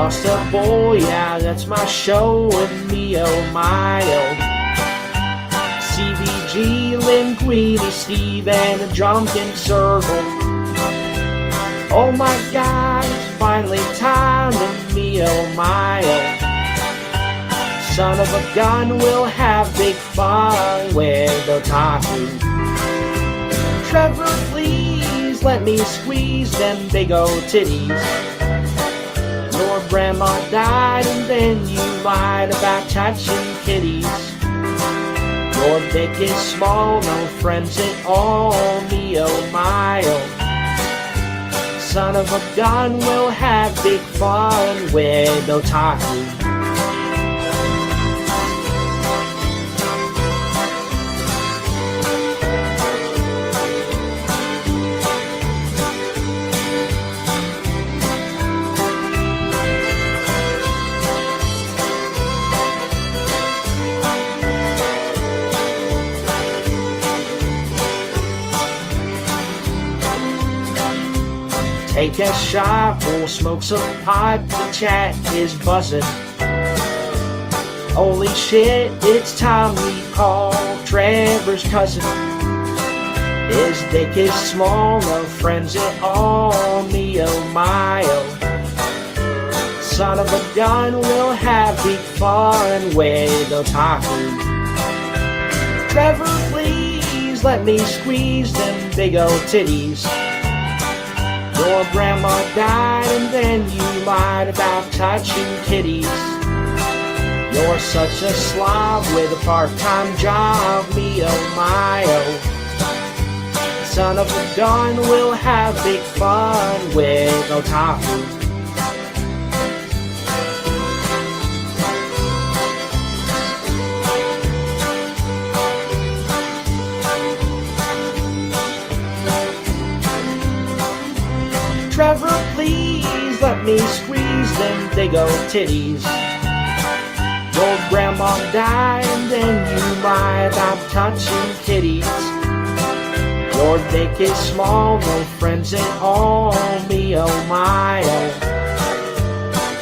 Pasta Boy, yeah, that's my show with me, oh my, oh. CVG, Linguini, Steve, and a drunken circle. Oh my God, it's finally time to me, oh my, oh. Son of a gun, we'll have big fun with Otaku. Trevor, please let me squeeze them big old titties. Your grandma died and then you lied about touching kitties. Your dick is small, no friends at all, me oh my oh. Son of a gun, we'll have big fun with Otaku. Take a shot, we'll smoke some pot, the chat is buzzing. Holy shit, it's time we call Trevor's cousin. His dick is small, no friends at all, me oh my oh. Son of a gun, we'll have big fun with Otaku. Trevor, please let me squeeze them big old titties. Your grandma died and then you lied about touching kitties. You're such a slob with a part-time job, me oh my oh. Son of a gun, we'll have big fun with Otaku. Trevor, please let me squeeze them big old titties. Your grandma died and then you lie about touching kitties. Your dick is small, no friends at all, me oh my oh.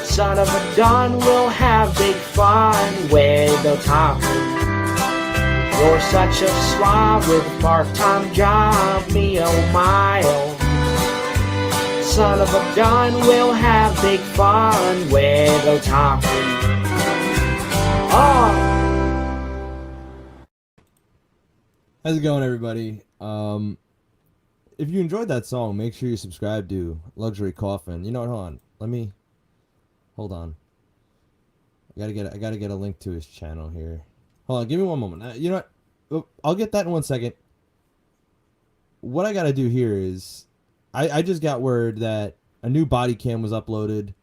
Son of a gun, we'll have big fun with Otaku. You're such a slob with a part-time job, me oh my oh. Son of a gun, we'll have big fun with Otaku. Oh. How's it going, everybody? If you enjoyed that song, make sure you subscribe to Luxury Coffin. You know what? Hold on. I gotta get a link to his channel here. Hold on, give me one moment. You know what? I'll get that in 1 second. What I gotta do here is, I just got word that a new body cam was uploaded.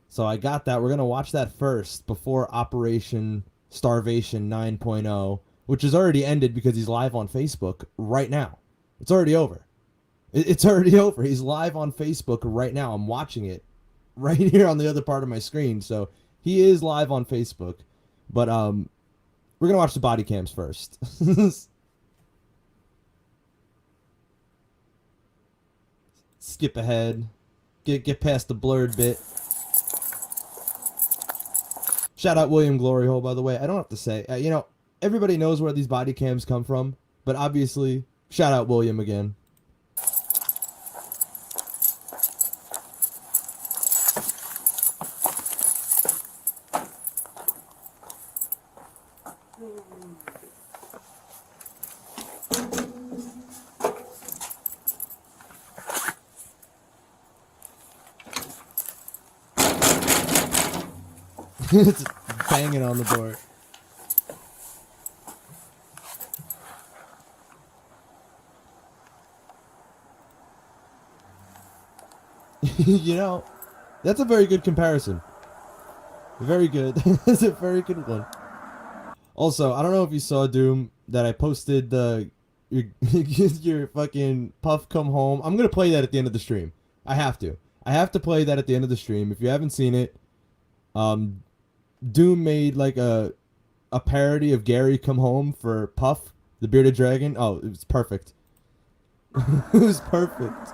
So I got that. We're going to watch that first before Operation Starvation 9.0, which has already ended because he's live on Facebook right now. It's already over. It's already over. He's live on Facebook right now. I'm watching it right here on the other part of my screen. So he is live on Facebook. But we're going to watch the body cams first. Skip ahead. Get past the blurred bit. Shout out William Gloryhole, by the way. I don't have to say. You know, everybody knows where these body cams come from. But obviously, shout out William again. It's banging on the door. You know, that's a very good comparison. Very good. That's a very good one. Also, I don't know if you saw, Doom, that I posted your fucking Puff Come Home. I'm gonna play that at the end of the stream. I have to play that at the end of the stream. If you haven't seen it, Doom made like a parody of Gary Come Home for Puff, the bearded dragon. Oh, it was perfect. It was perfect.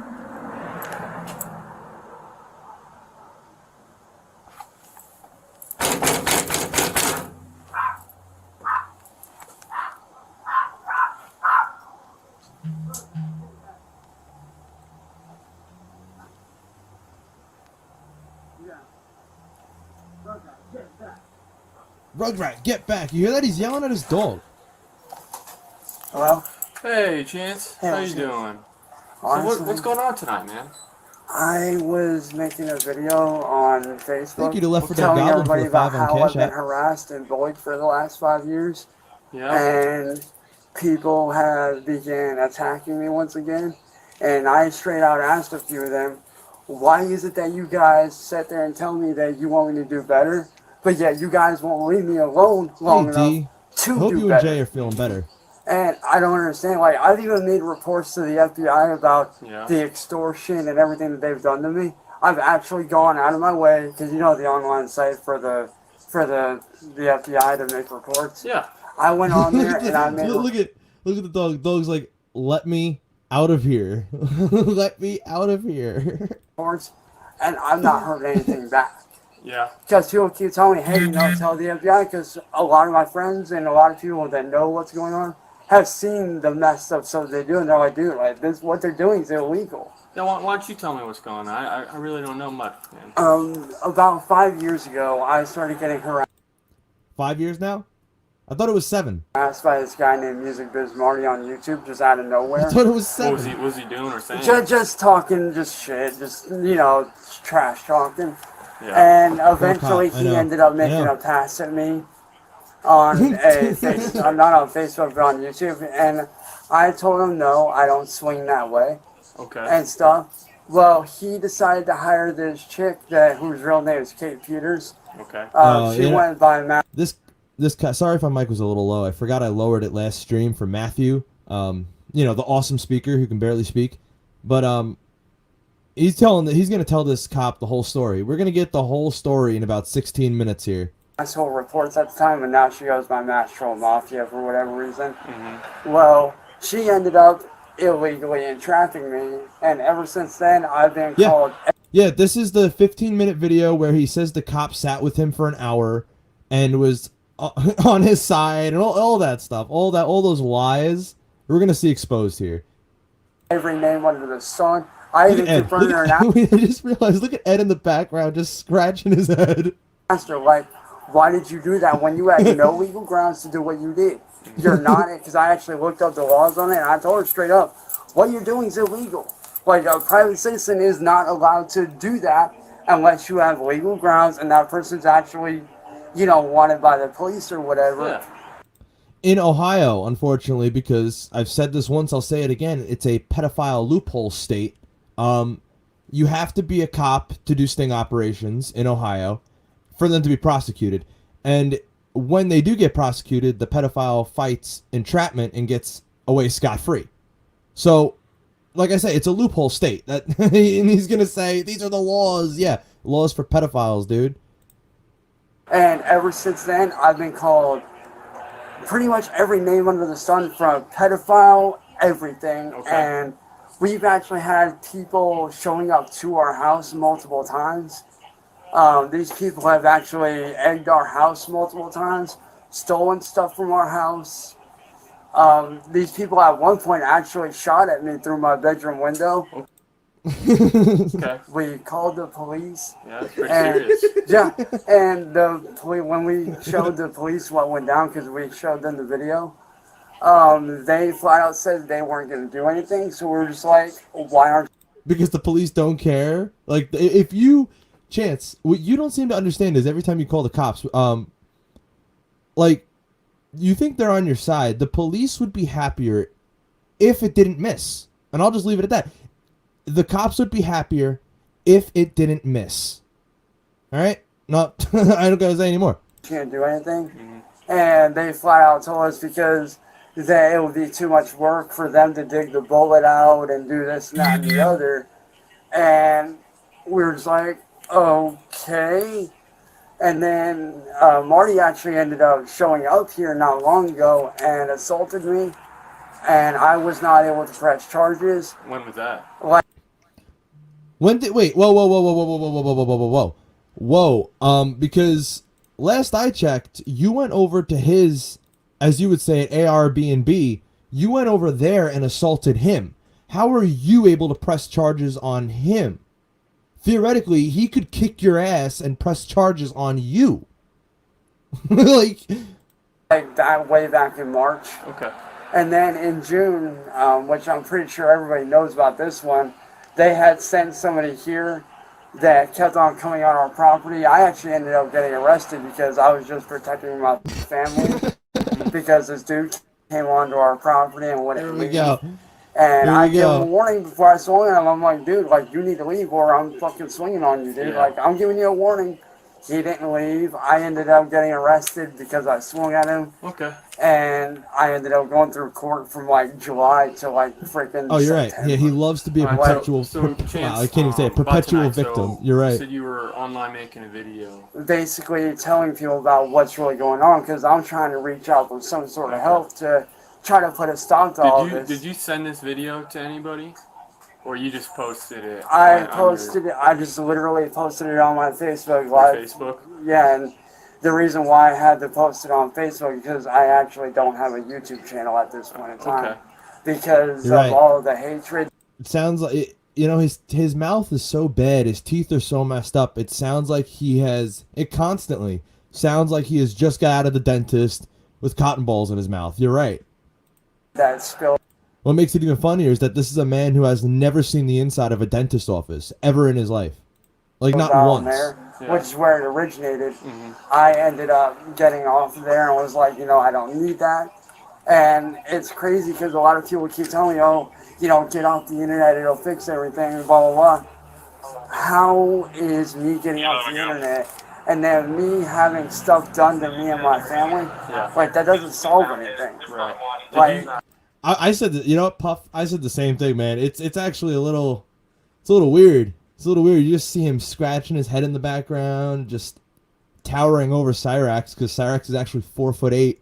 Rugrat, get back! You hear that? He's yelling at his dog. Hello? Hey, Chance. Hey, How you Chance. doing? Honestly, So what's going on tonight, man? I was making a video on Facebook Thank you to Left 4 Dead telling Goblin for everybody the about 5 on how Cash I've been App. harassed and bullied for the last 5 years. Yeah. And people have began attacking me once again. And I straight out asked a few of them, why is it that you guys sit there and tell me that you want me to do better, but yet you guys won't leave me alone long Hey, enough D. to I hope do you and better? Jay are feeling better. And I don't understand. Like, I've even made reports to the FBI about Yeah. the extortion and everything that they've done to me. I've actually gone out of my way, because you know the online site for the FBI to make reports. Yeah. I went on there and I made look at the dog. The dog's like, let me out of here. Let me out of here. reports, and I've not heard anything back. Yeah. Because people keep telling me, hey, you know, tell the FBI, because a lot of my friends and a lot of people that know what's going on have seen the messed up stuff they do, and they're like, dude, like, this, what they're doing is illegal. Yeah. Why don't you tell me what's going on? I really don't know much, man. About 5 years ago, I started getting harassed 5 years now? I thought it was 7. by this guy named Music Biz Marty on YouTube, just out of nowhere. I thought it was What 7. was he doing or saying? Just talking, just shit, just, you know, trash talking. Yeah. And eventually I he know. ended up making I know. a pass at me on not on Facebook, but on YouTube. And I told him, no, I don't swing that way Okay. and stuff. Well, he decided to hire this chick whose real name is Kate Peters. Okay. She you know- went by Sorry if my mic was a little low. I forgot I lowered it last stream for Matthew. You know, the awesome speaker who can barely speak. But he's going to tell this cop the whole story. We're going to get the whole story in about 16 minutes here. asshole reports at the time, and now she goes by Mass Troll Mafia for whatever reason. Well, she ended up illegally entrapping me, and ever since then, I've been called. Yeah, this is the 15-minute video where he says the cop sat with him for an hour and was on his side and all that stuff. All those lies we're going to see exposed here. Every name under the sun. I even confronted her now. I just realized, look at Ed in the background just scratching his head. Asked her, like, why did you do that when you had no legal grounds to do what you did? You're not it, because I actually looked up the laws on it, and I told her straight up, what you're doing is illegal. Like, a private citizen is not allowed to do that unless you have legal grounds and that person's actually, you know, wanted by the police or whatever. Yeah. In Ohio, unfortunately, because I've said this once, I'll say it again, it's a pedophile loophole state. You have to be a cop to do sting operations in Ohio for them to be prosecuted. And when they do get prosecuted, the pedophile fights entrapment and gets away scot-free. So, like I say, it's a loophole state. That and he's going to say, these are the laws. Yeah, laws for pedophiles, dude. And ever since then, I've been called pretty much every name under the sun, from pedophile, everything. Okay. And we've actually had people showing up to our house multiple times. These people have actually egged our house multiple times, stolen stuff from our house. These people at one point actually shot at me through my bedroom window. Okay. We called the police. Yeah, that's pretty And, serious. yeah, and when we showed the police what went down, because we showed them the video, they flat out said they weren't going to do anything. So we were just like, why aren't Because the police don't care. Like, if you... Chance, what you don't seem to understand is every time you call the cops, like, you think they're on your side. The police would be happier if it didn't miss. And I'll just leave it at that. The cops would be happier if it didn't miss. All right? Not, I don't gotta say anymore. can't do anything? And they flat out told us because it would be too much work for them to dig the bullet out and do this and that and the other. And we were just like, okay. And then Marty actually ended up showing up here not long ago and assaulted me, and I was not able to press charges. When was that? Like, Wait, whoa. Because last I checked, you went over to his, as you would say at Airbnb, you went over there and assaulted him. How are you able to press charges on him? Theoretically, he could kick your ass and press charges on you. like that way back in March. Okay. And then in June, which I'm pretty sure everybody knows about this one, they had sent somebody here that kept on coming on our property. I actually ended up getting arrested because I was just protecting my family because this dude came onto our property and wouldn't here we leave. go. And Here I we gave him go. a warning before I swung at him. I'm like, dude, like, you need to leave or I'm fucking swinging on you, dude. Yeah. Like, I'm giving you a warning. He didn't leave. I ended up getting arrested because I swung at him. Okay. And I ended up going through court from like July to like freaking Oh, you're right. September. Yeah, he loves to be a Alright, perpetual. so Chance, Wow, I can't even say it. about Perpetual tonight, victim. so You're right. You said you were online making a video. Basically telling people about what's really going on because I'm trying to reach out with some sort of help to try to put a stop to all this. Did you send this video to anybody? Or you just posted it? I posted it. I just literally posted it on my Facebook Live. Facebook? Yeah, and the reason why I had to post it on Facebook is because I actually don't have a YouTube channel at this point in time. Okay. Because You're right. of all of the hatred. It sounds like his mouth is so bad, his teeth are so messed up. It sounds like it constantly sounds like he has just got out of the dentist with cotton balls in his mouth. You're right. That spilled. What makes it even funnier is that this is a man who has never seen the inside of a dentist office ever in his life. Like, not down once. there, Yeah. which is where it originated. Mm-hmm. I ended up getting off of there and was like, I don't need that. And it's crazy because a lot of people keep telling me, oh, get off the internet, it'll fix everything, and blah, blah, blah. How is me getting off the internet and then me having stuff done to me and my family, like, that doesn't solve anything. Right. Like, I said that, Puff, I said the same thing, man. It's actually a little weird. It's a little weird. You just see him scratching his head in the background, just towering over Cyrax, because Cyrax is actually 4'8".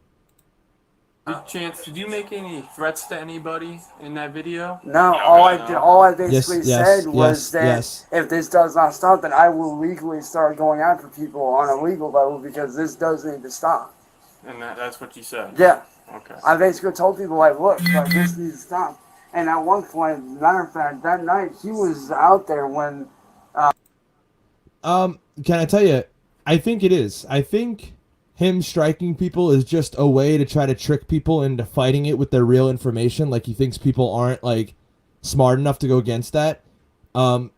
Chance, did you make any threats to anybody in that video? no, all I basically said was that yes. if this does not stop, then I will legally start going after people on a legal level because this does need to stop. And that's what you said? Yeah. Okay. I basically told people, like, look, like, this needs to stop. And at one point, matter of fact, that night, he was out there when... Can I tell you, I think it is. I think him striking people is just a way to try to trick people into fighting it with their real information. Like, he thinks people aren't, like, smart enough to go against that. Because I'm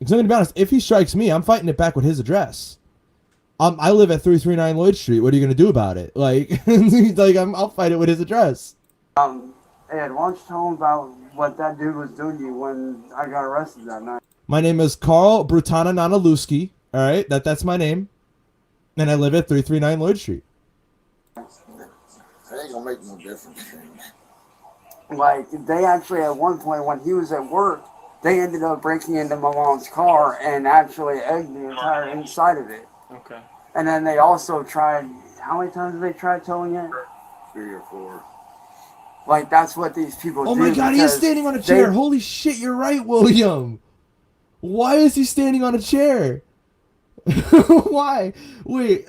going to be honest, if he strikes me, I'm fighting it back with his address. I live at 339 Lloyd Street. What are you going to do about it? Like, I'll fight it with his address. Ed, why don't you tell him about what that dude was doing to you when I got arrested that night? My name is Carl Brutana Nanaluski. All right, that's my name. And I live at 339 Lloyd Street. That ain't gonna make no difference. Like, they actually, at one point, when he was at work, they ended up breaking into my mom's car and actually egged the entire inside of it. Okay. And then they also tried, how many times did they try towing it? 3 or 4. Like, that's what these people do. Oh my god, he is standing on a chair. Holy shit, you're right, William. Why is he standing on a chair? Why? Wait.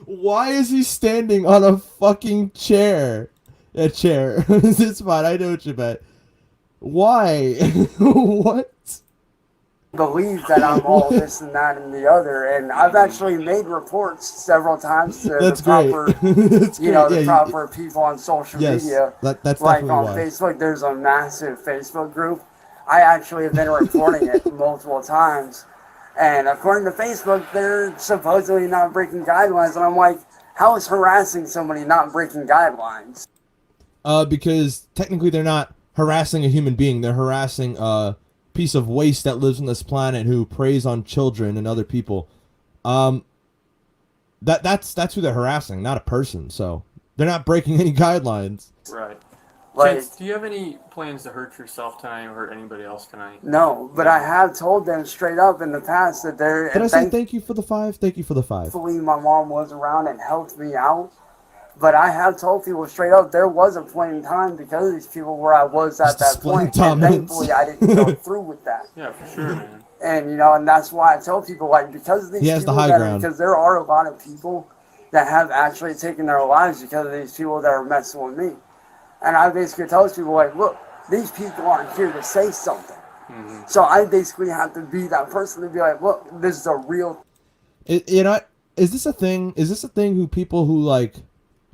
Why is he standing on a fucking chair? A chair. It's fine, I know what you meant. Why? What? Believe that I'm all this and that and the other, and I've actually made reports several times to That's the proper, That's you know, great. the Yeah, proper people on social yes, media. that's like definitely on why. Facebook, there's a massive Facebook group. I actually have been reporting it multiple times, and according to Facebook, they're supposedly not breaking guidelines, and I'm like, how is harassing somebody not breaking guidelines? Because technically they're not harassing a human being, they're harassing piece of waste that lives on this planet who preys on children and other people. That's who they're harassing, not a person. So they're not breaking any guidelines. Right. Like, Chance, do you have any plans to hurt yourself tonight or hurt anybody else tonight? no, but I have told them straight up in the past that they're. Did I say thank you for the 5? Thank you for the 5. Thankfully, my mom was around and helped me out. But I have told people straight up there was a point in time because of these people where I was at that point. And thankfully, I didn't go through with that. Yeah, for sure, man. And, you know, and that's why I tell people, like, because of these He has the people high ground. because there are a lot of people that have actually taken their lives because of these people that are messing with me. And I basically tell these people, like, look, these people aren't here to say something. So I basically have to be that person to be like, look, this is a real. You know, is this a thing? Is this a thing who people who like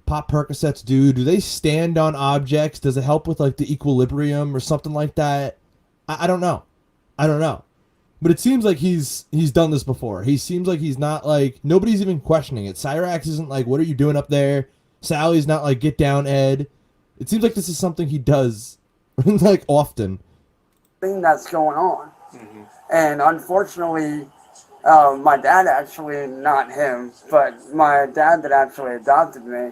pop Percocets do? Do they stand on objects? Does it help with like the equilibrium or something like that? I don't know. I don't know. But it seems like he's done this before. He seems like he's not like, nobody's even questioning it. Cyrax isn't like, what are you doing up there? Sally's not like, get down, Ed. It seems like this is something he does like often. Thing that's going on. And unfortunately, my dad actually, not him, but my dad that actually adopted me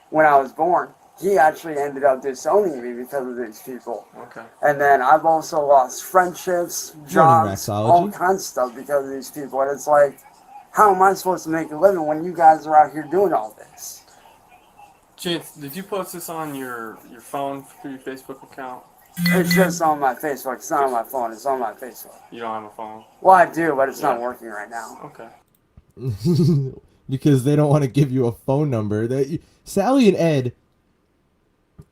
when I was born, he actually ended up disowning me because of these people. Okay. And then I've also lost friendships, jobs, all Raxology. kinds of stuff because of these people. And it's like, how am I supposed to make a living when you guys are out here doing all this? Chance, did you post this on your phone through your Facebook account? It's just on my Facebook. It's not on my phone. It's on my Facebook. You don't have a phone? Well, I do, but it's not working right now. Okay. Because they don't want to give you a phone number. Sally and Ed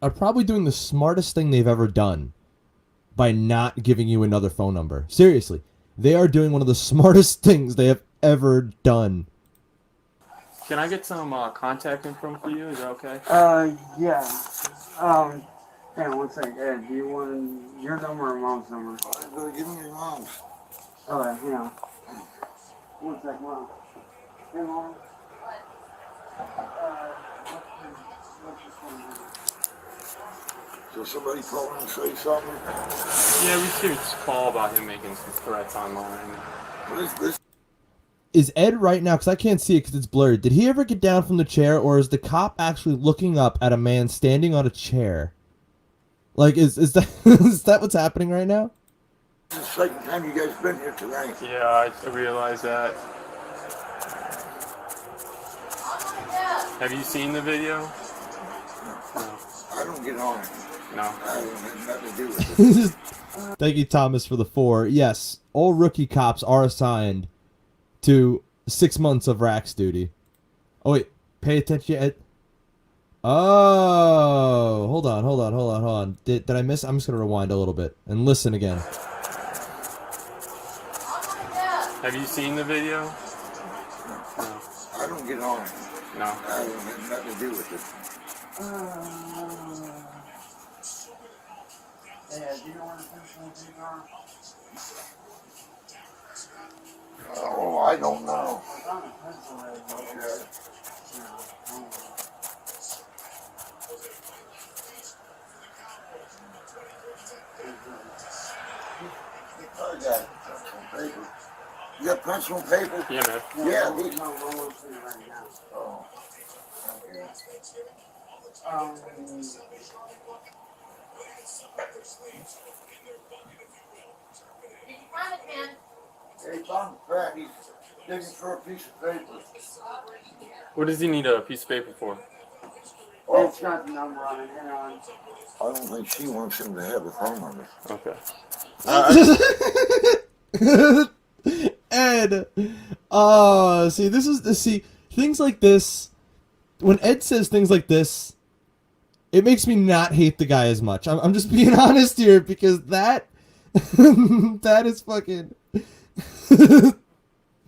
are probably doing the smartest thing they've ever done by not giving you another phone number. Seriously. They are doing one of the smartest things they have ever done. Can I get some contact info for you? Is that okay? Yeah. Hang on one second. Ed, do you want your number or mom's number? I'm gonna give me your mom's. Alright, hang on. One second, mom. Hey, mom. What's your phone number? So somebody call and say something? Yeah, we received a call about him making some threats online. This Is Ed right now, because I can't see it because it's blurred, did he ever get down from the chair, or is the cop actually looking up at a man standing on a chair? Like, is that is that what's happening right now? is the second time you guys been here tonight. Yeah, I realize that. Have you seen the video? No. I don't get on it. No. I don't have nothing to do with it. Thank you, Thomas, for the 4. Yes, all rookie cops are assigned to 6 months of Rax duty. Oh, wait. Pay attention, Ed. Oh, hold on. Did I miss? I'm just going to rewind a little bit and listen again. Have you seen the video? No. I don't get on it. No. I don't have nothing to do with it. Yeah, do you know where the personal things are? Oh, I don't know. It's on the pencil right now. Okay. I got pencil and paper. You got pencil and paper? Yeah, man. Yeah, we we- no, we're working right now. Oh. Okay. Hey, Tom Pratt, he's digging for a piece of paper. What does he need a piece of paper for? Oh, It's got the number on it. Hang on. I don't think she wants him to have the phone number. Okay. Ed. See, things like this. When Ed says things like this, it makes me not hate the guy as much. I'm just being honest here, because that that is fucking.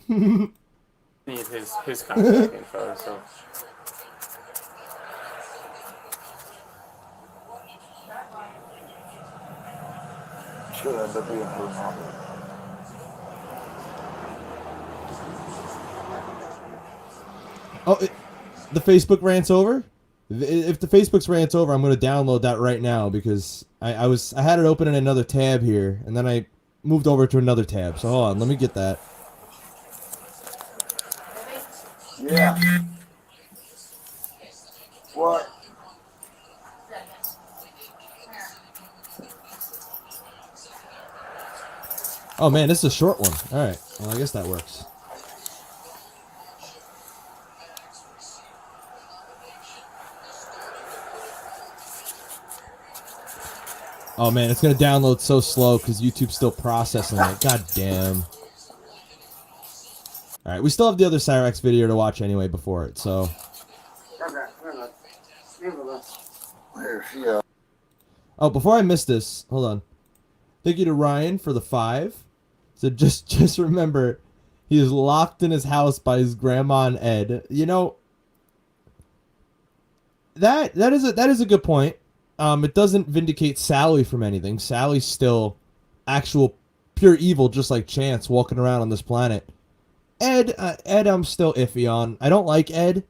Need his contact info, so. Should end up being her number. Oh, the Facebook rant's over? If the Facebook's rant's over, I'm going to download that right now, because I had it open in another tab here, and then I moved over to another tab. So hold on, let me get that. Yeah. What? Oh man, this is a short one. All right, well I guess that works. Oh man, it's gonna download so slow because YouTube's still processing it. God damn. All right, we still have the other Cyrax video to watch anyway before it. So. There she Oh, before I miss this, hold on. Thank you to Ryan for the 5. So just remember, He is locked in his house by his grandma and Ed. You know, that is a good point. It doesn't vindicate Sally from anything. Sally's still actual pure evil, just like Chance walking around on this planet. Ed, I'm still iffy on. I don't like Ed,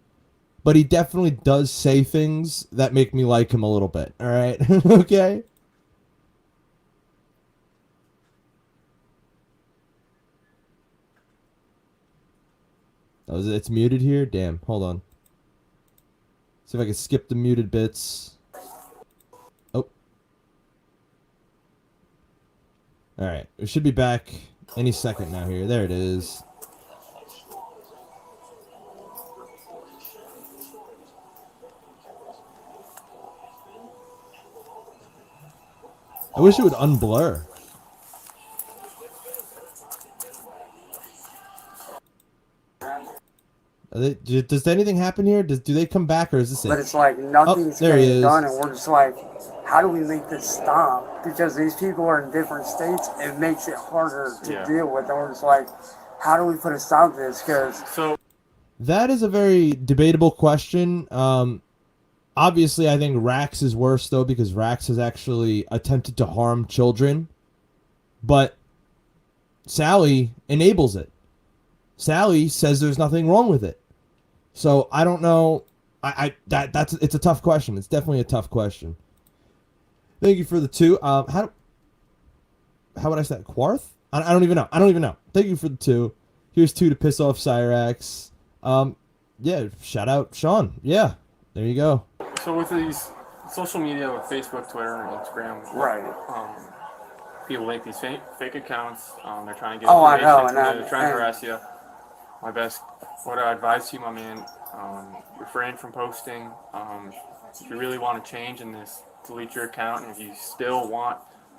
but he definitely does say things that make me like him a little bit. All right, okay. Oh, it's muted here? Damn, hold on. See if I can skip the muted bits. Oh. Alright, it should be back any second now here. There it is. I wish it would unblur. Does anything happen here? Do they come back, or is this it? But it's like nothing's there he getting is. done, and we're just like, how do we make this stop? Because these people are in different states, it makes it harder to deal with. And we're just like, how do we put a stop to this? Because that is a very debatable question. Obviously, I think Rax is worse, though, because Rax has actually attempted to harm children. But Sally enables it. Sally says there's nothing wrong with it. So I don't know. It's a tough question. It's definitely a tough question. Thank you for the 2. How would I say that? Quarth? I don't even know. I don't even know. Thank you for the 2. Here's 2 to piss off Cyrax. Yeah, shout out Sean. Yeah, there you go. So with these social media, with Facebook, Twitter, and Instagram, right. People make these fake accounts. They're trying to get I know, they're trying to harass you. What I advise you, my man, refrain from posting. If you really want to change in this, delete your account. And if you still want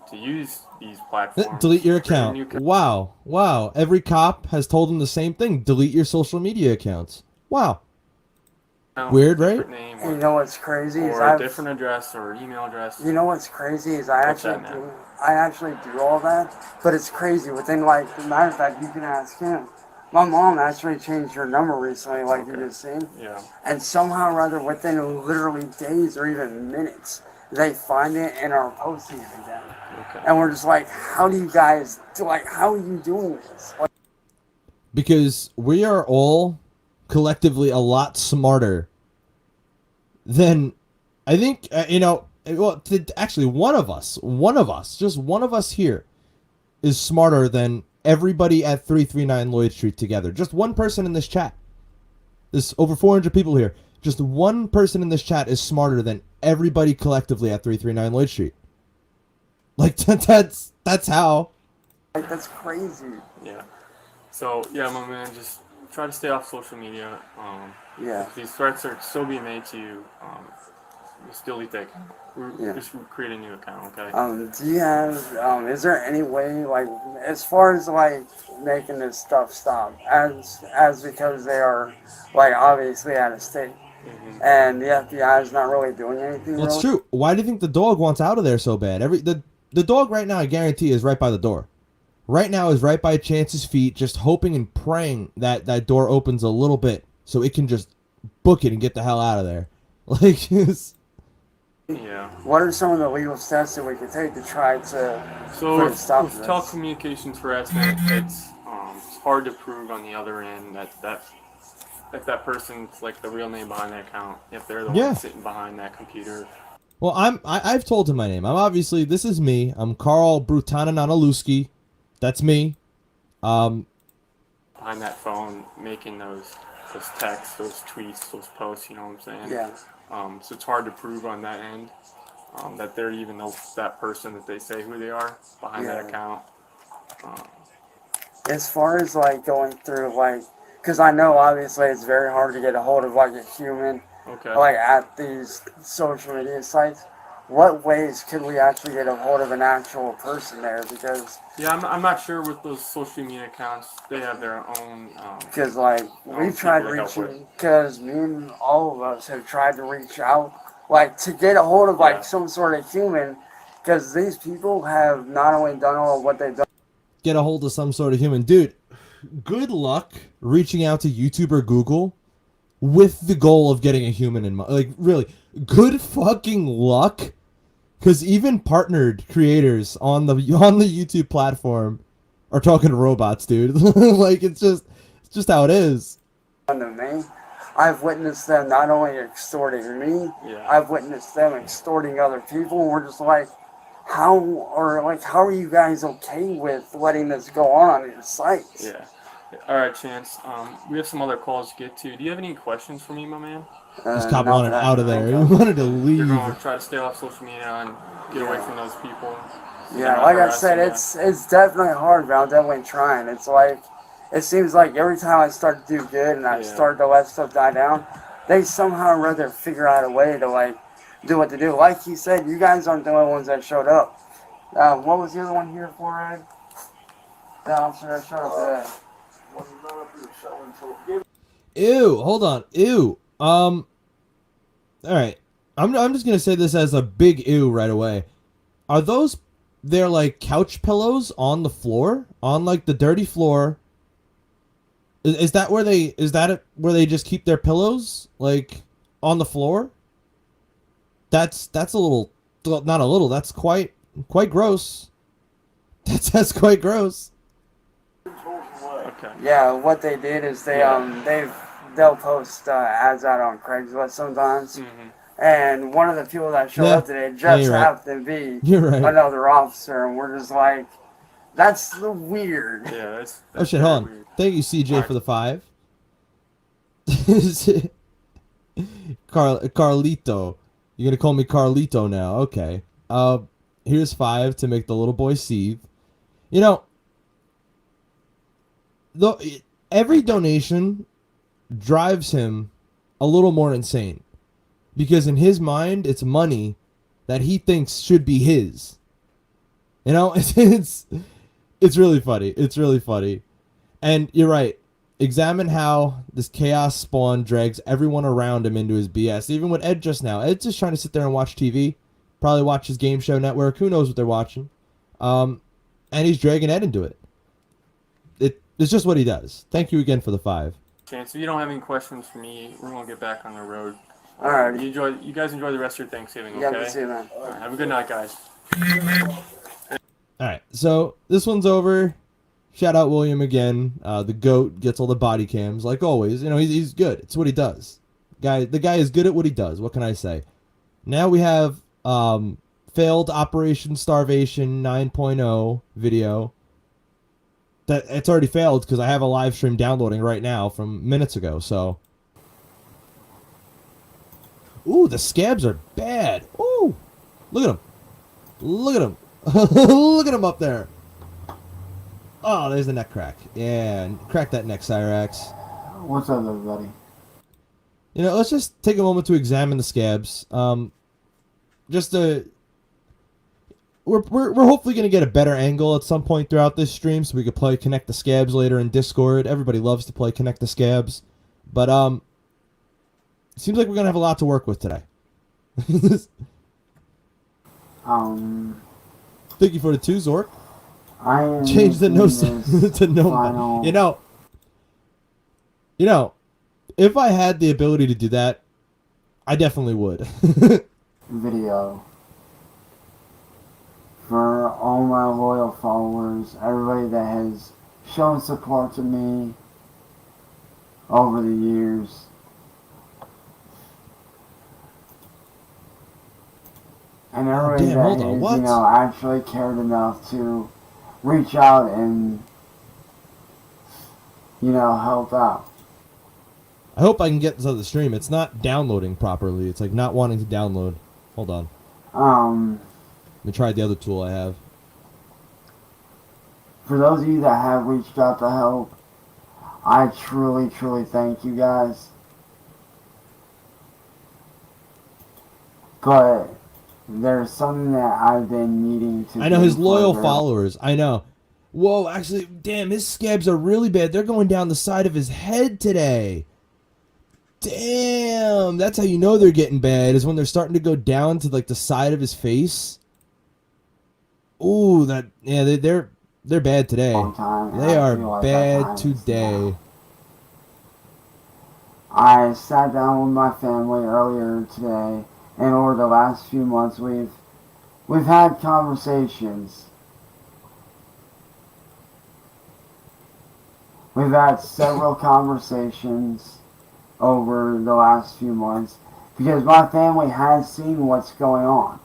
to use these platforms, delete your account. Wow. Every cop has told them the same thing. Delete your social media accounts. Wow. Weird, right? Name or, you know what's crazy is a different address or email address. You know what's crazy is I actually do all that, but it's crazy. Within, like, as a matter of fact, you can ask him. My mom actually changed her number recently, like you just seen. Yeah. And somehow or other, within literally days or even minutes, they find it and are posting it again. Okay. And we're just like, how do you guys, how are you doing this? Because we are all collectively a lot smarter than, I think, actually one of us, just one of us here is smarter than everybody at 339 Lloyd Street together. Just one person in this chat. There's over 400 people here. Just one person in this chat is smarter than everybody collectively at 339 Lloyd Street. Like, that's how. Like, that's crazy. Yeah. So, yeah, my man, just try to stay off social media. If these threats are still being made to you, just delete that account. Just create a new account, okay? Do you have, is there any way, like, as far as, like, making this stuff stop, as because they are, like, obviously out of state, and the FBI is not really doing anything? Well, it's true. Why do you think the dog wants out of there so bad? The dog right now, I guarantee, is right by the door. Right now is right by Chance's feet, just hoping and praying that that door opens a little bit so it can just book it and get the hell out of there. Like, yeah. What are some of the legal steps that we can take to try to stop this? With telecommunications harassment, it's hard to prove on the other end that if that person's like the real name behind that account, if they're the one sitting behind that computer. Well, I've told him my name. This is me. I'm Carl Brutanananaluski. That's me. Behind that phone, making those texts, those tweets, those posts, you know what I'm saying? Yeah. So it's hard to prove on that end that they're even that person that they say who they are behind that account. As far as, like, going through, like, because I know obviously it's very hard to get a hold of, like, a human, like, at these social media sites. What ways could we actually get a hold of an actual person there? Because I'm not sure with those social media accounts. They have their own. Because we've tried reaching. Because me and all of us have tried to reach out, like, to get a hold of like some sort of human. Because these people have not only done all of what they've done. Get a hold of some sort of human, dude. good luck reaching out to YouTube or Google with the goal of getting a human in mind. Like, really, good fucking luck. Because even partnered creators on the YouTube platform are talking to robots, dude. Like, it's just how it is. To me, I've witnessed them not only extorting me, Yeah. I've witnessed them extorting other people. And we're just like, how are you guys okay with letting this go on your sites? Yeah. All right, Chance. We have some other calls to get to. Do you have any questions for me, my man? This cop not wanted that out of I there. He know. wanted to You're leave. going to try to stay off social media and get away from those people. Yeah, Not like I harassing said, you. it's definitely hard, but I'm definitely trying. It's like, it seems like every time I start to do good and I Yeah. start to let stuff die down, they somehow or other figure out a way to like do what to do. Like he said, you guys aren't the only ones that showed up. What was the other one here for, Ed? The officer that showed up today. When you run up here selling for Ew, hold on. Ew. All right. I'm just gonna say this as a big ew right away. Are those they're like couch pillows on the floor, on like the dirty floor? Is that where they just keep their pillows like on the floor? That's a little, not a little. That's quite gross. That's quite gross. Okay. Yeah, what they did is they'll post ads out on Craigslist sometimes. Mm-hmm. And one of the people that showed Yeah. up today Yeah, just you're right. happened to be You're right. another officer, and we're just like, that's the weird. Yeah, that's Oh shit, very hold on. weird. Thank you, CJ, Alright. for the 5. Carlito. You're gonna call me Carlito now. Okay. Here's 5 to make the little boy seethe. You know, every donation drives him a little more insane. Because in his mind, it's money that he thinks should be his. You know, it's really funny. It's really funny. And you're right. Examine how this chaos spawn drags everyone around him into his BS. Even with Ed just now. Ed's just trying to sit there and watch TV. Probably watch his game show network. Who knows what they're watching. And he's dragging Ed into it. It's just what he does. Thank you again for the 5. Chance, if you don't have any questions for me, we're going to get back on the road. Alright. You guys enjoy the rest of your Thanksgiving, okay? Yeah, good to see you, man. All right, have a good night, guys. Alright, so this one's over. Shout out William again. The GOAT gets all the body cams, like always. You know, he's good. It's what he does. The guy is good at what he does. What can I say? Now we have failed Operation Starvation 9.0 video. That it's already failed because I have a live stream downloading right now from minutes ago. So, ooh, the scabs are bad. Ooh, look at them. Look at them. Look at him up there. Oh, there's the neck crack. Yeah, crack that neck, Cyrax. What's up, everybody? You know, let's just take a moment to examine the scabs. We're hopefully gonna get a better angle at some point throughout this stream, so we could play Connect the Scabs later in Discord. Everybody loves to play Connect the Scabs, but seems like we're gonna have a lot to work with today. Thank you for the 2, Zork. I am Change the no making this to no. final You know, if I had the ability to do that, I definitely would. video for all my loyal followers, everybody that has shown support to me over the years. And everybody damn, that hold on, has, what? actually cared enough to reach out and, help out. I hope I can get this on the stream. It's not downloading properly. It's like not wanting to download. Hold on. Let me try the other tool I have. For those of you that have reached out to help, I truly, truly thank you guys. But there's something that I've been needing to I know do his for loyal a very- followers. I know. Whoa, actually, damn, his scabs are really bad. They're going down the side of his head today. Damn, that's how you know they're getting bad, is when they're starting to go down to like the side of his face. Ooh, they're They're bad today. long time. And They I are feel like that bad time is today. now. I sat down with my family earlier today, and over the last few months, we've had conversations. We've had several conversations over the last few months because my family has seen what's going on.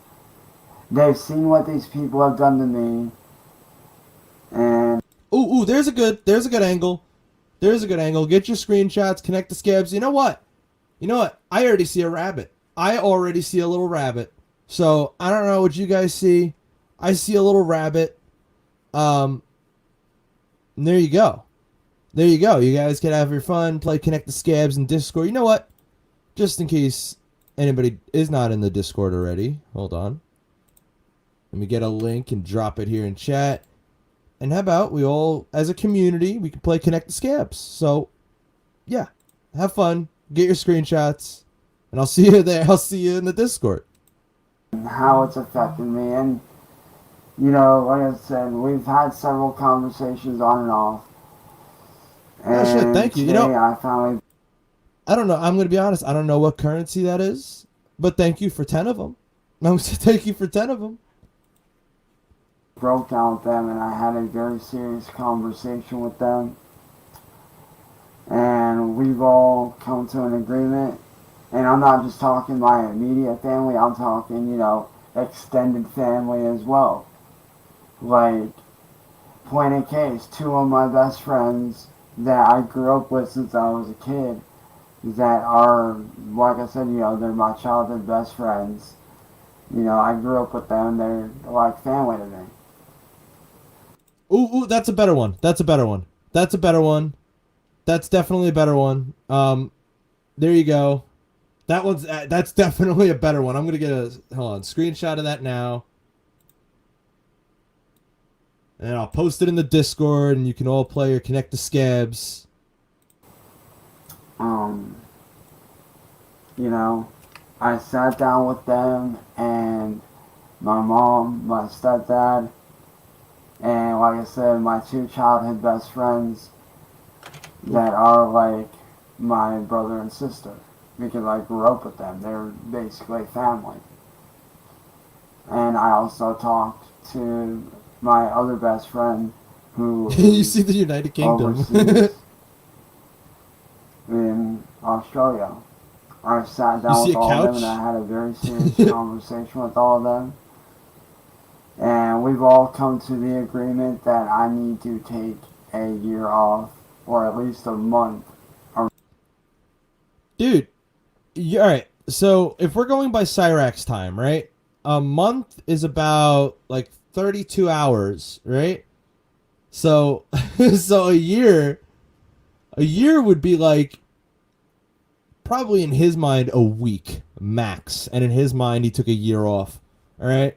They've seen what these people have done to me, and Ooh, there's a good angle. There's a good angle. Get your screenshots, connect the scabs. You know what? I already see a rabbit. I already see a little rabbit. So I don't know what you guys see. I see a little rabbit. And there you go. There you go. You guys can have your fun, play Connect the Scabs in Discord. You know what? Just in case anybody is not in the Discord already, hold on. Let me get a link and drop it here in chat. And how about we all, as a community, we can play Connect the Scabs. So, yeah, have fun. Get your screenshots. And I'll see you there. I'll see you in the Discord. how it's affected me. And, you know, like I said, we've had several conversations on and off. Oh, shit, And thank you. today You know, I finally I don't know. I'm going to be honest. I don't know what currency that is. But thank you for 10 of them. Thank you for 10 of them. broke down with them, and I had a very serious conversation with them. And we've all come to an agreement. And I'm not just talking my immediate family, I'm talking, you know, extended family as well. Like, point in case, two of my best friends that I grew up with since I was a kid that are, like I said, you know, they're my childhood best friends. You know, I grew up with them, they're like family to me. Ooh, that's a better one. That's a better one. That's a better one. That's definitely a better one. There you go. That's definitely a better one. I'm gonna get a screenshot of that now, and I'll post it in the Discord, and you can all play or Connect the Scabs. You know, I sat down with them and my mom, my stepdad, and like I said, my two childhood best friends that are like my brother and sister because I grew up with them. They're basically family. And I also talked to my other best friend who You see the United Kingdom. overseas in Australia. I sat You down see with a all of them couch? and I had a very serious conversation with all of them. And we've all come to the agreement that I need to take a year off, or at least a month. Dude, alright, so if we're going by Cyraxx time, right? A month is about like 32 hours, right? So so a year would be like probably in his mind a week max, and in his mind he took a year off. All right,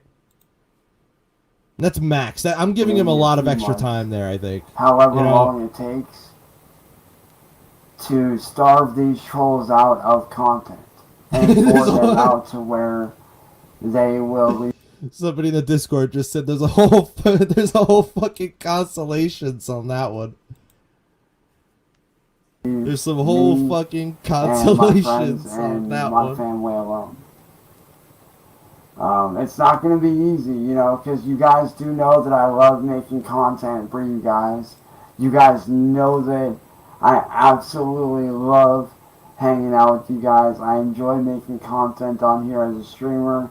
that's max. I'm giving him a Maybe a lot of few extra months. time there, I think. However You know? long it takes to starve these trolls out of content and for them out to where they will leave. Somebody in the Discord just said there's a whole fucking constellations on that one. There's some whole me fucking and my constellations friends on and that my one. family alone. It's not going to be easy, you know, because you guys do know that I love making content for you guys. You guys know that I absolutely love hanging out with you guys. I enjoy making content on here as a streamer.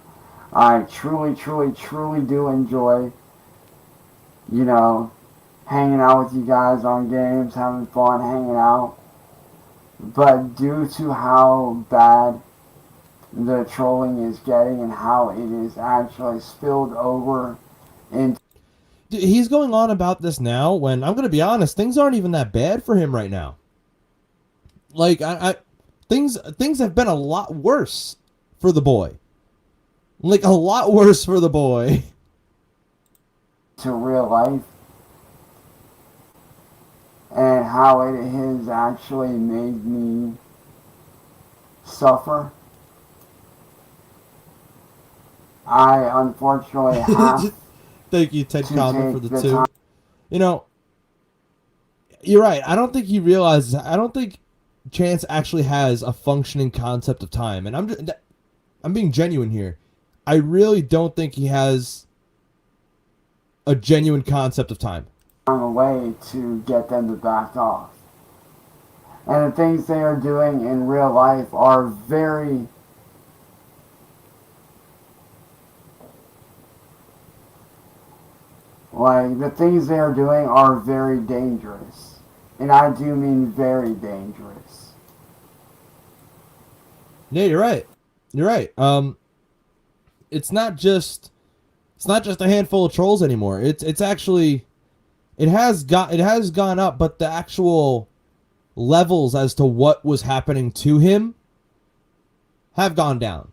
I truly, truly, truly do enjoy, you know, hanging out with you guys on games, having fun, hanging out. But due to how bad the trolling is getting and how it is actually spilled over into Dude, he's going on about this now when, I'm going to be honest, things aren't even that bad for him right now. Like, things have been a lot worse for the boy. Like, a lot worse for the boy. real life and how it has actually made me suffer. I unfortunately have Thank you, Ted to Common, for take the the 2. time you know, you're right. I don't think he realizes. I don't think Chance actually has a functioning concept of time, and I'm being genuine here. I really don't think he has a genuine concept of time. On a way to get them to back off. And the things they are doing in real life are very the things they are doing are very dangerous. And I do mean very dangerous. Yeah, you're right. You're right. It's not just a handful of trolls anymore. It's actually it has gone up, but the actual levels as to what was happening to him have gone down.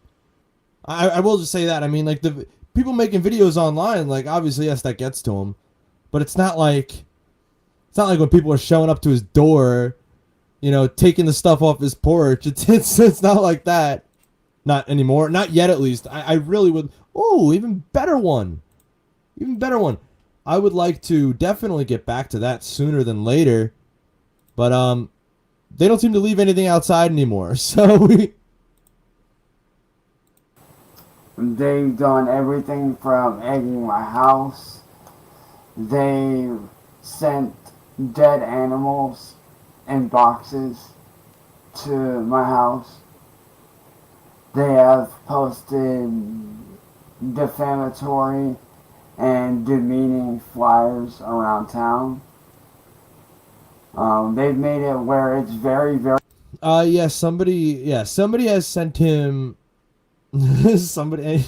I will just say that. I mean, like, the people making videos online, like, obviously, yes, that gets to him, but it's not like when people are showing up to his door, you know, taking the stuff off his porch. It's not like that. Not anymore. Not yet, at least. I really would. Oh, even better one. Even better one. I would like to definitely get back to that sooner than later, but they don't seem to leave anything outside anymore. So they've done everything from egging my house. They've sent dead animals in boxes to my house. They have posted defamatory and demeaning flyers around town. They've made it where it's very, very... somebody has sent him somebody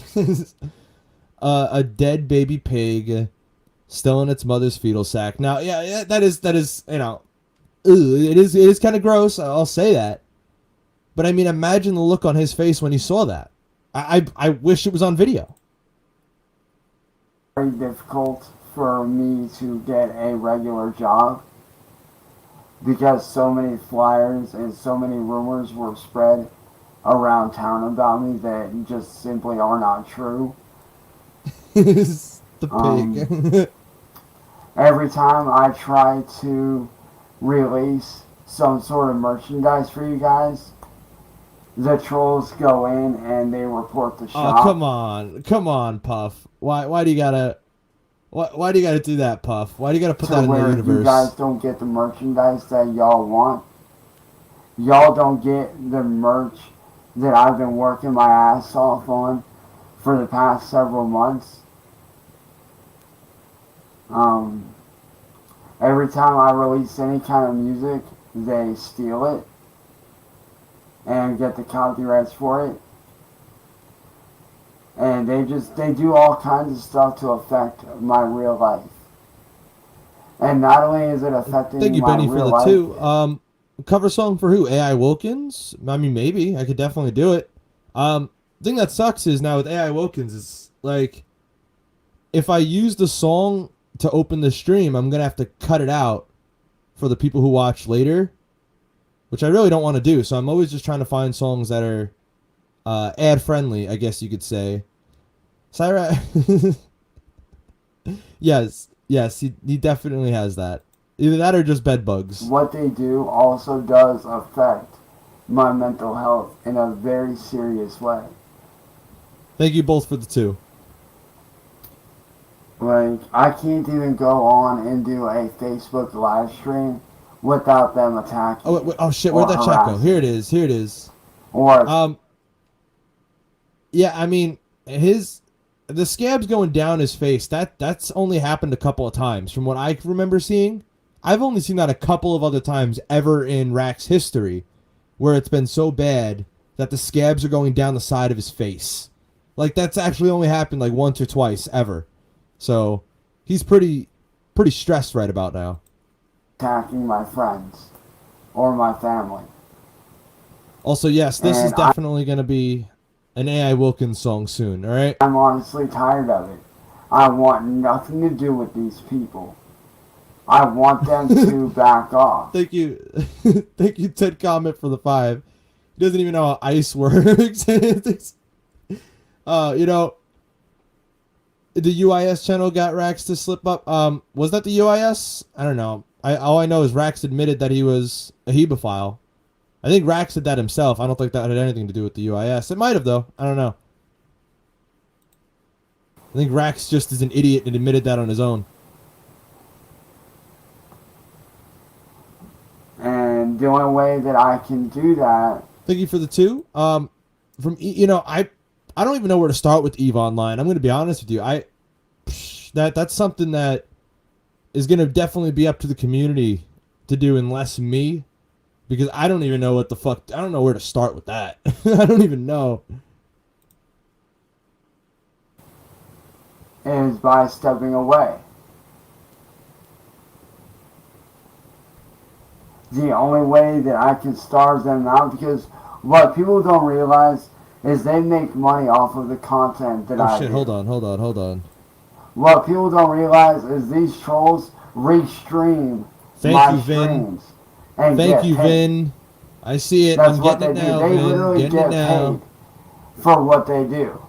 a dead baby pig still in its mother's fetal sack. Now, yeah, that is, you know, it is kind of gross. I'll say that. But I mean, imagine the look on his face when he saw that. I wish it was on video. Very difficult for me to get a regular job because so many flyers and so many rumors were spread around town about me that just simply are not true. The pig. Every time I try to release some sort of merchandise for you guys, the trolls go in and they report the shop. Oh, come on, Puff. Why do you gotta do that, Puff? Why do you gotta put that in the universe? You guys don't get the merchandise that y'all want. Y'all don't get the merch that I've been working my ass off on for the past several months. Every time I release any kind of music, they steal it and get the copyrights for it. And they do all kinds of stuff to affect my real life. And not only is it affecting Thank you, my Benny, real for the life, 2. Cover song for who? AI Wilkins? I mean, maybe. I could definitely do it. The thing that sucks is now with AI Wilkins, is like, if I use the song to open the stream, I'm going to have to cut it out for the people who watch later, which I really don't want to do. So I'm always just trying to find songs that are ad-friendly, I guess you could say. Cyraxx. Yes, he definitely has that. Either that or just bed bugs. what they do also does affect my mental health in a very serious way. Thank you both for the 2. Like, I can't even go on and do a Facebook live stream without them attacking. Oh shit, where'd that chat go? Here it is. Or yeah, I mean, the scabs going down his face, that's only happened a couple of times from what I remember seeing. I've only seen that a couple of other times ever in Rax's history, where it's been so bad that the scabs are going down the side of his face. Like, that's actually only happened like once or twice ever. So he's pretty stressed right about now. attacking my friends or my family. Also, yes, this is definitely going to be an AI Wilkins song soon, alright? I'm honestly tired of it. I want nothing to do with these people. I want them to back off. Thank you. Thank you, Ted Comment, for the 5. He doesn't even know how ice works. You know, the UIS channel got Rax to slip up. Was that the UIS? I don't know. All I know is Rax admitted that he was a hebephile. I think Rax did that himself. I don't think that had anything to do with the UIS. It might have, though. I don't know. I think Rax just is an idiot and admitted that on his own. And the only way that I can do that... Thank you for the 2. I don't even know where to start with EVE Online. I'm going to be honest with you. That's something that is going to definitely be up to the community to do, unless me, because I don't even know what the fuck. I don't know where to start with that. I don't even know. Is by stepping away. The only way that I can starve them out, because what people don't realize is they make money off of the content that I do. Hold on. What people don't realize is these trolls restream my streams. Thank you, Vin. I see it. That's I'm what getting they it now, do. They Vin. literally Getting get it now. paid for what they do.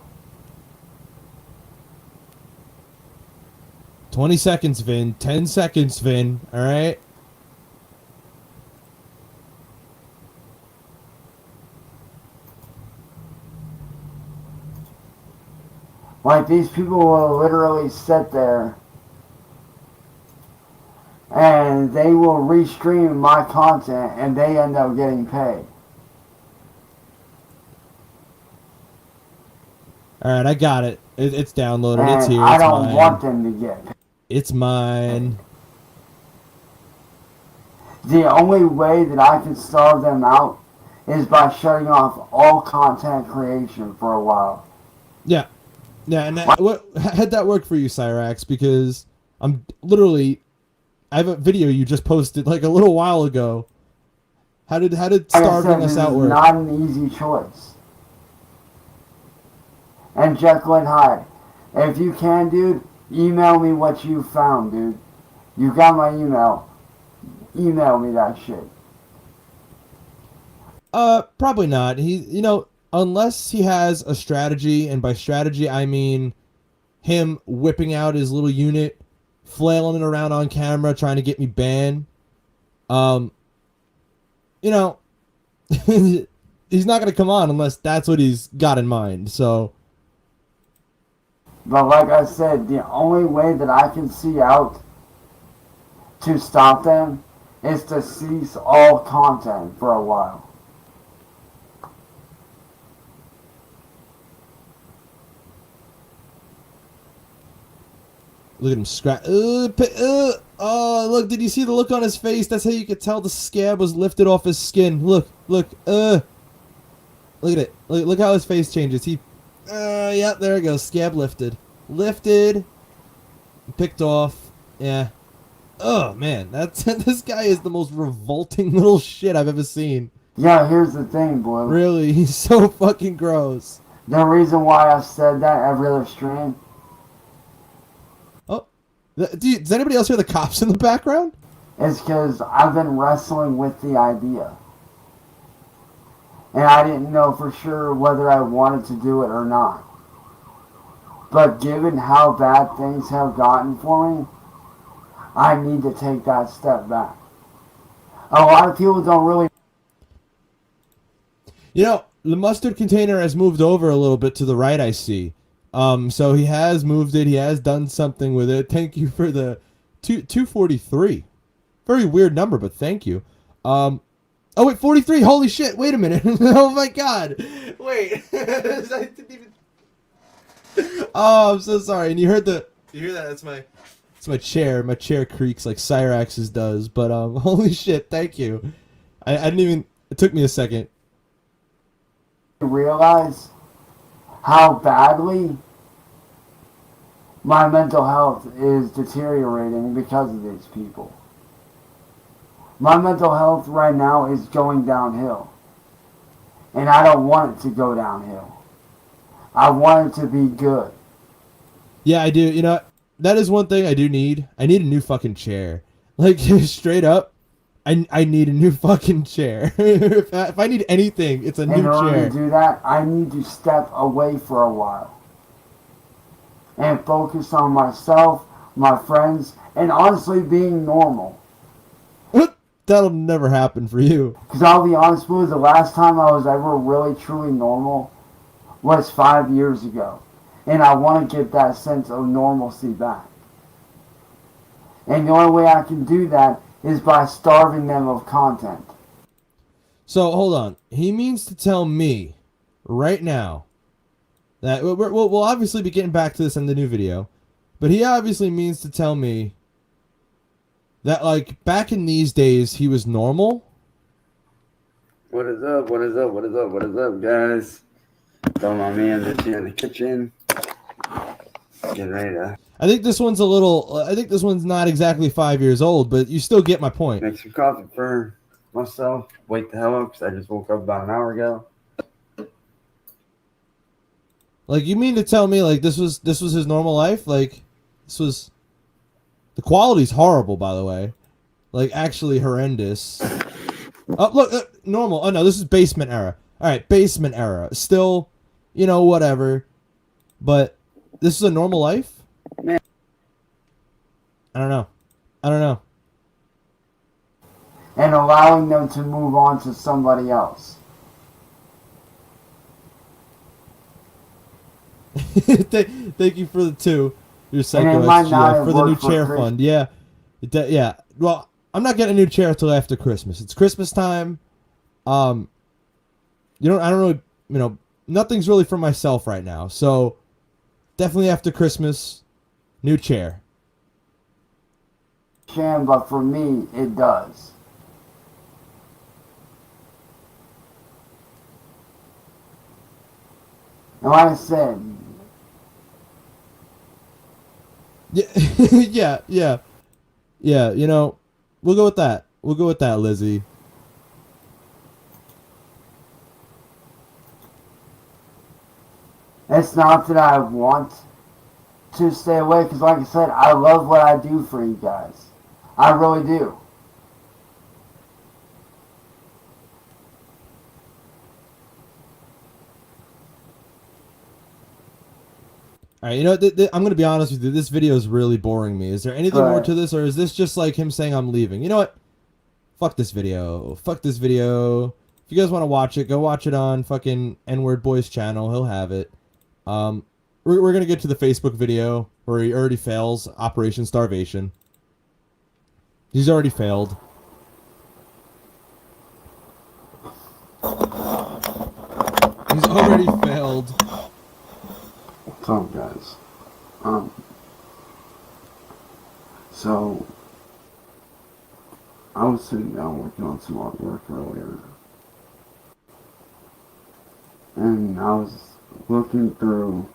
20 seconds, Vin. 10 seconds, Vin. All right. Like, these people will literally sit there and they will restream my content and they end up getting paid. All right, I got it. It's downloaded. And It's here. I It's don't mine. want them to get paid. It's mine. The only way that I can starve them out is by shutting off all content creation for a while. Yeah. Yeah, and how'd that work for you, Cyrax? Because I'm literally, I have a video you just posted like a little while ago. How did starving us out work? Not an easy choice. And Jekyll and Hyde, if you can, dude, email me what you found, dude. You got my email. Email me that shit. Probably not. Unless he has a strategy, and by strategy I mean him whipping out his little unit, flailing it around on camera, trying to get me banned. He's not going to come on unless that's what he's got in mind. So, but like I said, the only way that I can see out to stop them is to cease all content for a while. look at him scratch. Oh, look! Did you see the look on his face? That's how you could tell the scab was lifted off his skin. Look. Look at it. Look how his face changes. Yeah, there it goes. Scab lifted. Picked off. Yeah. Oh man, this guy is the most revolting little shit I've ever seen. Yeah, here's the thing, boy. Really, he's so fucking gross. The reason why I said that every other stream. Oh, does anybody else hear the cops in the background? Is because I've been wrestling with the idea. And I didn't know for sure whether I wanted to do it or not. But given how bad things have gotten for me, I need to take that step back. A lot of people don't really... The mustard container has moved over a little bit to the right, I see. So he has moved it. He has done something with it. Thank you for the 243. Very weird number, but thank you. Oh, wait, 43. Holy shit. Wait a minute. Oh, my God. Wait. I didn't even... Oh, I'm so sorry. And you hear that? That's my chair. My chair creaks like Cyrax's does. But holy shit. Thank you. I didn't even... It took me a second. Realize how badly my mental health is deteriorating because of these people. My mental health right now is going downhill. And I don't want it to go downhill. I want it to be good. Yeah, I do. That is one thing I do need. I need a new fucking chair. Like, straight up, I need a new fucking chair. If I need anything, it's a new chair. In order to do that, I need to step away for a while. and focus on myself, my friends, and honestly being normal. That'll never happen for you. Because I'll be honest with you, the last time I was ever really truly normal was 5 years ago. And I want to get that sense of normalcy back. And the only way I can do that is by starving them of content. So, hold on. He means to tell me right now that we'll obviously be getting back to this in the new video, but he obviously means to tell me that, like, back in these days, he was normal. What is up? What is up? What is up? What is up, guys? Got my man that's here in the kitchen. Getting ready to I think this one's a little. I think this one's not exactly 5 years old, but you still get my point. make some coffee for myself. Wake the hell up because I just woke up about an hour ago. Like, you mean to tell me, like, this was his normal life? Like, this was. The quality's horrible, by the way. Like, actually horrendous. Oh, look, normal. Oh no, this is basement era. All right, basement era. Still, you know, whatever. But this is a normal life? Man. I don't know. I don't know. And allowing them to move on to somebody else. Thank you for the 2. Your psycho it might SG, not have for the new worked for chair Chris. fund. Yeah. Yeah. Well, I'm not getting a new chair until after Christmas. It's Christmas time. I don't really, nothing's really for myself right now. So definitely after Christmas, new chair. Sham, but for me, it does. And like I said, Yeah, yeah, we'll go with that. We'll go with that, Lizzie. it's not that I want to stay away, because like I said, I love what I do for you guys. I really do. All right, I'm going to be honest with you. This video is really boring me. Is there anything more to this, or is this just like him saying I'm leaving? You know what? Fuck this video. Fuck this video. If you guys want to watch it, go watch it on fucking N-Word Boy's channel. He'll have it. We're going to get to the Facebook video where he already fails Operation Starvation. He's already failed. He's already failed. What's up, guys? So I was sitting down working on some artwork earlier, and I was looking through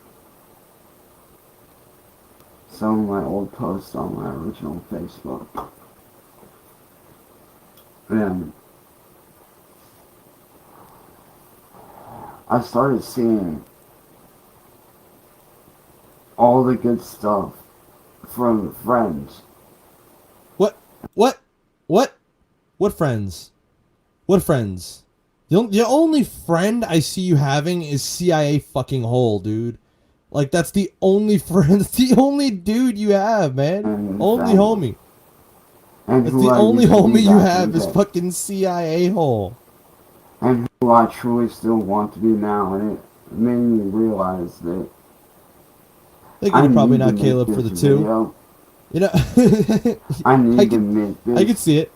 some of my old posts on my original Facebook, and I started seeing all the good stuff from friends. What friends? What friends? The only friend I see you having is CIA fucking Hole, dude. Like, that's the only friend, that's the only dude you have, man. Only homie. And That's the only homie you have is fucking CIA Hole. And who I truly still want to be now, and it made me realize that Thinking you're probably not Caleb for the 2. Video. You know, I need to make this. I can see it.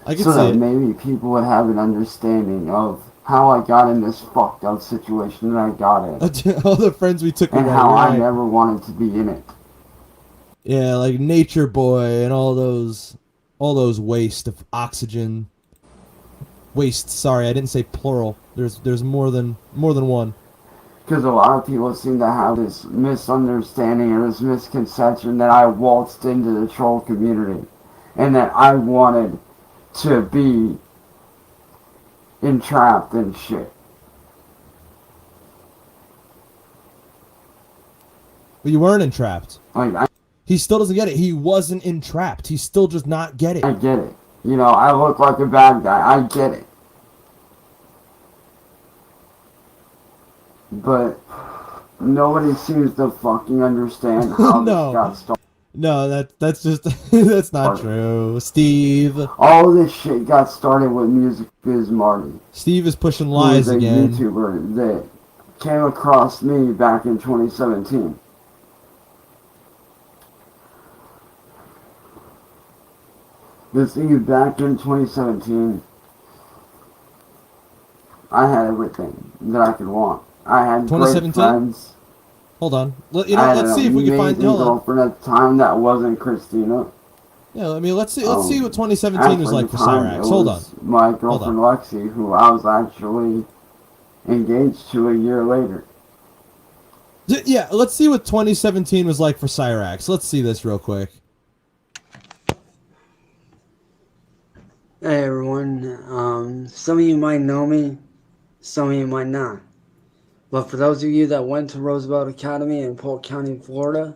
I can so see that it. maybe people would have an understanding of how I got in this fucked up situation that I got in. All the friends we took and away, how I right? never wanted to be in it. Yeah, like Nature Boy and all those waste of oxygen. Waste. Sorry, I didn't say plural. There's more than one. Because a lot of people seem to have this misunderstanding or this misconception that I waltzed into the troll community and that I wanted to be entrapped and shit. But you weren't entrapped. Like, He still doesn't get it. He wasn't entrapped. He still does not get it. I get it. You know, I look like a bad guy. I get it. But Nobody seems to fucking understand how No. this got started. No, that's just that's not true. Steve. All this shit got started with Music Biz Marty, Steve is pushing who lies is a again. YouTuber that came across me back in 2017. This thing back in 2017, I had everything that I could want. I had great 2017? friends. Hold on. I had Let's see if we can find. an amazing Hold on. girlfriend at the time that wasn't Christina. Yeah, I mean, let's see what 2017 was Actually, like at for the time, Cyrax. it Hold on. was my girlfriend Lexi, who I was actually engaged to a year later. Yeah, let's see what 2017 was like for Cyrax. Let's see this real quick. Hey everyone, some of you might know me, some of you might not. But for those of you that went to Roosevelt Academy in Polk County, Florida,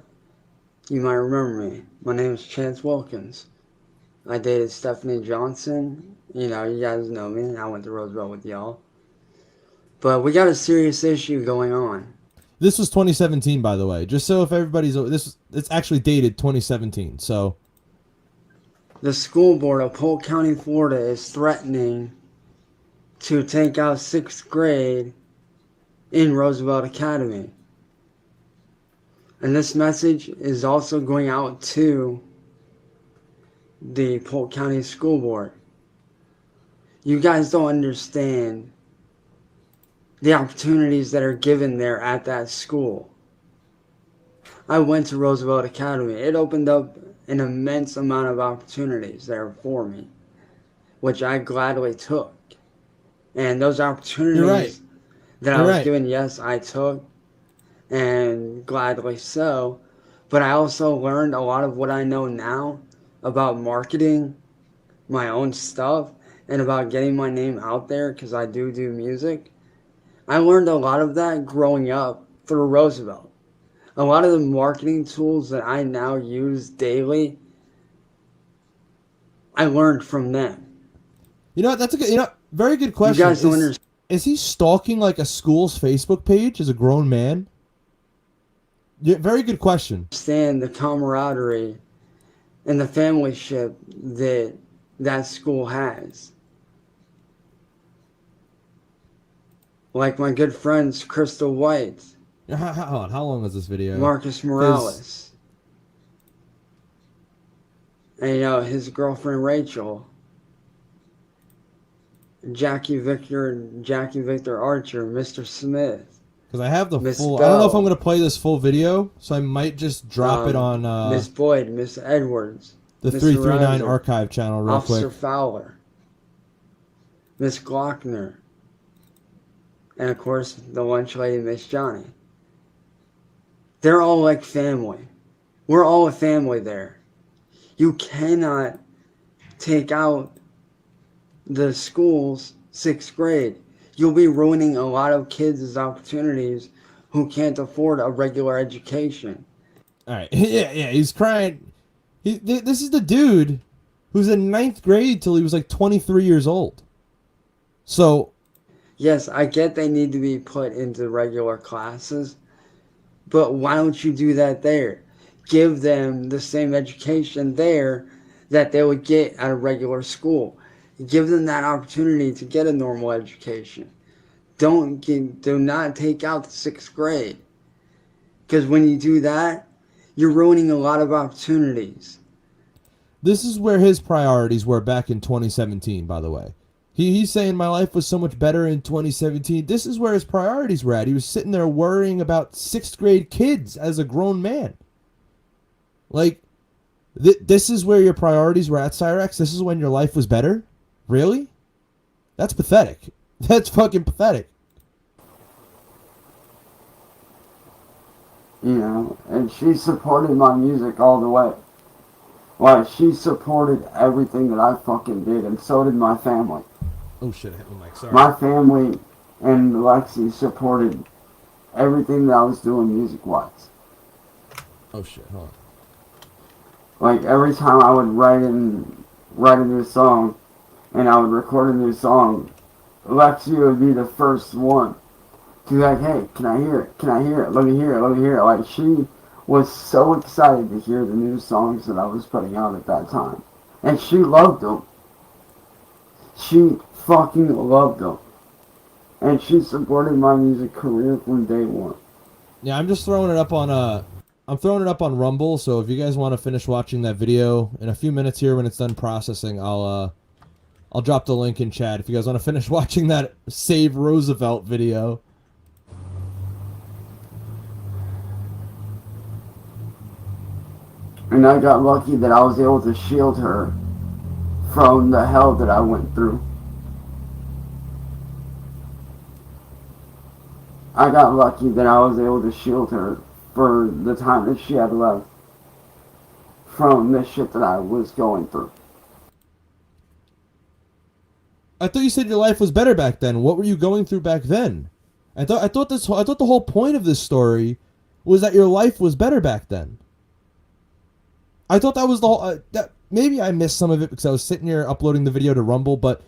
you might remember me. My name is Chance Wilkins. I dated Stephanie Johnson. You know, you guys know me. I went to Roosevelt with y'all. But we got a serious issue going on. This was 2017, by the way. Just so if everybody's it's actually dated 2017. So The school board of Polk County, Florida is threatening to take out 6th grade in Roosevelt Academy. And this message is also going out to the Polk County School Board. You guys don't understand the opportunities that are given there at that school. I went to Roosevelt Academy. It opened up an immense amount of opportunities there for me, which I gladly took. And those opportunities that I was given, yes, I took, and gladly so. But I also learned a lot of what I know now about marketing my own stuff and about getting my name out there, because I do music. I learned a lot of that growing up through Roosevelt. A lot of the marketing tools that I now use daily, I learned from them. you know what? That's a good. Very good question. You guys don't understand. Is he stalking like a school's Facebook page as a grown man? Yeah, very good question. Understand the camaraderie and the familyship that school has. Like my good friends Crystal White, How long was this video? Marcus Morales, and his girlfriend Rachel, Jackie Victor Archer, Mr. Smith. Because I have the Miss full. Bell. I don't know if I'm gonna play this full video, so I might just drop it on Miss Boyd, Miss Edwards, the Mr. 339 Reiser, archive channel real Officer quick. Fowler, Miss Glockner, and of course the lunch lady, Miss Johnny. They're all like family. We're all a family there. You cannot take out the school's 6th grade. You'll be ruining a lot of kids' opportunities who can't afford a regular education. All right, yeah, he's crying. This is the dude who's in 9th grade till he was like 23 years old. So, yes, I get they need to be put into regular classes, but why don't you do that there? Give them the same education there that they would get at a regular school. Give them that opportunity to get a normal education. Do not take out the 6th grade. Because when you do that, you're ruining a lot of opportunities. this is where his priorities were back in 2017, by the way. He's saying my life was so much better in 2017. This is where his priorities were at. He was sitting there worrying about 6th grade kids as a grown man. Like, this is where your priorities were at, Cyrax? This is when your life was better? Really? That's pathetic. That's fucking pathetic. And she supported my music all the way. Like, she supported everything that I fucking did, and so did my family. Oh shit, I hit my mic, sorry. My family and Lexi supported everything that I was doing music-wise. Oh shit, hold on. Like, every time I would write a new song, and I would record a new song, Lexi would be the first one She's like, hey, can I hear it? Can I hear it? Let me hear it. Let me hear it. Like, she was so excited to hear the new songs that I was putting out at that time. And she loved them. She fucking loved them. And she supported my music career from day one. Yeah, I'm just throwing it up on I'm throwing it up on Rumble, so if you guys want to finish watching that video in a few minutes here when it's done processing, I'll drop the link in chat if you guys want to finish watching that Save Roosevelt video. And I got lucky that I was able to shield her from the hell that I went through. I got lucky that I was able to shield her for the time that she had left from the shit that I was going through. I thought you said your life was better back then. What were you going through back then? I thought the whole point of this story was that your life was better back then. I thought that was the whole. Maybe I missed some of it because I was sitting here uploading the video to Rumble, but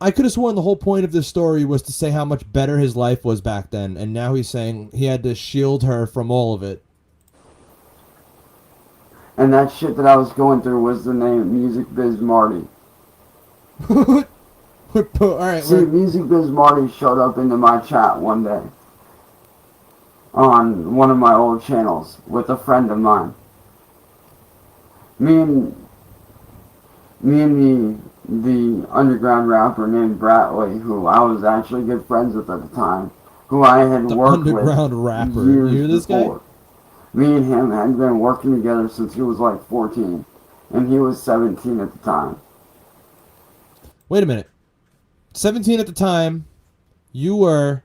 I could have sworn the whole point of this story was to say how much better his life was back then, and now he's saying he had to shield her from all of it. And that shit that I was going through was the name Music Biz Marty. Alright, See, Music Biz Marty showed up into my chat one day on one of my old channels with a friend of mine. Me and the underground rapper named Bratley, who I was actually good friends with at the time, who I had the worked with underground rapper. years You hear this before. guy? Me and him had been working together since he was like 14, and he was 17 at the time. Wait a minute. 17 at the time, you were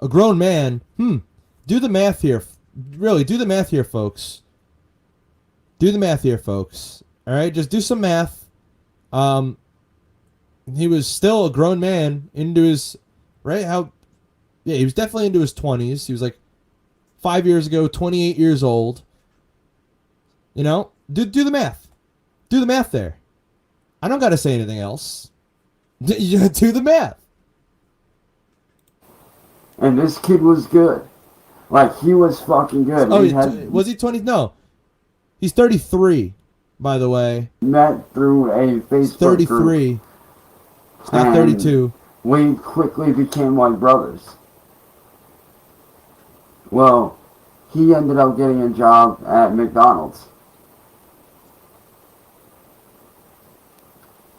a grown man. Do the math here. Really, do the math here, folks. Do the math here, folks. All right, just do some math. He was still a grown man into his, right? He was definitely into his 20s. He was like 5 years ago, 28 years old. You know, do the math. Do the math there. I don't got to say anything else. Do the math. And this kid was good. Like, he was fucking good. Oh, was he 20? No. He's 33, by the way. Met through a Facebook He's 33. group. He's not 32. We quickly became like brothers. Well, he ended up getting a job at McDonald's.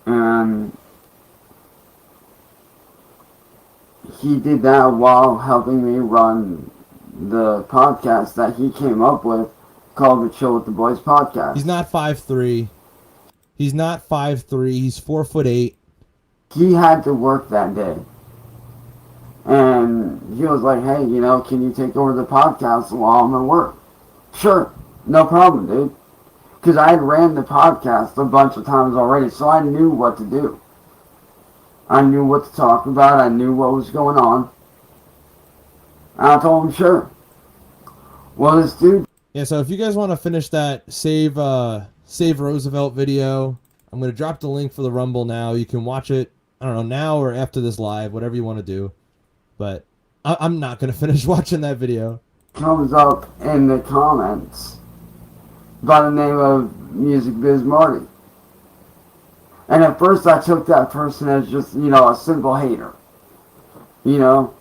And he did that while helping me run the podcast that he came up with called the Chill with the Boys podcast. He's not 5'3". He's not 5'3". He's 4'8". He had to work that day. And he was like, hey, you know, can you take over the podcast while I'm at work? Sure. No problem, dude. Because I had ran the podcast a bunch of times already, so I knew what to do. I knew what to talk about. I knew what was going on. And I told him, sure. Well, this dude... Yeah, so if you guys want to finish that Save Roosevelt video, I'm going to drop the link for the Rumble now. You can watch it, I don't know, now or after this live, whatever you want to do. But I'm not going to finish watching that video. Comes up in the comments by the name of Music Biz Marty. And at first I took that person as just, you know, a simple hater. You know?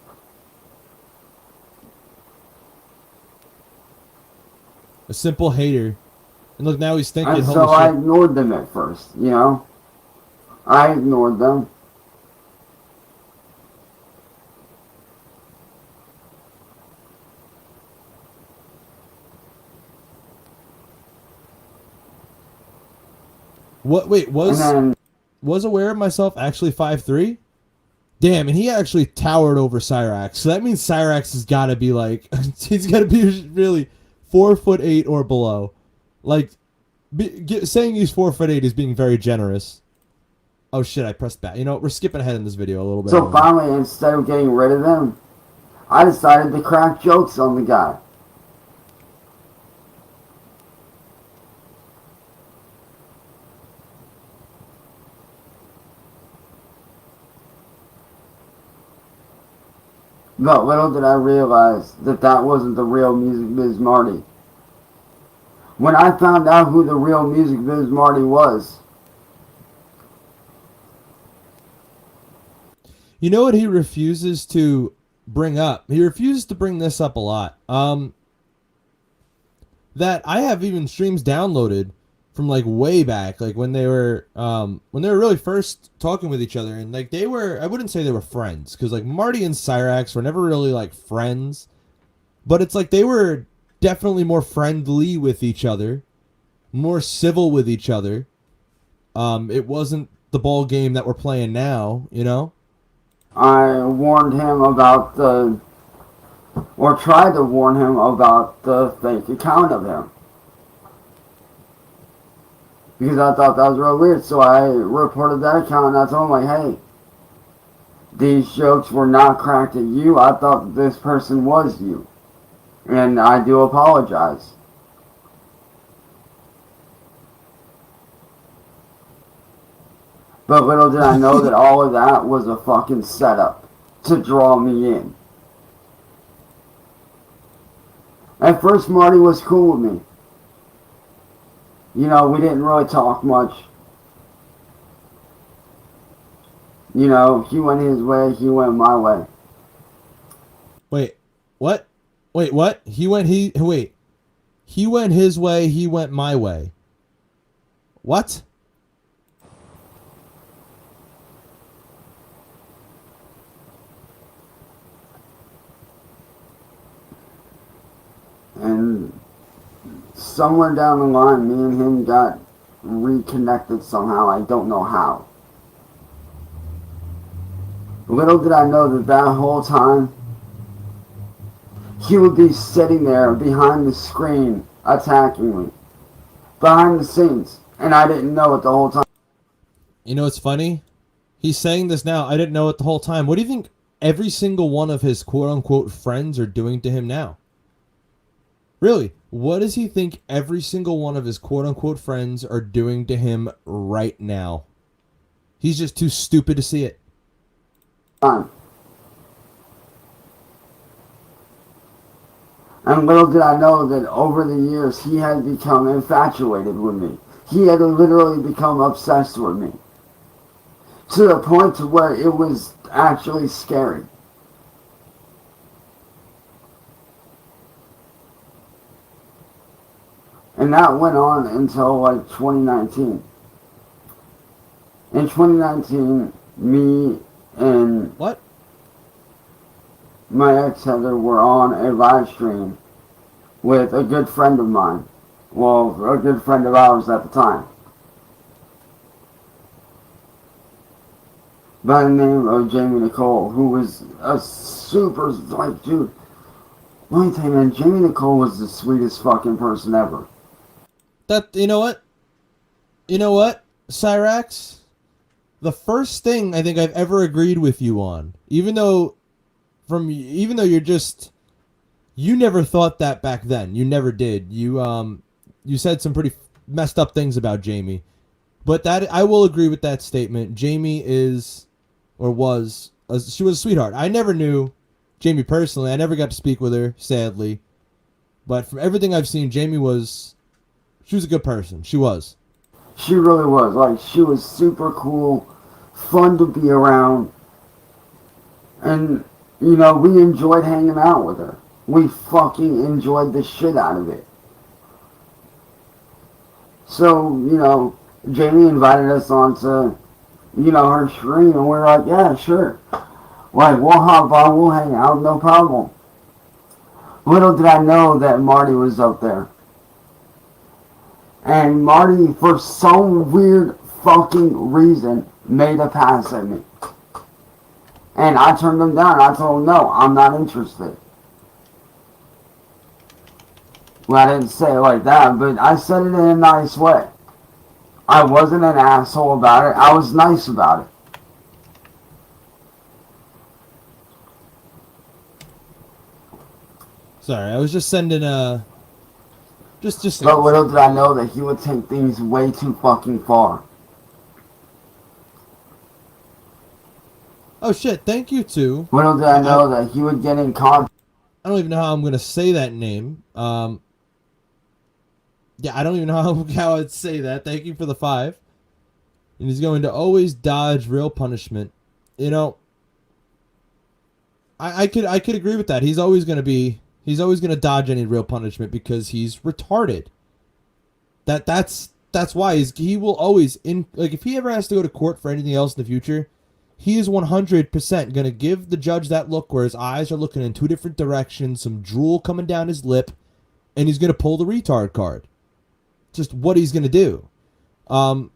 A simple hater. And look, now he's thinking, And holy so I shit. ignored them at first, you know? I ignored them. What? Wait, was Aware of Myself actually 5'3"? Damn, and he actually towered over Cyraxx. So that means Cyraxx has got to be like, he's got to be really 4'8" or below. Like, saying he's 4'8" is being very generous. Oh shit, I pressed back. You know, we're skipping ahead in this video a little bit. So finally, instead of getting rid of them, I decided to crack jokes on the guy. But little did I realize that that wasn't the real Music Biz Marty. When I found out who the real Music Biz Marty was, You know what he refuses to bring up? He refuses to bring this up a lot. That I have even streams downloaded from like way back, like when they were really first talking with each other, and like they were, I wouldn't say they were friends, because like Marty and Cyrax were never really like friends, but it's like they were definitely more friendly with each other, more civil with each other. It wasn't the ball game that we're playing now, you know. I warned him about or tried to warn him about the fake account of him. Because I thought that was real weird, so I reported that account and I told him, like, hey, these jokes were not cracked at you. I thought this person was you. And I do apologize. But little did I know that all of that was a fucking setup to draw me in. At first, Marty was cool with me. You know, we didn't really talk much. You know, he went his way, he went my way. Wait, what? Wait, what? He went his way, he went my way. What? And somewhere down the line, me and him got reconnected somehow. I don't know how. Little did I know that that whole time, he would be sitting there behind the screen attacking me. Behind the scenes. And I didn't know it the whole time. You know what's funny? He's saying this now. I didn't know it the whole time. What do you think every single one of his quote-unquote friends are doing to him now? Really, what does he think every single one of his quote-unquote friends are doing to him right now? He's just too stupid to see it. And little did I know that over the years he had become infatuated with me. He had literally become obsessed with me. To the point to where it was actually scary. And that went on until like 2019. In 2019, me and What? my ex-Heather were on a live stream with a good friend of mine. Well, a good friend of ours at the time. By the name of Jamie Nicole, who was a super, like, dude, let me tell you, man, Jamie Nicole was the sweetest fucking person ever. You know what? You know what, Cyrax? The first thing I think I've ever agreed with you on, even though you're just, you never thought that back then. You never did. You said some pretty messed up things about Jamie, but that I will agree with that statement. Jamie is, or was, she was a sweetheart. I never knew Jamie personally. I never got to speak with her, sadly, but from everything I've seen, she was a good person. She was. She really was. Like, she was super cool, fun to be around, and, you know, we enjoyed hanging out with her. We fucking enjoyed the shit out of it. So, you know, Jamie invited us onto, you know, her stream, and we're like, yeah, sure. Like, we'll hop on, we'll hang out, no problem. Little did I know that Marty was up there. And Marty, for some weird fucking reason, made a pass at me. And I turned him down. I told him, no, I'm not interested. Well, I didn't say it like that, but I said it in a nice way. I wasn't an asshole about it. I was nice about it. Sorry, I was just sending a... Just. But little did I know that he would take things way too fucking far. Oh shit! Thank you to. Little did I know that he would get in contact. I don't even know how I'm gonna say that name. Yeah, I don't even know how I'd say that. Thank you for the 5. And he's going to always dodge real punishment. You know, I could agree with that. He's always gonna dodge any real punishment because he's retarded. That's why he will always if he ever has to go to court for anything else in the future, he is 100% gonna give the judge that look where his eyes are looking in 2 different directions, some drool coming down his lip, and he's gonna pull the retard card. Just what he's gonna do. I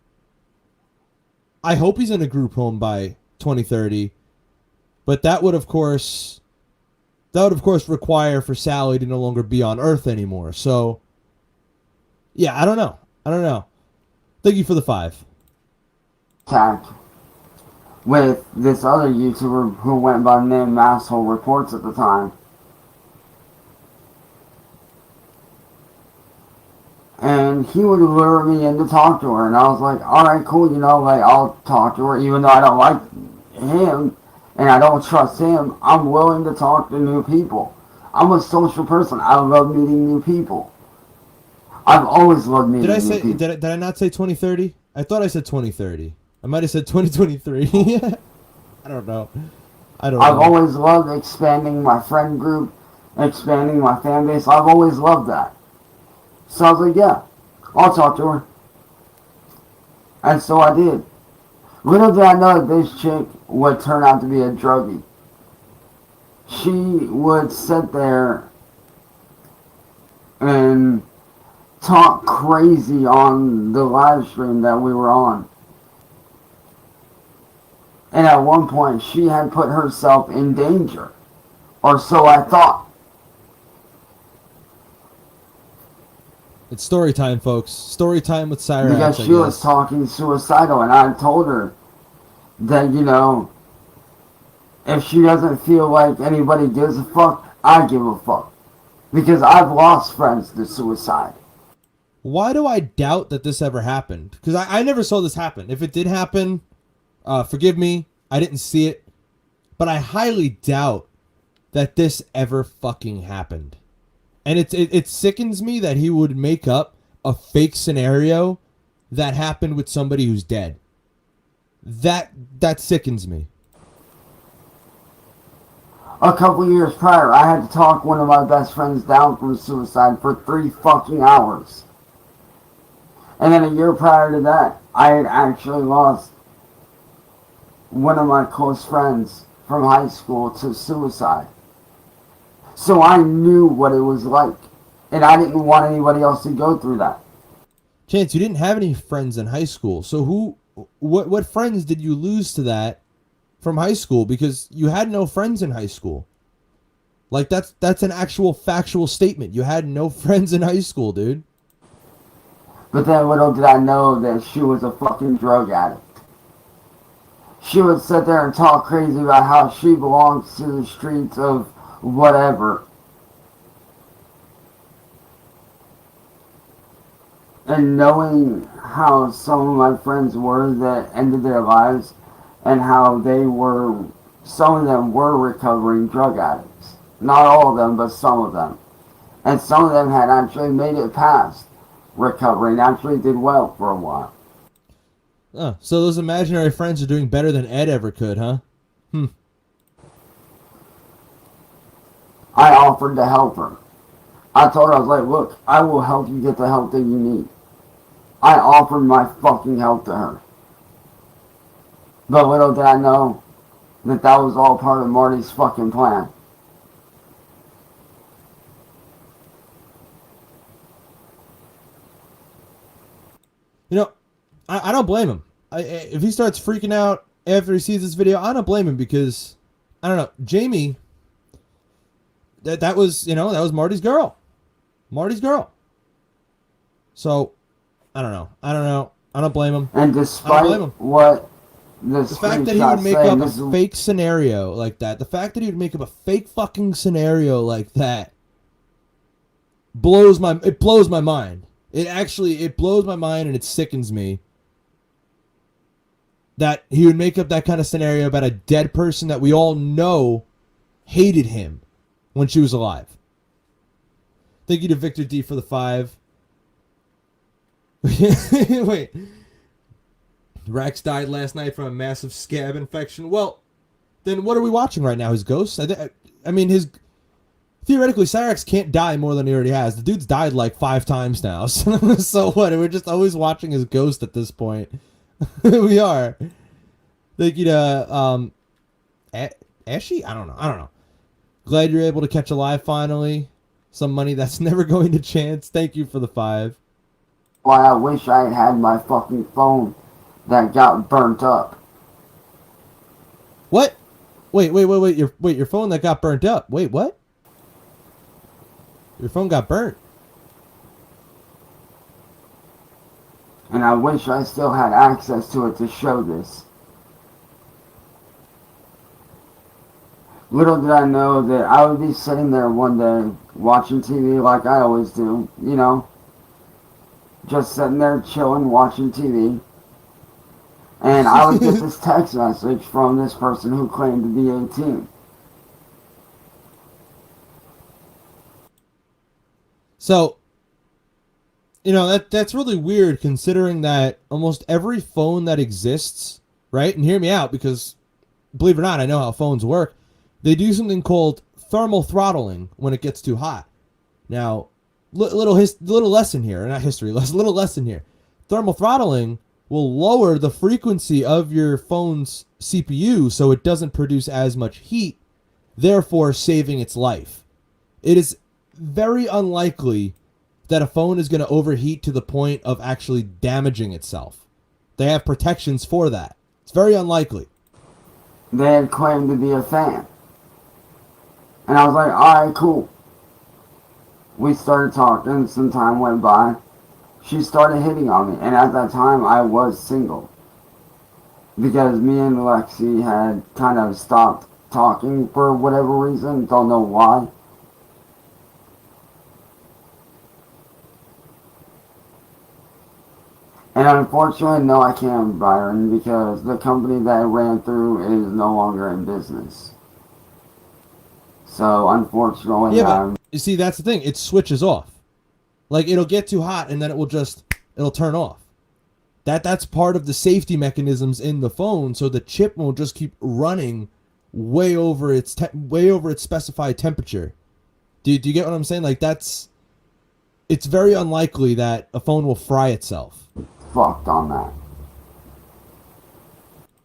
hope he's in a group home by 2030, but that would of course require for Sally to no longer be on Earth anymore. So, yeah, I don't know. Thank you for the 5. With this other YouTuber who went by the name Asshole Reports at the time. And he would lure me in to talk to her, and I was like, alright, cool, I'll talk to her, even though I don't like him, and I don't trust him. I'm willing to talk to new people. I'm a social person. I love meeting new people. I've always loved meeting new people. Did I not say 2030? I thought I said 2030. I might have said 2023. I don't know. I've always loved expanding my friend group, expanding my fan base. I've always loved that. So I was like, yeah, I'll talk to her. And so I did. Little did I know that this chick would turn out to be a druggie. She would sit there and talk crazy on the live stream that we were on. And at one point, she had put herself in danger. Or so I thought. It's story time, folks. Story time with Cyrax. Because she was talking suicidal, and I told her that, if she doesn't feel like anybody gives a fuck, I give a fuck. Because I've lost friends to suicide. Why do I doubt that this ever happened? Because I never saw this happen. If it did happen, forgive me, I didn't see it. But I highly doubt that this ever fucking happened. And it sickens me that he would make up a fake scenario that happened with somebody who's dead. That sickens me. A couple years prior, I had to talk one of my best friends down from suicide for 3 fucking hours. And then a year prior to that, I had actually lost one of my close friends from high school to suicide. So I knew what it was like. And I didn't want anybody else to go through that. Chance, you didn't have any friends in high school. So what friends did you lose to that from high school? Because you had no friends in high school. Like, that's an actual factual statement. You had no friends in high school, dude. But then little did I know that she was a fucking drug addict. She would sit there and talk crazy about how she belongs to the streets of whatever. And knowing how some of my friends were that ended their lives, and how some of them were recovering drug addicts. Not all of them, but some of them. And some of them had actually made it past recovery and actually did well for a while. Oh, so those imaginary friends are doing better than Ed ever could, huh? I offered to help her. I told her, I was like, look, I will help you get the help that you need. I offered my fucking help to her. But little did I know that was all part of Marty's fucking plan. I don't blame him. If he starts freaking out after he sees this video, I don't blame him because, I don't know, Jamie, that was Marty's girl. Marty's girl. So, I don't know. I don't blame him. And despite what the fact that he would make up a fake scenario like that, the fact that he would make up a fake fucking scenario like that blows my mind. It blows my mind and it sickens me that he would make up that kind of scenario about a dead person that we all know hated him when she was alive. Thank you to Victor D for the 5. Wait. Rax died last night from a massive scab infection. Well, then what are we watching right now? His ghost? I mean, theoretically, Cyrax can't die more than he already has. The dude's died like 5 times now. So what? We're just always watching his ghost at this point. We are. Thank you to Ashy? I don't know. Glad you're able to catch a live finally. Some money that's never going to chance. Thank you for the 5. Why I wish I had my fucking phone that got burnt up. What? Wait. Your phone that got burnt up. Wait, what? Your phone got burnt. And I wish I still had access to it to show this. Little did I know that I would be sitting there one day watching TV like I always do, you know. Just sitting there chilling, watching TV. And I would get this text message from this person who claimed to be 18. So, you know, that's really weird considering that almost every phone that exists, right? And hear me out because, believe it or not, I know how phones work. They do something called thermal throttling when it gets too hot. Now, little lesson here, not history, little lesson here. Thermal throttling will lower the frequency of your phone's CPU so it doesn't produce as much heat, therefore saving its life. It is very unlikely that a phone is going to overheat to the point of actually damaging itself. They have protections for that. It's very unlikely. They had claimed to be a fan. And I was like, alright, cool. We started talking, some time went by. She started hitting on me, and at that time I was single. Because me and Lexi had kind of stopped talking for whatever reason, don't know why. And unfortunately, no, I can't, Byron, because the company that I ran through is no longer in business. So, unfortunately, yeah, but you see, that's the thing. It switches off. Like, it'll get too hot, and then it'll turn off. That's part of the safety mechanisms in the phone, so the chip won't just keep running way over its specified temperature. Do you get what I'm saying? Like, it's very unlikely that a phone will fry itself. Fucked on that.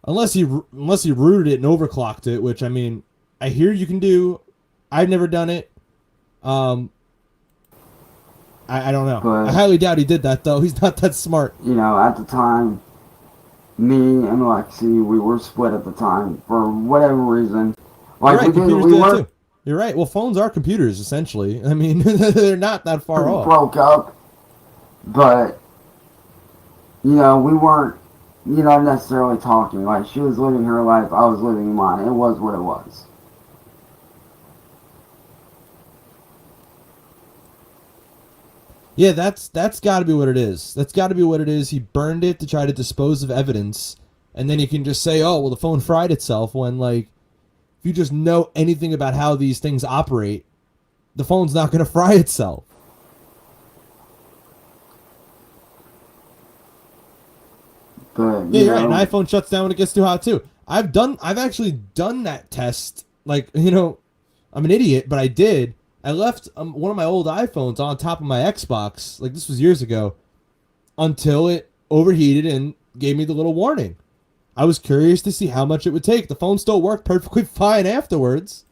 Unless he rooted it and overclocked it, which, I mean, I hear you can do. I've never done it. I don't know. But, I highly doubt he did that, though. He's not that smart. You know, at the time, me and Lexi, we were split at the time for whatever reason. Like, You're right, computers do that too. You're right. Well, phones are computers, essentially. I mean, they're not that far off. Broke up, but, you know, we weren't, you know, necessarily talking. Like, she was living her life, I was living mine. It was what it was. Yeah, that's got to be what it is. That's got to be what it is. He burned it to try to dispose of evidence, and then you can just say, oh, well, the phone fried itself, when, like, if you just know anything about how these things operate, the phone's not going to fry itself. But, yeah, you're right. An iPhone shuts down when it gets too hot, too. I've actually done that test. Like, you know, I'm an idiot, but I did. I left one of my old iPhones on top of my Xbox, like this was years ago, until it overheated and gave me the little warning. I was curious to see how much it would take. The phone still worked perfectly fine afterwards.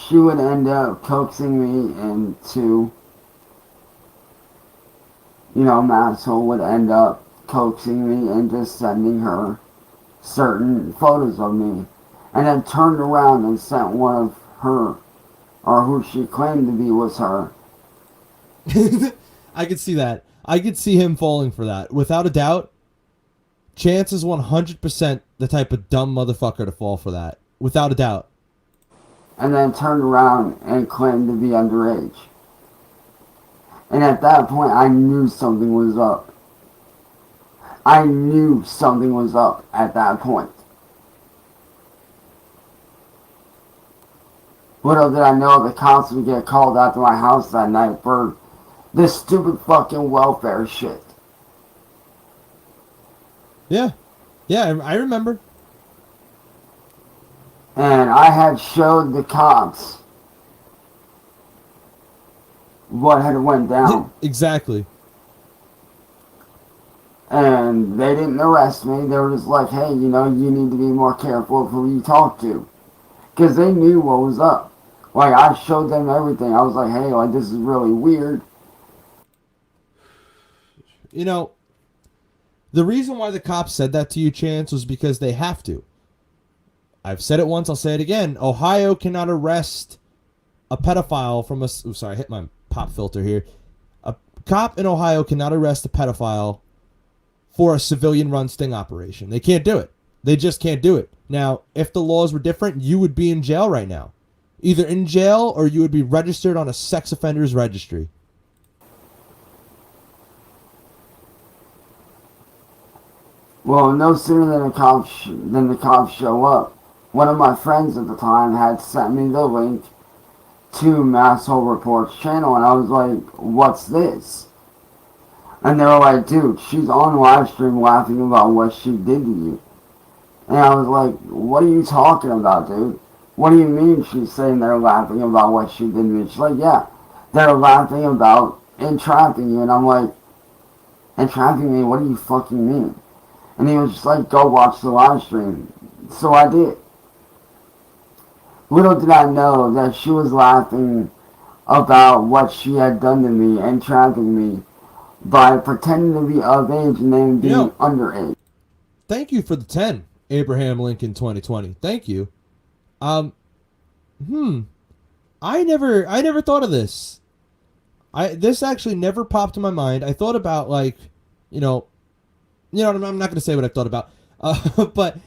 She would end up coaxing me into, you know, Maxwell would end up coaxing me into sending her certain photos of me. And then turned around and sent one of her, or who she claimed to be was her. I could see that. I could see him falling for that. Without a doubt, Chance is 100% the type of dumb motherfucker to fall for that. Without a doubt. And then turned around and claimed to be underage. And at that point, I knew something was up. I knew something was up at that point. Little did I know the cops would get called out to my house that night for this stupid fucking welfare shit. Yeah. Yeah, I remember. And I had showed the cops what had went down. Exactly. And they didn't arrest me. They were just like, hey, you know, you need to be more careful of who you talk to. Because they knew what was up. Like, I showed them everything. I was like, hey, like, this is really weird. You know, the reason why the cops said that to you, Chance, was because they have to. I've said it once, I'll say it again. Ohio cannot arrest a pedophile from a... Oh, sorry, I hit my pop filter here. A cop in Ohio cannot arrest a pedophile for a civilian-run sting operation. They can't do it. They just can't do it. Now, if the laws were different, you would be in jail right now. Either in jail or you would be registered on a sex offenders registry. Well, no sooner than the cops show up, one of my friends at the time had sent me the link to Masshole Reports channel, and I was like, what's this? And they were like, dude, she's on live stream laughing about what she did to you. And I was like, what are you talking about, dude? What do you mean she's saying they're laughing about what she did to me? She's like, yeah, they're laughing about entrapping you. And I'm like, entrapping me? What do you fucking mean? And he was just like, go watch the live stream. So I did. Little did I know that she was laughing about what she had done to me and entrapping me by pretending to be of age and then being underage. Thank you for the 10, Abraham Lincoln 2020. Thank you. I never thought of this. This actually never popped in my mind. I thought about, like, I'm not going to say what I thought about, but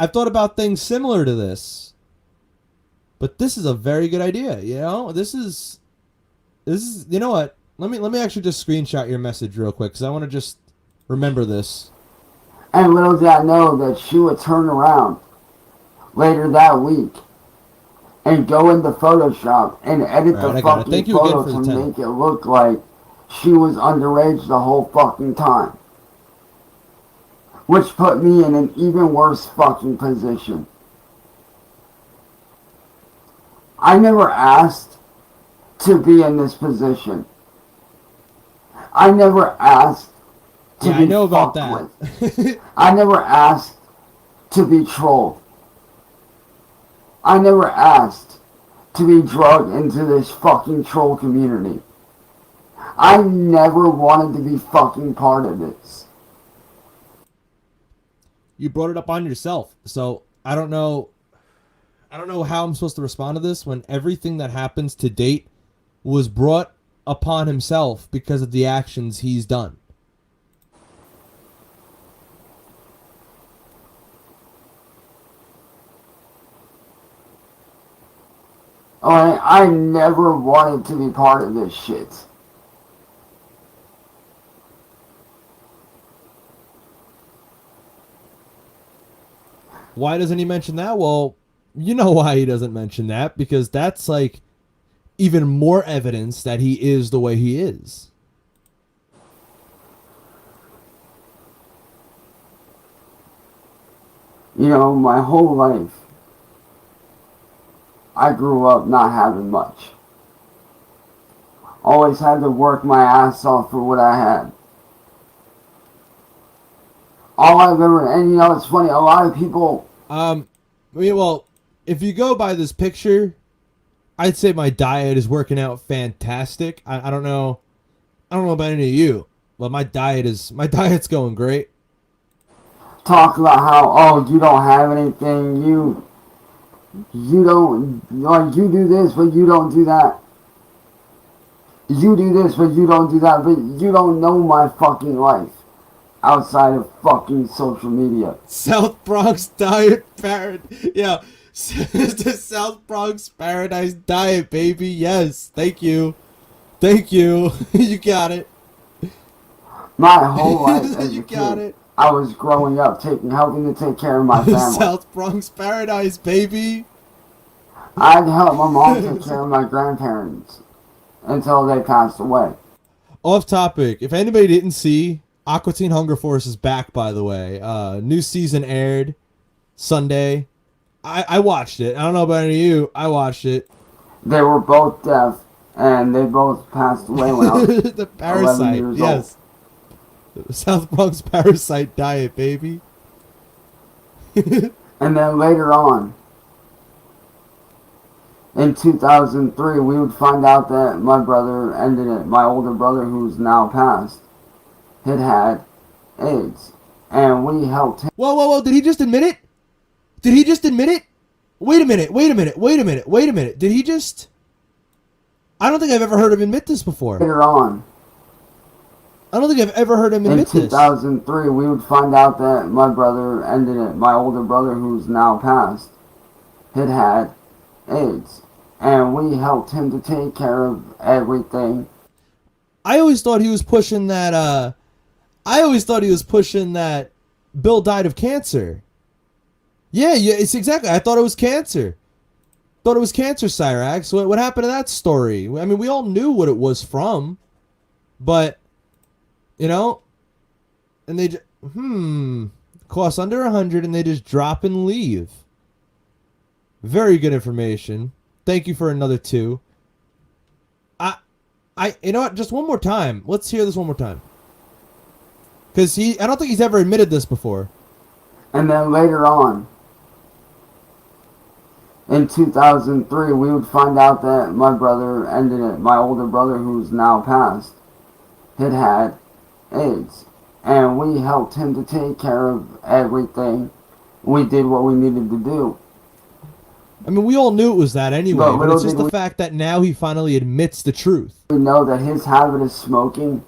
I've thought about things similar to this. But this is a very good idea. This is, you know what? Let me actually just screenshot your message real quick because I want to just remember this. And little did I know that she would turn around later that week and go into Photoshop and edit the fucking photo to make it look like she was underage the whole fucking time. Which put me in an even worse fucking position. I never asked to be in this position. I never asked to be I know about fucked that. with. I never asked to be trolled. I never asked to be drugged into this fucking troll community. I never wanted to be fucking part of this. You brought it up on yourself, so I don't know how I'm supposed to respond to this when everything that happens to date was brought upon himself because of the actions he's done. I never wanted to be part of this shit. Why doesn't he mention that? Well, you know why he doesn't mention that, because that's like even more evidence that he is the way he is. My whole life, I grew up not having much. Always had to work my ass off for what I had. All I've ever, and it's funny, a lot of people... Well, if you go by this picture, I'd say my diet is working out fantastic. I don't know about any of you, but my diet's going great. Talk about how, you don't have anything, you don't, like, you do this, but you don't do that. You do this, but you don't do that, but you don't know my fucking life outside of fucking social media. South Bronx Diet Paradise. Yeah. The South Bronx Paradise Diet, baby. Yes. Thank you. You got it. My whole life as You a got kid, it. I was growing up, helping to take care of my family. South Bronx Paradise, baby. I'd help my mom take care of my grandparents until they passed away. Off topic. If anybody didn't see, Aqua Teen Hunger Force is back, by the way. New season aired Sunday. I watched it. I don't know about any of you. I watched it. They were both deaf, and they both passed away when I was The Parasite, 11 years yes. The South Bronx Parasite diet, baby. And then later on, in 2003, we would find out that my brother ended it. My older brother, who's now passed, had AIDS. And we helped him. Whoa, whoa, whoa. Did he just admit it? Did he just admit it? Wait a minute. Did he just... I don't think I've ever heard him admit this before. Later on, I don't think I've ever heard him admit in this. 2003, we would find out that my brother ended it. My older brother, who's now passed, had AIDS. And we helped him to take care of everything. I always thought he was pushing that, Bill died of cancer. Yeah, it's exactly. I thought it was cancer. Cyraxx. What happened to that story? I mean, we all knew what it was from, but, you know, and they cost under 100 and they just drop and leave. Very good information. Thank you for another 2. You know what? Just one more time. Let's hear this one more time. Because I don't think he's ever admitted this before. And then later on, in 2003, we would find out that my brother ended it. My older brother, who's now passed, had AIDS. And we helped him to take care of everything. We did what we needed to do. I mean, we all knew it was that anyway, but it's just the fact that now he finally admits the truth. We know that his habit of smoking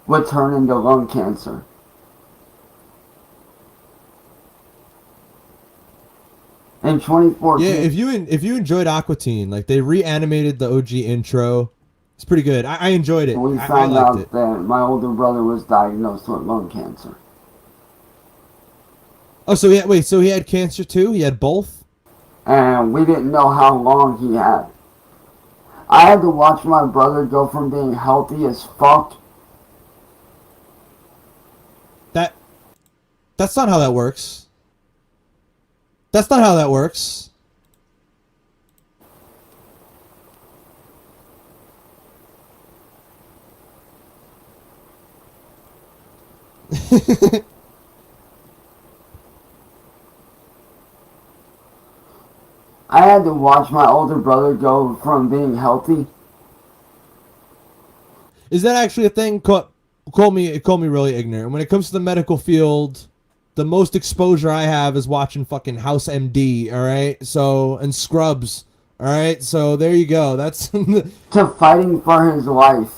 would turn into lung cancer. In 2014... Yeah, if you enjoyed Aqua Teen, like, they reanimated the OG intro. It's pretty good. I enjoyed it. We I found liked out it. that my older brother was diagnosed with lung cancer. Oh, so he had cancer too? He had both? And we didn't know how long he had. I had to watch my brother go from being healthy as fuck. That's not how that works. That's not how that works. I had to watch my older brother go from being healthy. Is that actually a thing? Call me really ignorant. When it comes to the medical field, the most exposure I have is watching fucking House MD, alright? So, and Scrubs, alright? So, there you go. That's... To fighting for his life.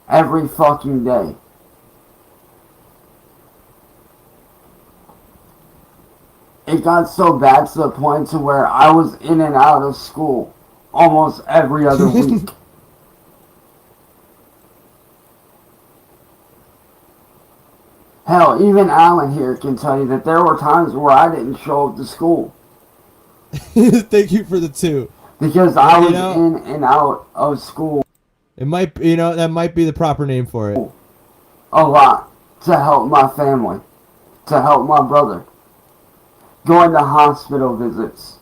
Every fucking day. It got so bad to the point to where I was in and out of school almost every other week. Hell, even Alan here can tell you that there were times where I didn't show up to school. Thank you for the 2. Because I was in and out of school. It might, that might be the proper name for it. A lot. To help my family. To help my brother. Going to hospital visits.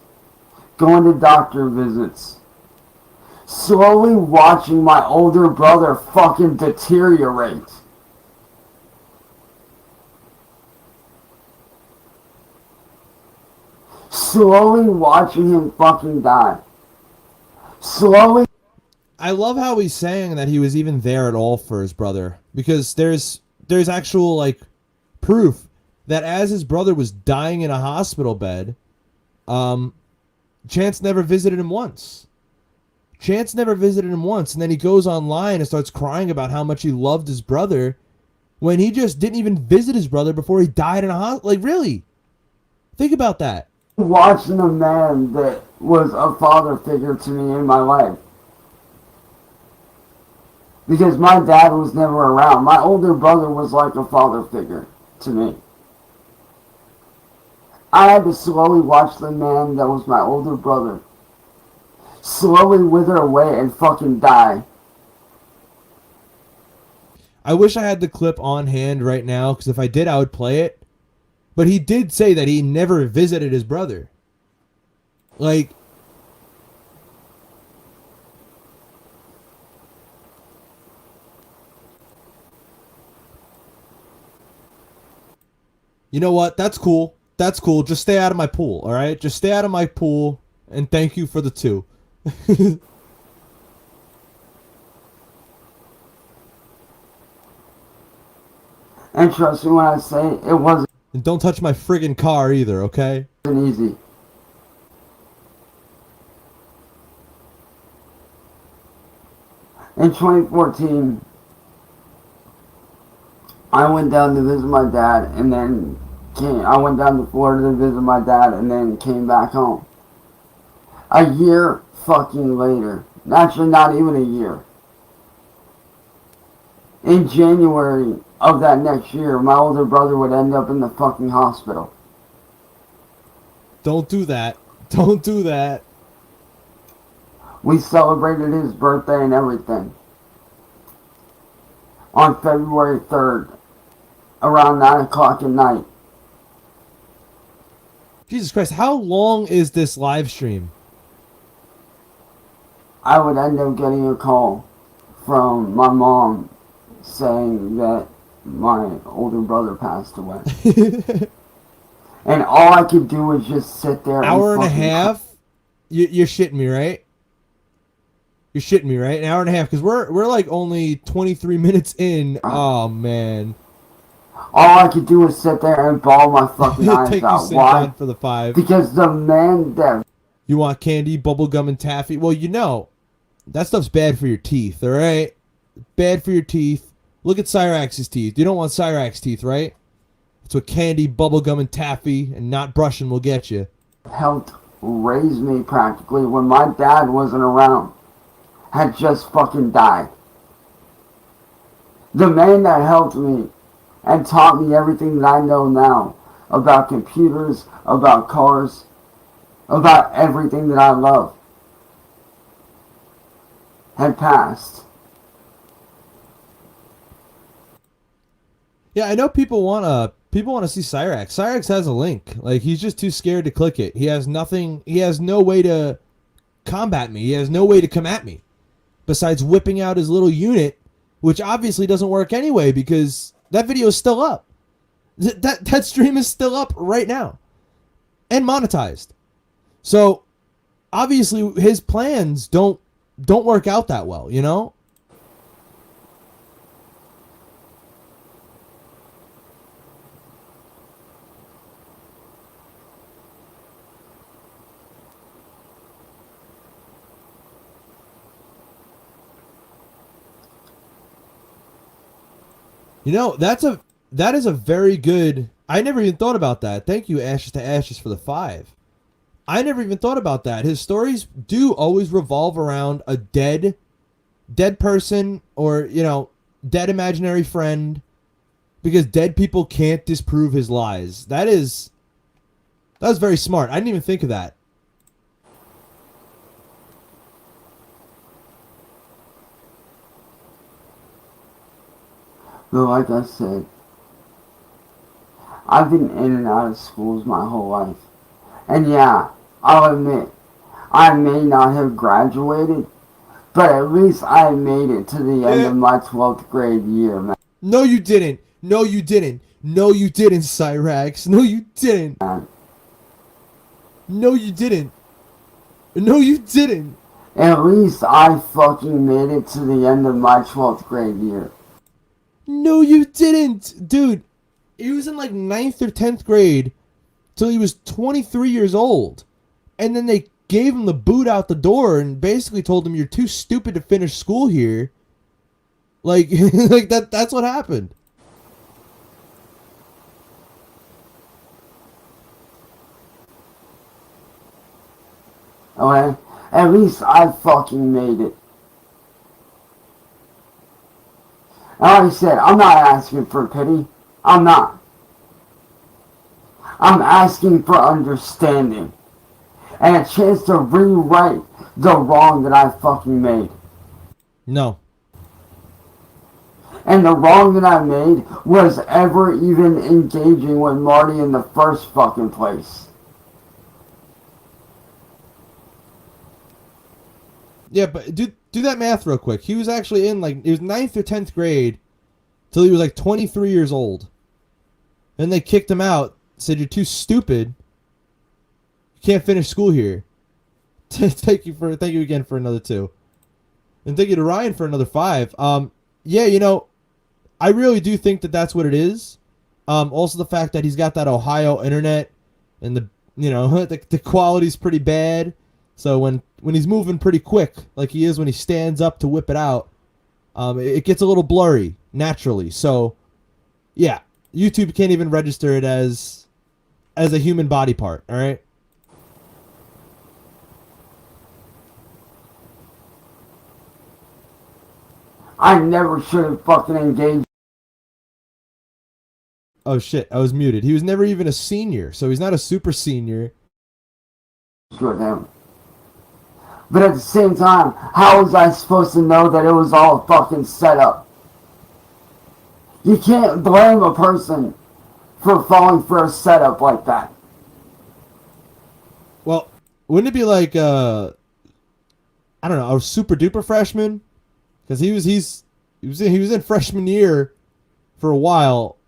Going to doctor visits. Slowly watching my older brother fucking deteriorate. Slowly watching him fucking die. Slowly. I love how he's saying that he was even there at all for his brother. Because there's actual, like, proof that as his brother was dying in a hospital bed, Chance never visited him once. And then he goes online and starts crying about how much he loved his brother when he just didn't even visit his brother before he died in a hospital. Like, really? Think about that. Watching a man that was a father figure to me in my life Because my dad was never around. My older brother was like a father figure to me. I had to slowly watch the man that was my older brother slowly wither away and fucking die. I wish I had the clip on hand right now, because if I did, I would play it. But he did say that he never visited his brother. Like, you know what? That's cool. That's cool. Just stay out of my pool, all right? Just stay out of my pool, and thank you for the 2. And trust me when I say it wasn't And don't touch my friggin' car either, okay? easy. In 2014, I went down to visit my dad, and then I went down to Florida to visit my dad, and then came back home. A year fucking later, actually not even a year. In January of that next year, my older brother would end up in the fucking hospital. Don't do that. Don't do that. We celebrated his birthday and everything. On February 3rd, around 9 o'clock at night. Jesus Christ, how long is this live stream? I would end up getting a call from my mom saying that my older brother passed away. And all I could do was just sit there. Hour and a half? You're shitting me, right? You're shitting me, right? An hour and a half, because we're like only 23 minutes in. Oh, man. All I could do was sit there and bawl my fucking eyes Take you out. sit Why? down for the 5. Because the man that... You want candy, bubblegum, and taffy? Well, you know, that stuff's bad for your teeth, alright? Bad for your teeth. Look at Cyrax's teeth. You don't want Cyrax teeth, right? That's what candy, bubblegum, and taffy and not brushing will get you. helped raise me practically when my dad wasn't around had just fucking died. The man that helped me and taught me everything that I know now about computers, about cars, about everything that I love had passed. Yeah, I know people want to see Cyrax. Cyrax has a link. Like, he's just too scared to click it. He has nothing. He has no way to combat me. He has no way to come at me besides whipping out his little unit, which obviously doesn't work anyway because that video is still up. That stream is still up right now and monetized. So obviously his plans don't work out that well, you know? You know, that is a very good... I never even thought about that. Thank you, Ashes to Ashes, for the 5. I never even thought about that. His stories do always revolve around a dead person or, you know, dead imaginary friend, because dead people can't disprove his lies. That was very smart. I didn't even think of that. But like I said, I've been in and out of schools my whole life. And yeah, I'll admit, I may not have graduated, but at least I made it to the end of my 12th grade year, man. No, you didn't. No, you didn't. No, you didn't, Cyrax. No, you didn't. No, you didn't. No, you didn't. At least I fucking made it to the end of my 12th grade year. No, you didn't. Dude, he was in like 9th or 10th grade till he was 23 years old. And then they gave him the boot out the door and basically told him, you're too stupid to finish school here. Like, like that's what happened. Okay? At least I fucking made it. like I said, I'm not asking for pity. I'm not. I'm asking for understanding. And a chance to rewrite the wrong that I fucking made. No. And the wrong that I made was ever even engaging with Marty in the first fucking place. Yeah, but do that math real quick. He was actually in it was 9th or 10th grade till he was like 23 years old. Then they kicked him out, said you're too stupid. You can't finish school here. Thank you again for another 2. And thank you to Ryan for another 5. Yeah, I really do think that that's what it is. Also the fact that he's got that Ohio internet and the quality's pretty bad. So when he's moving pretty quick, like he is when he stands up to whip it out, it gets a little blurry naturally. So yeah, YouTube can't even register it as a human body part. All right. I never should have fucking engaged. Oh shit, I was muted. He was never even a senior, so he's not a super senior. With him. But at the same time, how was I supposed to know that it was all a fucking setup? You can't blame a person for falling for a setup like that. Well, wouldn't it be like I don't know, a super duper freshman? Because he was in freshman year for a while.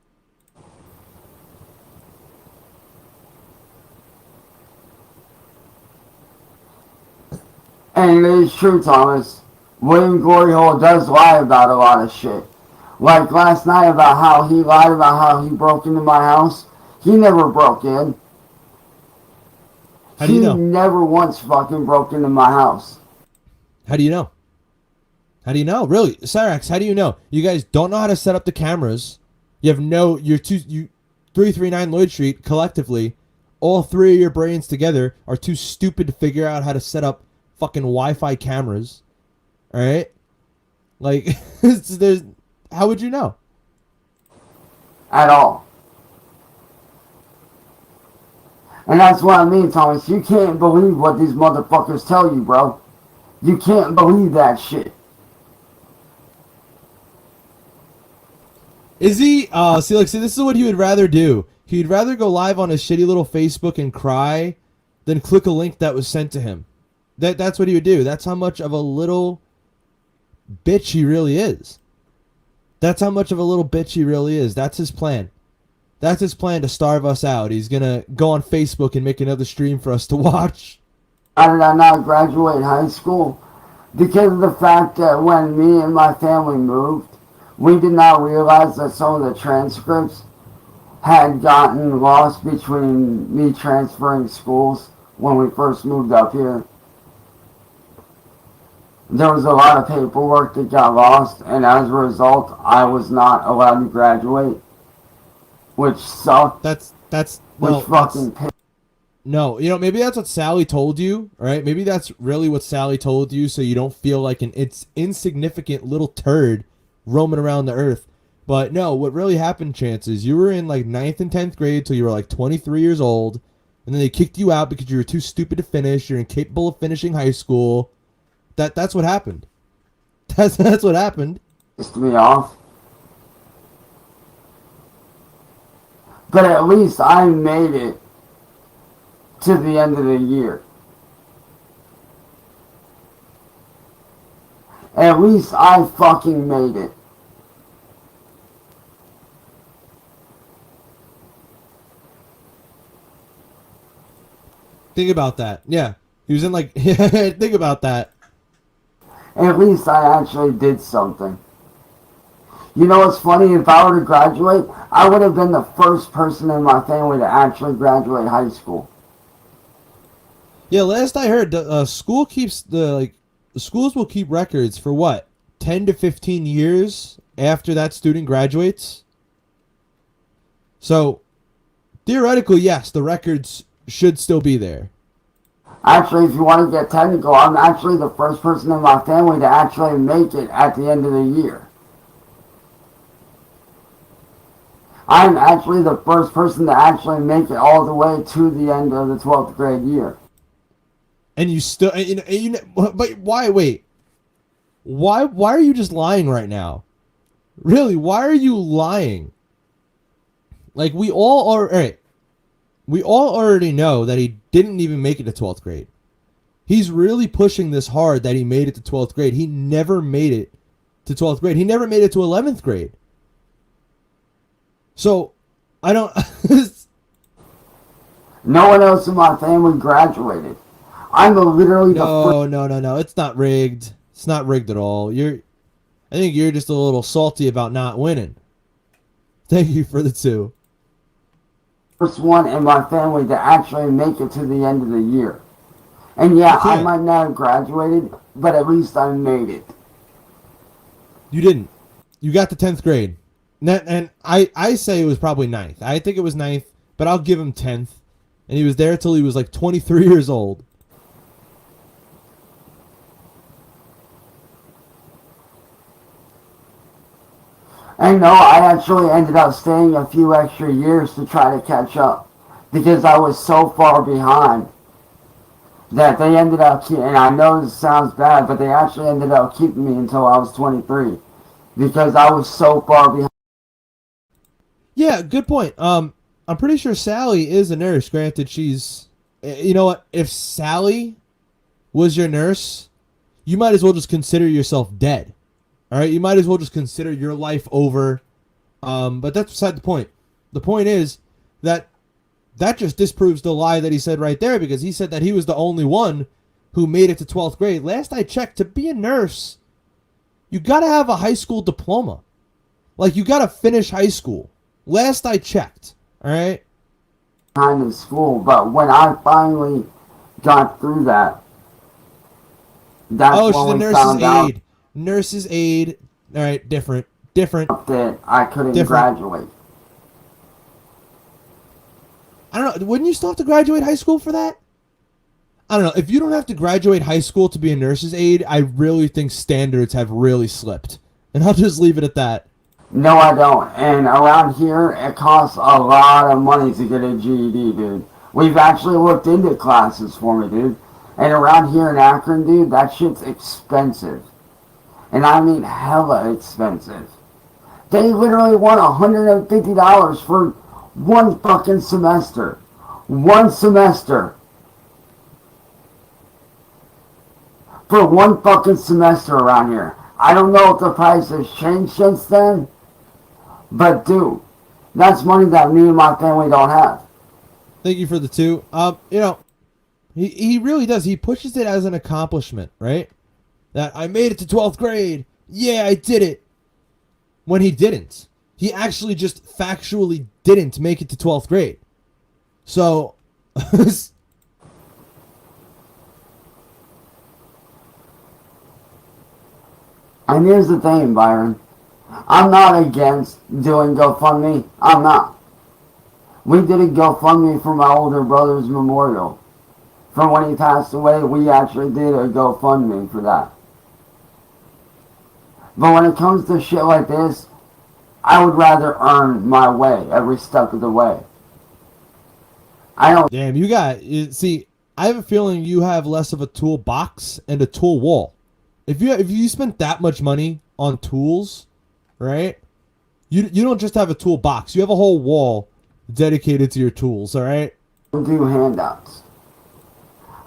And it is true, Thomas. William Glory Hole does lie about a lot of shit. Like last night about how he lied about how he broke into my house. He never broke in. How do you know? He never once fucking broke into my house. How do you know? How do you know? Really? Cyraxx, how do you know? You guys don't know how to set up the cameras. You have you're 339 Lloyd Street collectively, all 3 of your brains together are too stupid to figure out how to set up fucking Wi-Fi cameras. All right? Like, how would you know? At all. And that's what I mean, Thomas. You can't believe what these motherfuckers tell you, bro. You can't believe that shit. Is he? See, this is what he would rather do. He'd rather go live on his shitty little Facebook and cry than click a link that was sent to him. That's what he would do. That's how much of a little bitch he really is. That's how much of a little bitch he really is. That's his plan. That's his plan to starve us out. He's gonna go on Facebook and make another stream for us to watch. How did I not graduate high school? Because of the fact that when me and my family moved, we did not realize that some of the transcripts had gotten lost between me transferring schools when we first moved up here. There was a lot of paperwork that got lost, and as a result, I was not allowed to graduate, which sucked. No, maybe that's what Sally told you, right? Maybe that's really what Sally told you, so you don't feel like it's insignificant little turd roaming around the earth. But no, what really happened, chances, you were in 9th and 10th grade till you were 23 years old, and then they kicked you out because you were too stupid to finish. You're incapable of finishing high school. That's what happened. That's what happened. Pissed me off. But at least I made it to the end of the year. At least I fucking made it. Think about that. Yeah. He was in think about that. At least I actually did something. You know what's funny? If I were to graduate, I would have been the first person in my family to actually graduate high school. Yeah, last I heard, school keeps the schools will keep records for what, 10 to 15 years after that student graduates. So, theoretically, yes, the records should still be there. Actually, if you want to get technical, I'm actually the first person in my family to actually make it at the end of the year. I'm actually the first person to actually make it all the way to the end of the 12th grade year. And you still, but why? Wait, why are you just lying right now? Really, why are you lying? Like, we all are, right, we all already know that he didn't even make it to 12th grade. He's really pushing this hard that he made it to 12th grade. He never made it to 12th grade. He never made it to 11th grade. So, I don't... No one else in my family graduated. I'm literally the first. No. It's not rigged. It's not rigged at all. I think you're just a little salty about not winning. Thank you for the 2. First one in my family to actually make it to the end of the year. And yeah, I might not have graduated, but at least I made it. You didn't. You got to 10th grade. And I say it was probably 9th. I think it was 9th, but I'll give him 10th. And he was there till he was like 23 years old. And no, I actually ended up staying a few extra years to try to catch up. Because I was so far behind that they ended up, and I know this sounds bad, but they actually ended up keeping me until I was 23. Because I was so far behind. Yeah, good point. I'm pretty sure Sally is a nurse. Granted, she's... You know what? If Sally was your nurse, you might as well just consider yourself dead. All right? You might as well just consider your life over. But that's beside the point. The point is that just disproves the lie that he said right there, because he said that he was the only one who made it to 12th grade. Last I checked, to be a nurse, you got to have a high school diploma. Like, you got to finish high school. Last I checked. All right? Behind in school, but when I finally got through that, that's she's a when we nurse's found out aide. Nurse's aide. All right, different. that I couldn't graduate. I don't know. Wouldn't you still have to graduate high school for that? I don't know. If you don't have to graduate high school to be a nurse's aide, I really think standards have really slipped. And I'll just leave it at that. No, I don't. And around here, it costs a lot of money to get a GED, dude. We've actually looked into classes for me, dude. And around here in Akron, dude, that shit's expensive. And I mean hella expensive. They literally want $150 for one fucking semester. One semester. For one fucking semester around here. I don't know if the price has changed since then. But dude, that's money that me and my family don't have. Thank you for the 2. You know, he really does. He pushes it as an accomplishment, right? That I made it to 12th grade. Yeah, I did it. When he didn't. He actually just factually didn't make it to 12th grade. So, and here's the thing, Byron. I'm not against doing GoFundMe. I'm not. We did a GoFundMe for my older brother's memorial. From when he passed away, we actually did a GoFundMe for that. But when it comes to shit like this, I would rather earn my way every step of the way. I don't... Damn, you got... See, I have a feeling you have less of a toolbox and a tool wall. If you spent that much money on tools, right? You don't just have a toolbox. You have a whole wall dedicated to your tools, all right? Do handouts.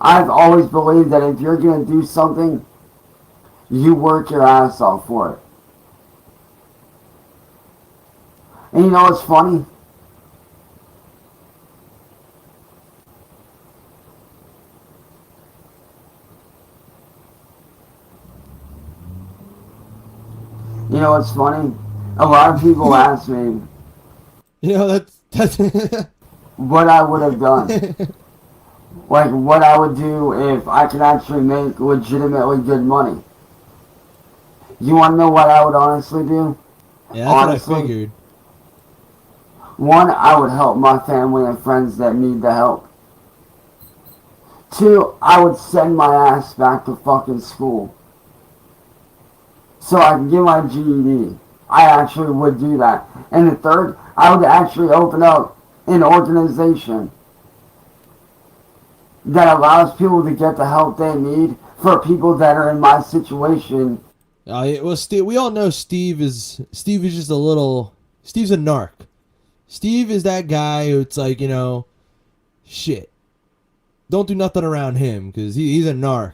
I've always believed that if you're going to do something, you work your ass off for it. And you know what's funny? You know what's funny? A lot of people ask me, You know, that's what I would have done. Like, what I would do if I could actually make legitimately good money. You want to know what I would honestly do? Yeah, that's Honestly, what I figured. One, I would help my family and friends that need the help. Two, I would send my ass back to fucking school so I can get my GED. I actually would do that. And the third, I would actually open up an organization that allows people to get the help they need for people that are in my situation. Well, Steve, we all know Steve is just a little. Steve's a narc. Steve is that guy who it's like, shit. Don't do nothing around him because he's a narc.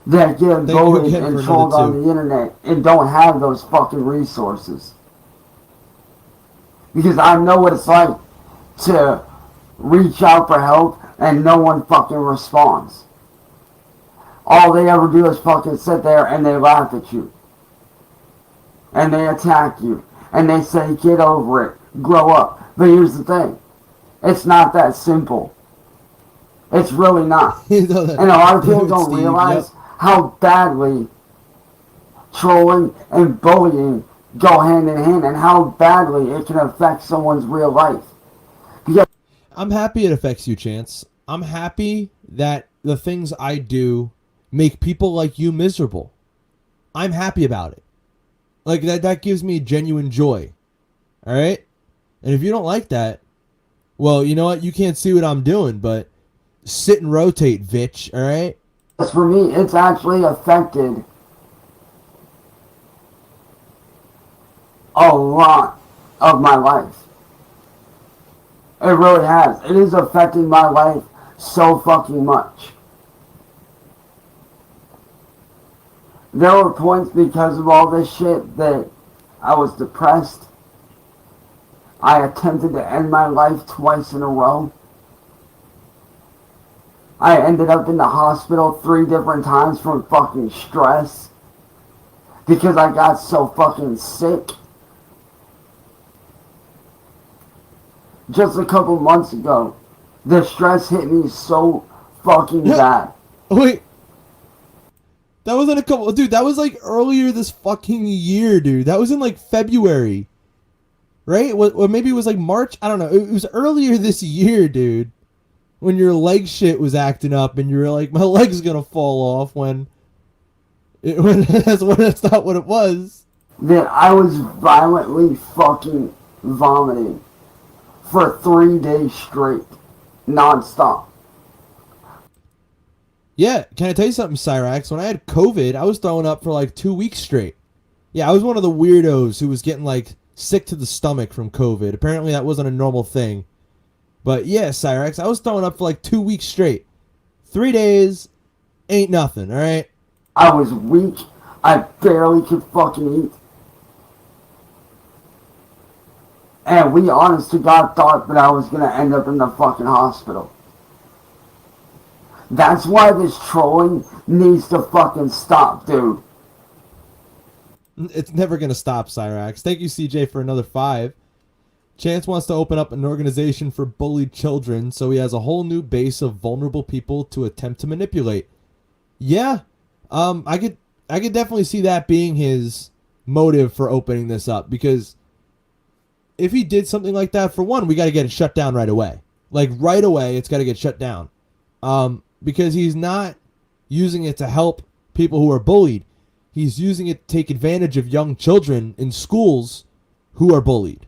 That get bullied and trolled on the internet and don't have those fucking resources. Because I know what it's like to reach out for help and no one fucking responds. All they ever do is fucking sit there and they laugh at you. And they attack you. And they say, get over it. Grow up. But here's the thing. It's not that simple. It's really not. And a lot of people don't realize how badly trolling and bullying go hand in hand and how badly it can affect someone's real life. Because I'm happy it affects you, Chance. I'm happy that the things I do make people like you miserable. I'm happy about it. Like, that gives me genuine joy. Alright? And if you don't like that, well, you know what? You can't see what I'm doing, but sit and rotate, bitch. Alright? for me, it's actually affected a lot of my life. It really has. It is affecting my life so fucking much. There were points because of all this shit that I was depressed. I attempted to end my life twice in a row. I ended up in the hospital 3 different times from fucking stress. Because I got so fucking sick. Just a couple months ago, the stress hit me so fucking bad. Wait. That wasn't a couple... Dude, that was like earlier this fucking year, dude. That was in like February. Right? Or maybe it was like March? I don't know. It was earlier this year, dude. When your leg shit was acting up and you were like, my leg's gonna fall off when that's not what it was. That I was violently fucking vomiting for 3 days straight. Non-stop. Yeah, can I tell you something, Cyraxx? When I had COVID, I was throwing up for like 2 weeks straight. Yeah, I was one of the weirdos who was getting like sick to the stomach from COVID. Apparently that wasn't a normal thing. But yeah, Cyraxx, I was throwing up for like 2 weeks straight. 3 days, ain't nothing, alright? I was weak. I barely could fucking eat. And we honest to God thought that I was gonna end up in the fucking hospital. That's why this trolling needs to fucking stop, dude. It's never gonna stop, Cyraxx. Thank you, CJ, for another 5. Chance wants to open up an organization for bullied children, so he has a whole new base of vulnerable people to attempt to manipulate. Yeah, I could definitely see that being his motive for opening this up, because if he did something like that, for one, we got to get it shut down right away. Like, right away, it's got to get shut down. Because he's not using it to help people who are bullied. He's using it to take advantage of young children in schools who are bullied.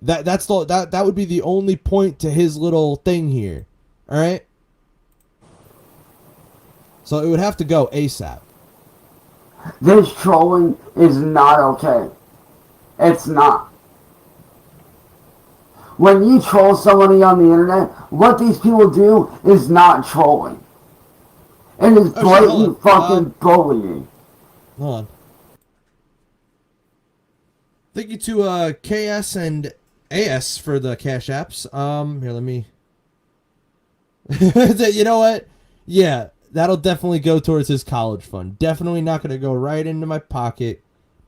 That would be the only point to his little thing here. All right? So it would have to go ASAP. This trolling is not okay. It's not. When you troll somebody on the internet, what these people do is not trolling. It is blatant fucking bullying. Hold on. Thank you to KS and AS for the cash apps. Here, let me... You know what? Yeah, that'll definitely go towards his college fund. Definitely not going to go right into my pocket.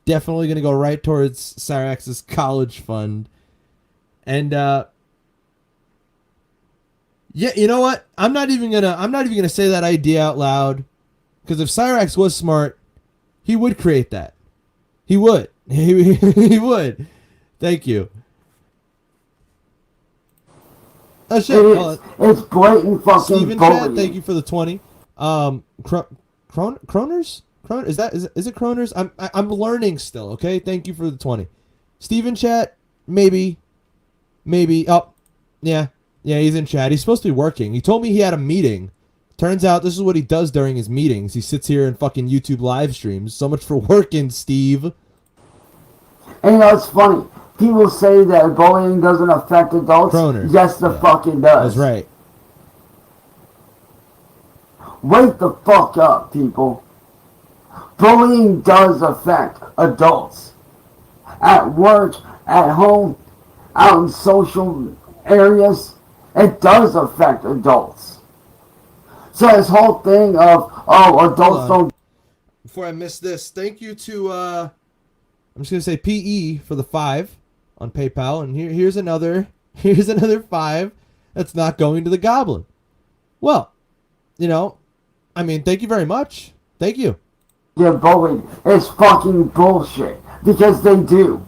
Definitely going to go right towards Cyraxx's college fund. And yeah, you know what? I'm not even gonna say that idea out loud, because if Cyraxx was smart, he would create that. He would. He would. Thank you. Oh shit! It's blatant fucking Steven bullying. Chad, thank you for the 20. Kroners? Is it Kroners? I'm learning still. Okay, thank you for the 20. Steve in chat? Maybe. Oh, yeah. Yeah, he's in chat. He's supposed to be working. He told me he had a meeting. Turns out this is what he does during his meetings. He sits here and fucking YouTube live streams. So much for working, Steve. And you know, it's funny. People say that bullying doesn't affect adults. Croner. Yes, the fucking does. That's right. Wake the fuck up, people. Bullying does affect adults. At work, at home, out in social areas, it does affect adults. So this whole thing of, oh, adults don't... Before I miss this, thank you to, I'm just going to say PE for the 5 on PayPal. And here's another 5 that's not going to the Goblin. Well, you know, I mean, thank you very much. Thank you. Get bullied is fucking bullshit. Because they do.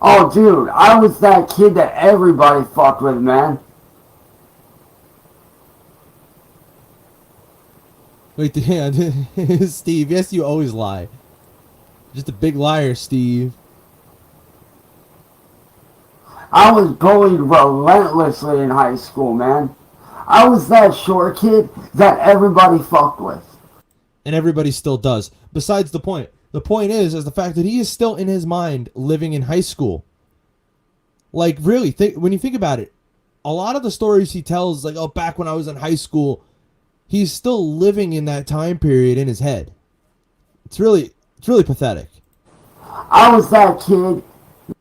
Oh, dude, I was that kid that everybody fucked with, man. Wait, yeah, Steve, yes, you always lie. Just a big liar, Steve. I was bullied relentlessly in high school, man. I was that short kid that everybody fucked with. And everybody still does. Besides the point. The point is the fact that he is still in his mind living in high school. Like, really, when you think about it, a lot of the stories he tells, like, oh, back when I was in high school, he's still living in that time period in his head. It's really pathetic. I was that kid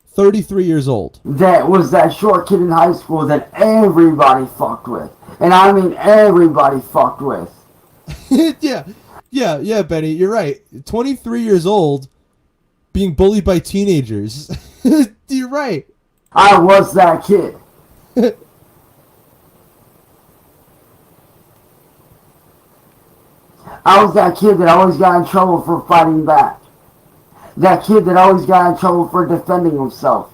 33 years old. that was that short kid in high school that everybody fucked with. And I mean everybody fucked with. Yeah, Benny, you're right. 23 years old, being bullied by teenagers. You're right. I was that kid. I was that kid that always got in trouble for fighting back. That kid that always got in trouble for defending himself.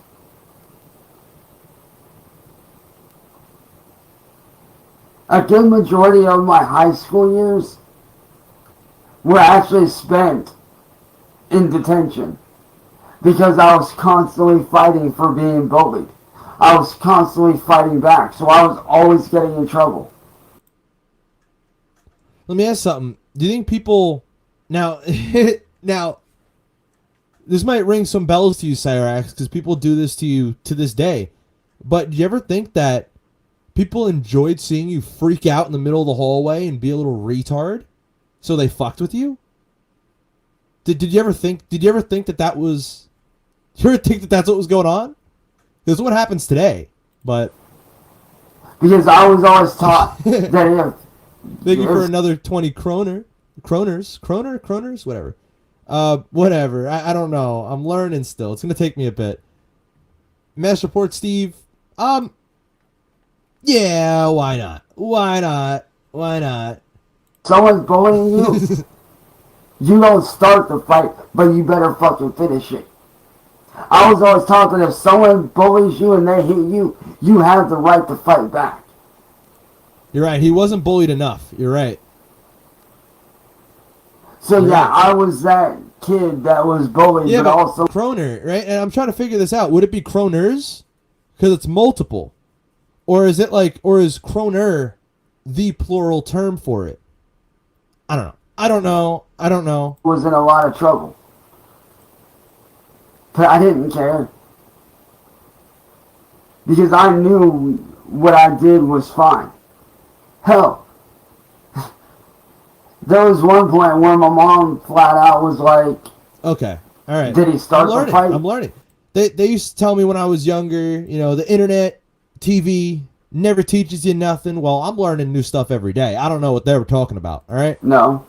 A good majority of my high school years were actually spent in detention because I was constantly fighting for being bullied. I was constantly fighting back, so I was always getting in trouble. Let me ask something. Do you think people now this might ring some bells to you, Cyrax, because people do this to you to this day. But do you ever think that people enjoyed seeing you freak out in the middle of the hallway and be a little retard, so they fucked with you? Did you ever think that was? Did you ever think that that's what was going on? This is what happens today. But because I was always taught that if thank you for another 20 kroners, whatever. Whatever. I don't know. I'm learning still. It's gonna take me a bit. Mass report, Steve. Yeah, why not? Why not? someone's bullying you, you don't start the fight, but you better fucking finish it. I was always taught that if someone bullies you and they hit you, you have the right to fight back. You're right. He wasn't bullied enough. You're right. So yeah, I was that kid that was bullied, Yeah, but also Kroner, right? And I'm trying to figure this out. Would it be Kroners? Because it's multiple. Or is it like, or is Kroner the plural term for it? I don't know. was in a lot of trouble. But I didn't care. Because I knew what I did was fine. Hell, there was one point where my mom flat out was like, okay, all right. did he start the fight? I'm learning. They used to tell me when I was younger, you know, the internet, TV, never teaches you nothing. Well, I'm learning new stuff every day. I don't know what they were talking about, all right? No.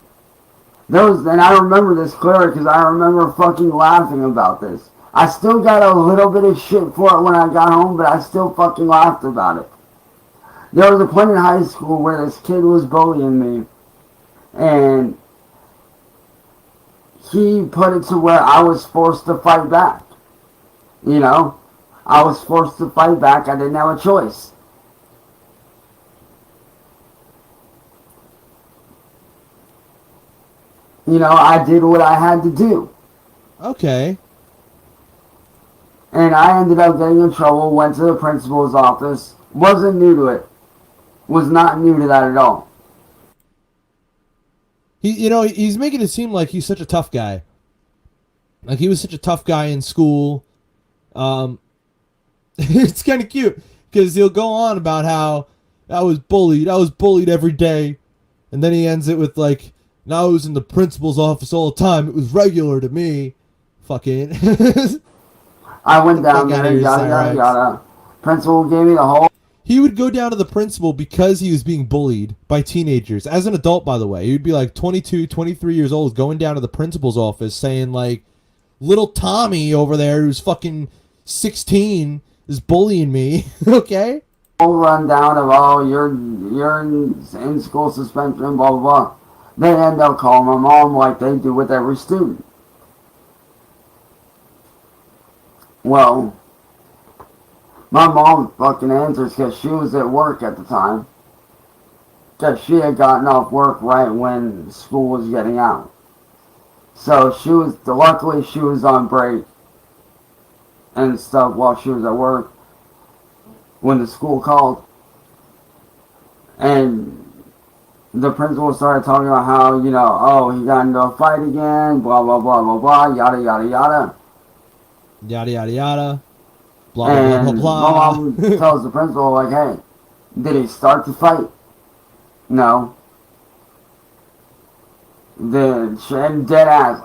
And I remember this clearly because I remember fucking laughing about this. I still got a little bit of shit for it when I got home, but I still fucking laughed about it. There was a point in high school where this kid was bullying me, and he put it to where I was forced to fight back. You know? I was forced to fight back. I didn't have a choice. I did what I had to do. Okay. And I ended up getting in trouble, went to the principal's office, wasn't new to it. Was not new to that at all. He's making it seem like he's such a tough guy. Like he was such a tough guy in school. It's kind of cute because he'll go on about how I was bullied every day, and then he ends it with like, "Now I was in the principal's office all the time. It was regular to me." Fucking. I went down Fuck outta there, here, yada yada Cyrax. yada. Principal gave me the whole. He would go down to the principal because he was being bullied by teenagers. As an adult, by the way. He would be like 22, 23 years old going down to the principal's office saying like, little Tommy over there who's fucking 16 is bullying me. Okay? Whole rundown of, oh, you're in school suspension, blah, blah, blah. They end up calling my mom like they do with every student. Well, my mom fucking answers because she was at work at the time. Because she had gotten off work right when school was getting out. So luckily she was on break and stuff while she was at work when the school called. And the principal started talking about how, oh, he got into a fight again, blah, blah, blah, blah, blah, yada, yada, yada. Yada, yada, yada. Blah, And blah, blah, blah, my blah. mom tells the principal, like, hey, did he start the fight? No. And dead ass,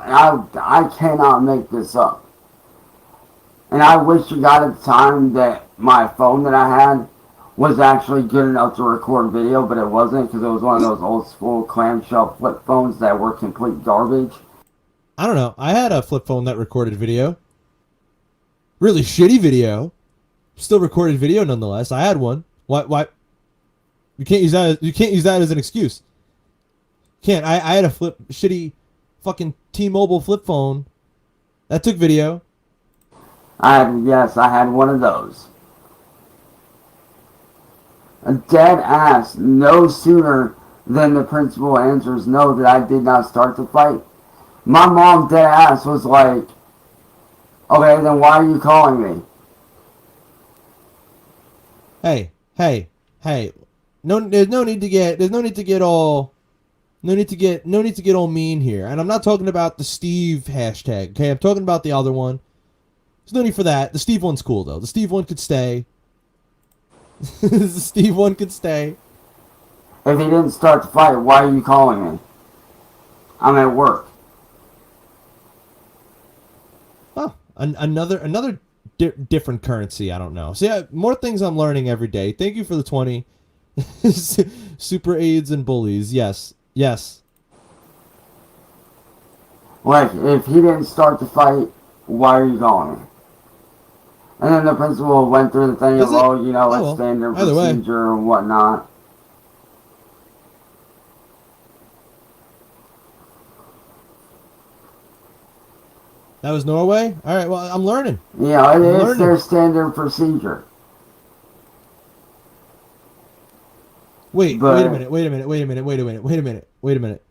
I cannot make this up. And I wish you got at the time that my phone that I had was actually good enough to record video, but it wasn't because it was one of those old school clamshell flip phones that were complete garbage. I don't know. I had a flip phone that recorded video. Really shitty video. Still recorded video nonetheless. I had one. Why? You can't use that as an excuse. Can't. I had a shitty fucking T-Mobile flip phone that took video. I had one of those. A dead ass, no sooner than the principal answers no that I did not start the fight. My mom dead ass was like, okay, then why are you calling me? Hey. There's no need to get all mean here. And I'm not talking about the Steve hashtag. Okay, I'm talking about the other one. There's no need for that. The Steve one's cool though. The Steve one could stay. The Steve one could stay. If he didn't start the fight, why are you calling me? I'm at work. Oh, another different currency. I don't know. So yeah, more things I'm learning every day. Thank you for the 20. Super AIDS and bullies. Yes. Like, if he didn't start the fight, why are you calling me? And then the principal went through the thing of, it's standard procedure and whatnot. That was Norway? All right, well, I'm learning. Yeah, it's their standard procedure. Wait a minute.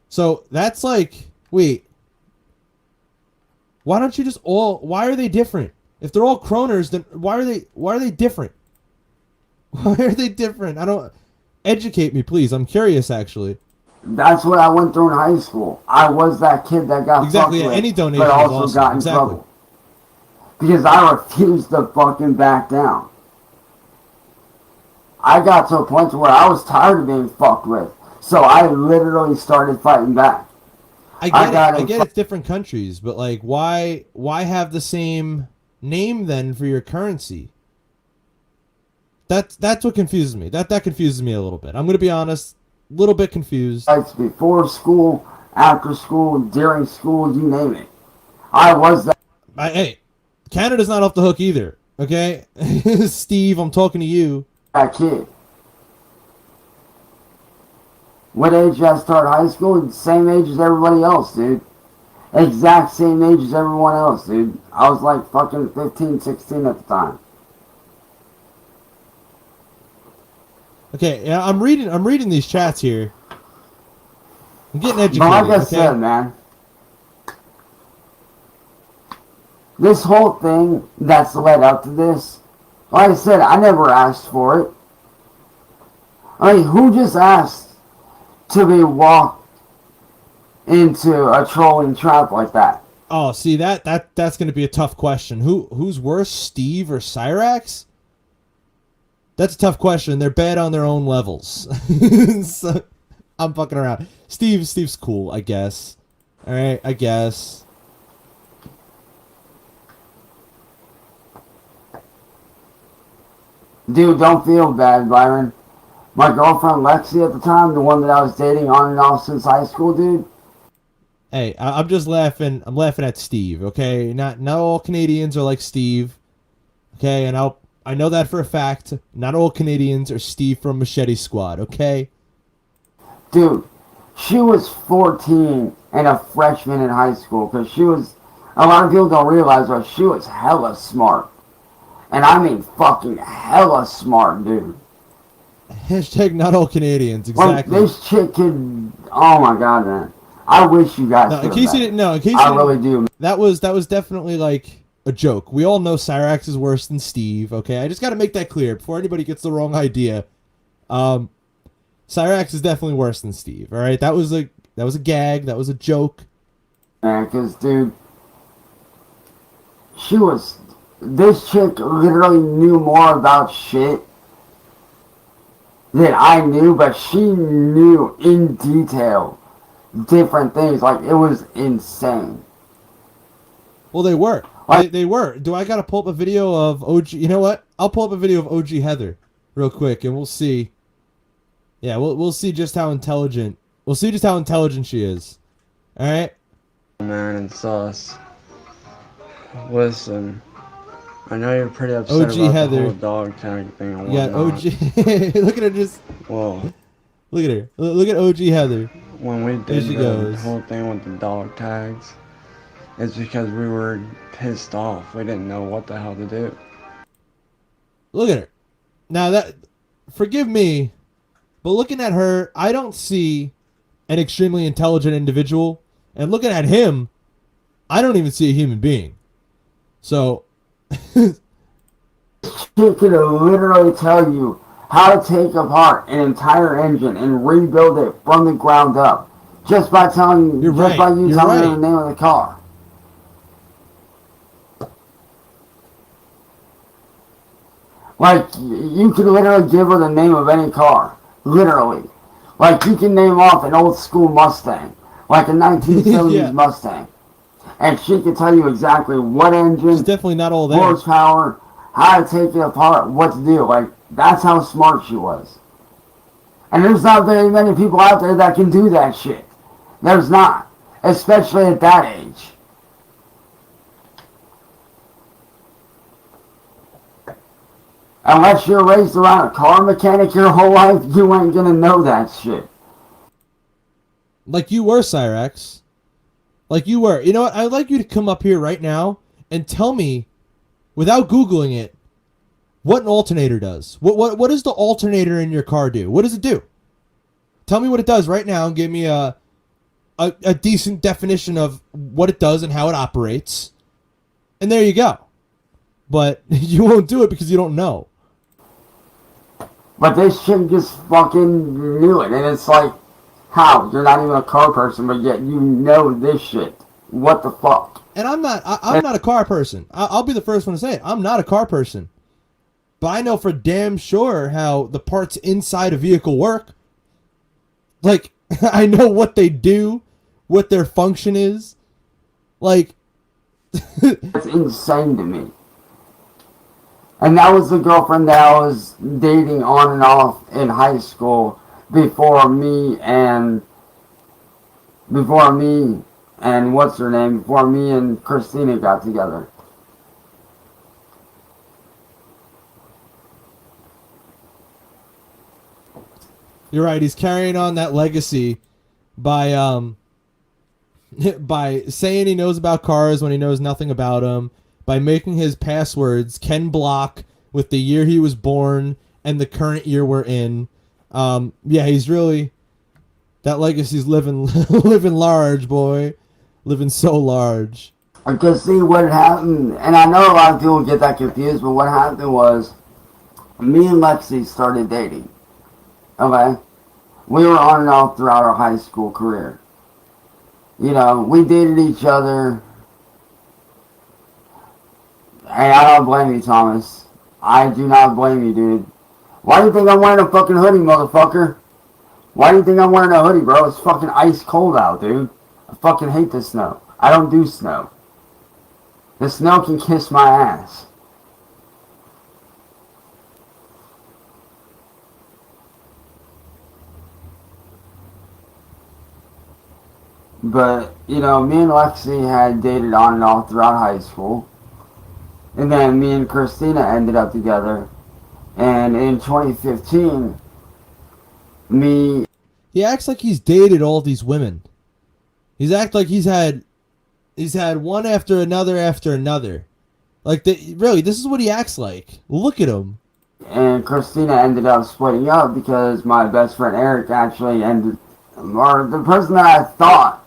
So that's like, wait. Why don't you just why are they different? If they're all kroners, then why are they different? Why are they different? Educate me, please. I'm curious, actually. That's what I went through in high school. I was that kid that got exactly. fucked with, Any donation, but also awesome. got in trouble because I refused to fucking back down. I got to a point where I was tired of being fucked with, so I literally started fighting back. I get it's different countries, but like, why have the same name then for your currency? That's what confuses me. That confuses me a little bit. I'm gonna be honest, a little bit confused. Fights before school, after school, during school, you name it. I was that. Hey, Canada's not off the hook either. Okay, Steve, I'm talking to you. That kid. What age did I start high school? Same age as everybody else, dude. Exact same age as everyone else, dude. I was like fucking 15, 16 at the time. Okay, yeah, I'm reading these chats here. I'm getting educated. But like I okay? said, man, this whole thing that's led up to this, like I said, I never asked for it. I mean, who just asked to be walked into a trolling trap like that? Oh, see that's gonna be a tough question. Who's worse, Steve or Cyrax? That's a tough question. They're bad on their own levels. So, I'm fucking around. Steve's cool, I guess. All right, I guess. Dude, don't feel bad, Byron. My girlfriend Lexi at the time, the one that I was dating on and off since high school, dude. Hey, I'm just laughing. I'm laughing at Steve. Okay, not all Canadians are like Steve. Okay, and I know that for a fact. Not all Canadians are Steve from Machete Squad. Okay. Dude, she was 14 and a freshman in high school because she was. A lot of people don't realize, but she was hella smart. And I mean fucking hella smart, dude. Hashtag not all Canadians. Like, Exactly. this chick could. Oh my god, man. I wish you guys. No, in could case have you didn't know, in case I you really do. that was definitely like a joke. We all know Cyrax is worse than Steve. Okay, I just got to make that clear before anybody gets the wrong idea. Cyrax is definitely worse than Steve. All right, that was a gag. That was a joke. Man, because, dude, this chick literally knew more about shit than I knew, but she knew in detail different things. Like, it was insane. Well, they were. What? They were. Do I got to pull up a video of OG? You know what? I'll pull up a video of OG Heather real quick, and we'll see. Yeah, we'll see just how intelligent. We'll see just how intelligent she is. All right. Man, it's us. Listen, I know you're pretty upset OG about Heather. the whole dog tag thing and Yeah, whatnot. OG. Look at her just. Well, Look at her. Look at OG Heather. when we There did she the goes. whole thing with the dog tags, it's because we were pissed off. We didn't know what the hell to do. Look at her. Now that, forgive me, but looking at her, I don't see an extremely intelligent individual, and looking at him, I don't even see a human being. So, She could literally tell you how to take apart an entire engine and rebuild it from the ground up just by telling You're right. by you You're telling her right. the name of the car. Like, you could literally give her the name of any car. Literally. Like, you can name off an old school Mustang. Like a 1970s Yeah. Mustang. And she can tell you exactly what engine, she's definitely not all there. horsepower, how to take it apart, what to do. Like, that's how smart she was. And there's not very many people out there that can do that shit. There's not. Especially at that age. Unless you're raised around a car mechanic your whole life, you ain't gonna know that shit. Like you were, Cyrax. Like you were. You know what? I'd like you to come up here right now and tell me, without Googling it, what an alternator does. What does the alternator in your car do? What does it do? Tell me what it does right now and give me a decent definition of what it does and how it operates. And there you go. But you won't do it because you don't know. But this chick just fucking knew it. And it's like, how? You're not even a car person, but yet you know this shit. What the fuck? And I'm not a car person. I'll be the first one to say it. I'm not a car person. But I know for damn sure how the parts inside a vehicle work. Like, I know what they do, what their function is. Like, It's insane to me. And that was the girlfriend that I was dating on and off in high school before me and what's her name? Before me and Christina got together. you're right. He's carrying on that legacy by by saying he knows about cars when he knows nothing about them, by making his passwords Ken Block with the year he was born and the current year we're in. Yeah, he's really That legacy's living living large, boy. Living so large. Because see what happened, and I know a lot of people get that confused, but what happened was, me and Lexi started dating. Okay? We were on and off throughout our high school career. You know, we dated each other. Hey, I don't blame you, Thomas. I do not blame you, dude. Why do you think I'm wearing a fucking hoodie, motherfucker? Why do you think I'm wearing a hoodie, bro? It's fucking ice cold out, dude. I fucking hate the snow. I don't do snow. The snow can kiss my ass. But, you know, me and Lexi had dated on and off throughout high school. And then me and Christina ended up together. And in 2015, He acts like he's dated all these women. He's act like he's had one after another. Like, really, this is what he acts like. Look at him. And Christina ended up splitting up because my best friend Eric actually ended, or the person that I thought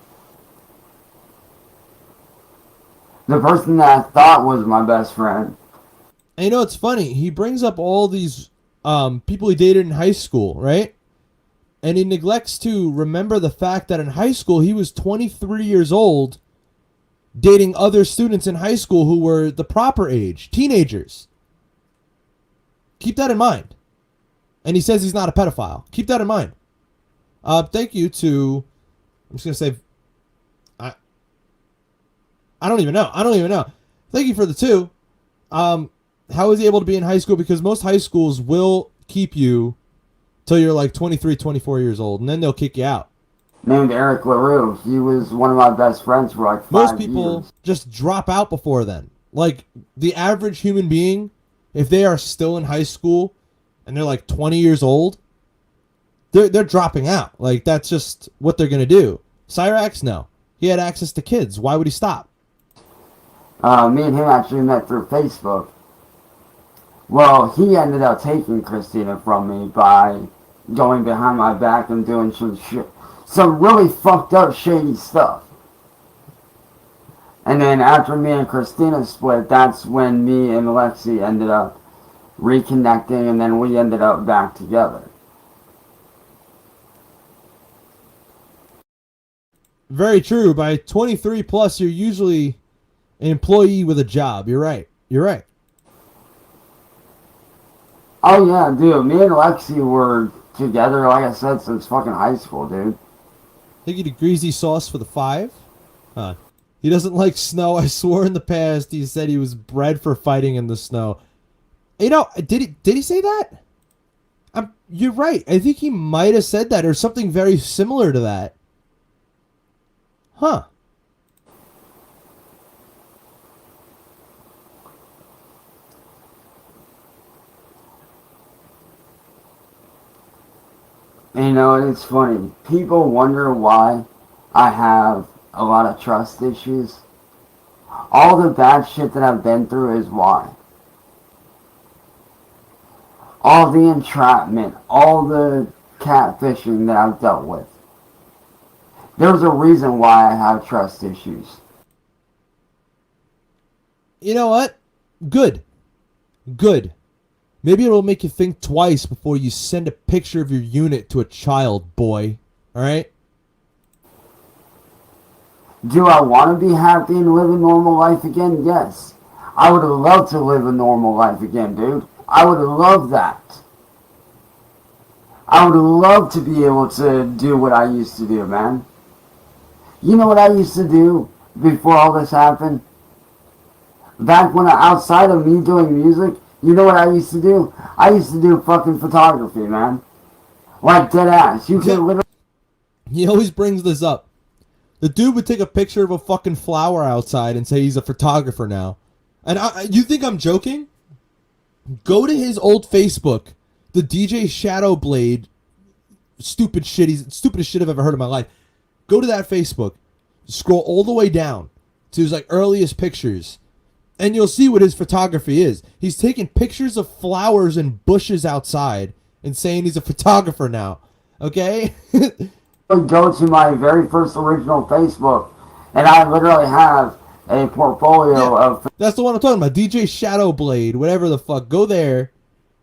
was my best friend. And you know, it's funny. He brings up all these people he dated in high school, right? And he neglects to remember the fact that in high school, he was 23 years old, dating other students in high school who were the proper age, teenagers. Keep that in mind. And he says he's not a pedophile. Keep that in mind. Thank you to, I'm just going to say, I don't even know. Thank you for the 2. How was he able to be in high school? Because most high schools will keep you till you're like 23, 24 years old, and then they'll kick you out. Named Eric LaRue. He was one of my best friends for like 5 years. Most people just drop out before then. Like, the average human being, if they are still in high school and they're like 20 years old, they're dropping out. Like, that's just what they're going to do. Cyraxx, no. He had access to kids. Why would he stop? Me and him actually met through Facebook. Well, he ended up taking Christina from me by going behind my back and doing some really fucked up shady stuff. And then after me and Christina split, that's when me and Lexi ended up reconnecting, and then we ended up back together. Very true. By 23 plus, you're usually an employee with a job. You're right. Oh yeah, dude. Me and Lexi were together, like I said, since fucking high school, dude. Think he did greasy sauce for the 5? He doesn't like snow. I swore in the past he said he was bred for fighting in the snow. You know, did he say that? You're right. I think he might have said that or something very similar to that. Huh. You know, and it's funny. People wonder why I have a lot of trust issues. All the bad shit that I've been through is why. All the entrapment, all the catfishing that I've dealt with. There's a reason why I have trust issues. You know what? Good. Maybe it'll make you think twice before you send a picture of your unit to a child, boy. Alright? Do I want to be happy and live a normal life again? Yes. I would love to live a normal life again, dude. I would love that. I would love to be able to do what I used to do, man. You know what I used to do before all this happened? Back when outside of me doing music, you know what I used to do? I used to do fucking photography, man. Like dead ass. You can literally... He always brings this up. The dude would take a picture of a fucking flower outside and say he's a photographer now. And you think I'm joking? Go to his old Facebook. The DJ Shadowblade. Stupid shit. He's the stupidest shit I've ever heard in my life. Go to that Facebook. Scroll all the way down to his like earliest pictures. And you'll see what his photography is. He's taking pictures of flowers and bushes outside and saying he's a photographer now. Okay? would go to my very first original Facebook, and I literally have a portfolio of. That's the one I'm talking about. DJ Shadowblade, whatever the fuck. Go there.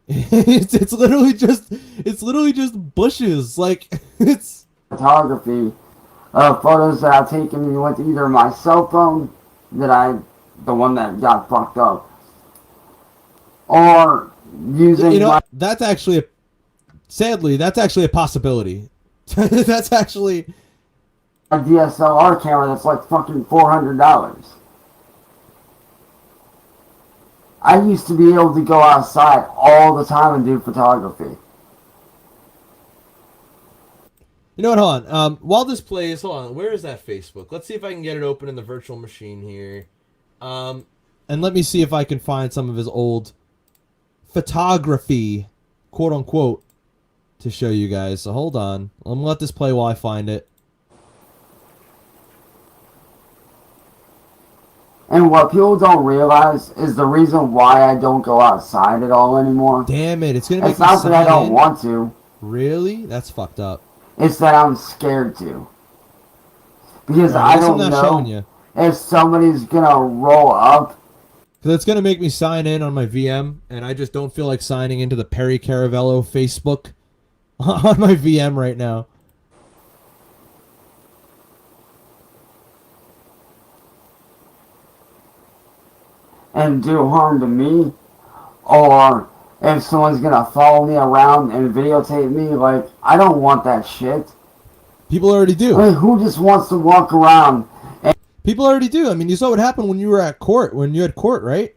it's literally just bushes. Like it's Photography of photos that I've taken with either my cell phone, the one that got fucked up, or using that's actually that's actually a possibility. That's actually a DSLR camera that's like fucking $400. I used to be able to go outside all the time and do photography. You know what, hold on. While this plays, hold on, where is that Facebook? Let's see if I can get it open in the virtual machine here. And let me see if I can find some of his old photography, quote unquote, to show you guys. So hold on. I'm gonna let this play while I find it. And what people don't realize is the reason why I don't go outside at all anymore. Damn it, it's gonna make It's not that I don't want to. Really? That's fucked up. It's that I'm scared to. Because I don't know if somebody's gonna roll up. Because it's gonna make me sign in on my VM, and I just don't feel like signing into the Perry Caravello Facebook on my VM right now. And do harm to me, or if someone's gonna follow me around and videotape me, like, I don't want that shit. People already do. I mean, who just wants to walk around and... People already do. I mean, you saw what happened when you were at court, when you had court, right?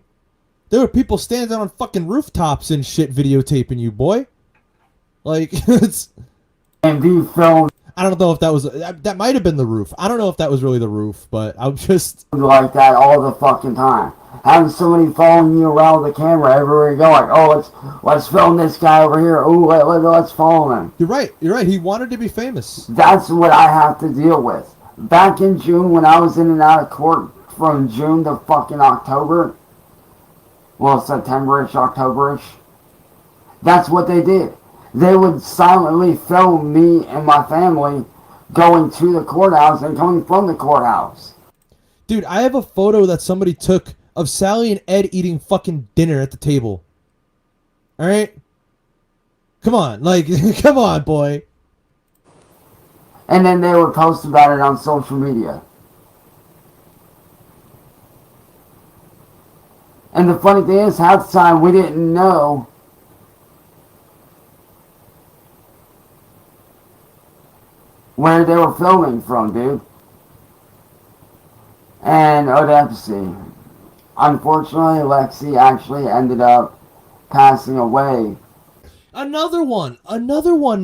There were people standing on fucking rooftops and shit videotaping you, boy. Like, it's... And be filmed. I don't know if that was... That might have been the roof. I don't know if that was really the roof, but I'm just... Like that all the fucking time. Having somebody following you around with the camera everywhere you go, like, oh, let's film this guy over here. Ooh, let's follow him. You're right. You're right. He wanted to be famous. That's what I have to deal with. Back in June, when I was in and out of court from June to fucking October, well, September-ish, October-ish, that's what they did. They would silently film me and my family going to the courthouse and coming from the courthouse. Dude, I have a photo that somebody took of Sally and Ed eating fucking dinner at the table. Alright? Come on, like, come on, boy. And then they would post about it on social media. And the funny thing is, half the time we didn't know where they were filming from, dude. And Otaku. Unfortunately, Lexi actually ended up passing away. Another one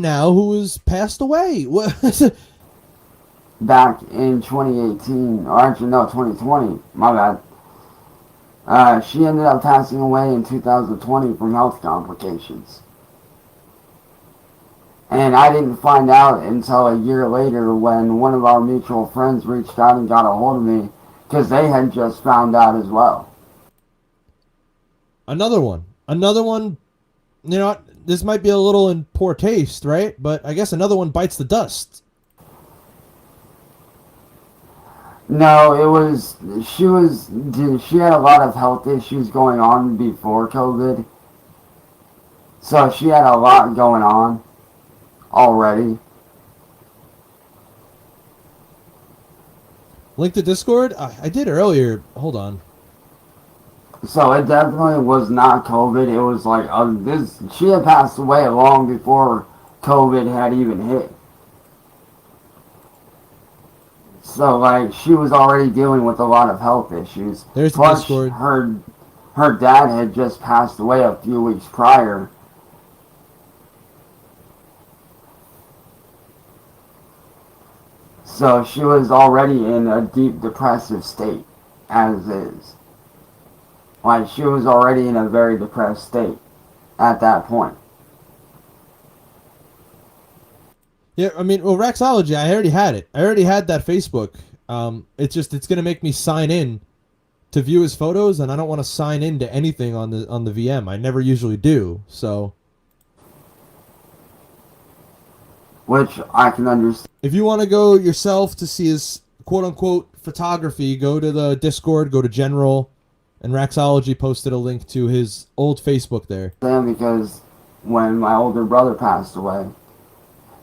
now who has passed away. Back in 2018, or actually no, 2020, my bad. She ended up passing away in 2020 from health complications. And I didn't find out until a year later when one of our mutual friends reached out and got a hold of me, because they had just found out as well. Another one, you know, this might be a little in poor taste, right? But I guess another one bites the dust. No, she had a lot of health issues going on before COVID. So she had a lot going on already. Link to Discord? I did earlier. Hold on. So it definitely was not COVID. It was like, she had passed away long before COVID had even hit. So, like, she was already dealing with a lot of health issues. There's the Plus, Discord. her dad had just passed away a few weeks prior. So she was already in a deep depressive state, as is. Like, she was already in a very depressed state at that point. Yeah, I mean, well, Rexology, I already had it. I already had that Facebook. It's going to make me sign in to view his photos, and I don't want to sign into anything on the VM. I never usually do, so... which I can understand. If you want to go yourself to see his quote-unquote photography, go to the Discord, go to General, and Raxology posted a link to his old Facebook there. Because when my older brother passed away,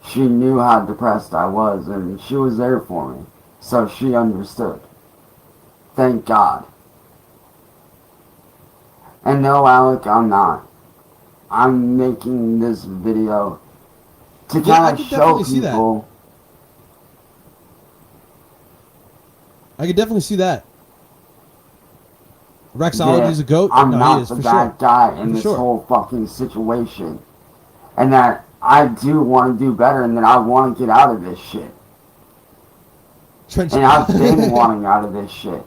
she knew how depressed I was, and she was there for me. So she understood. Thank God. And no, Alec, I'm not. I'm making this video to kind of show people. I could definitely see that. Raxology's a goat? I'm no, not he is, the for bad sure. guy in For this sure. whole fucking situation. And that I do want to do better, and that I want to get out of this shit. And I've been wanting out of this shit.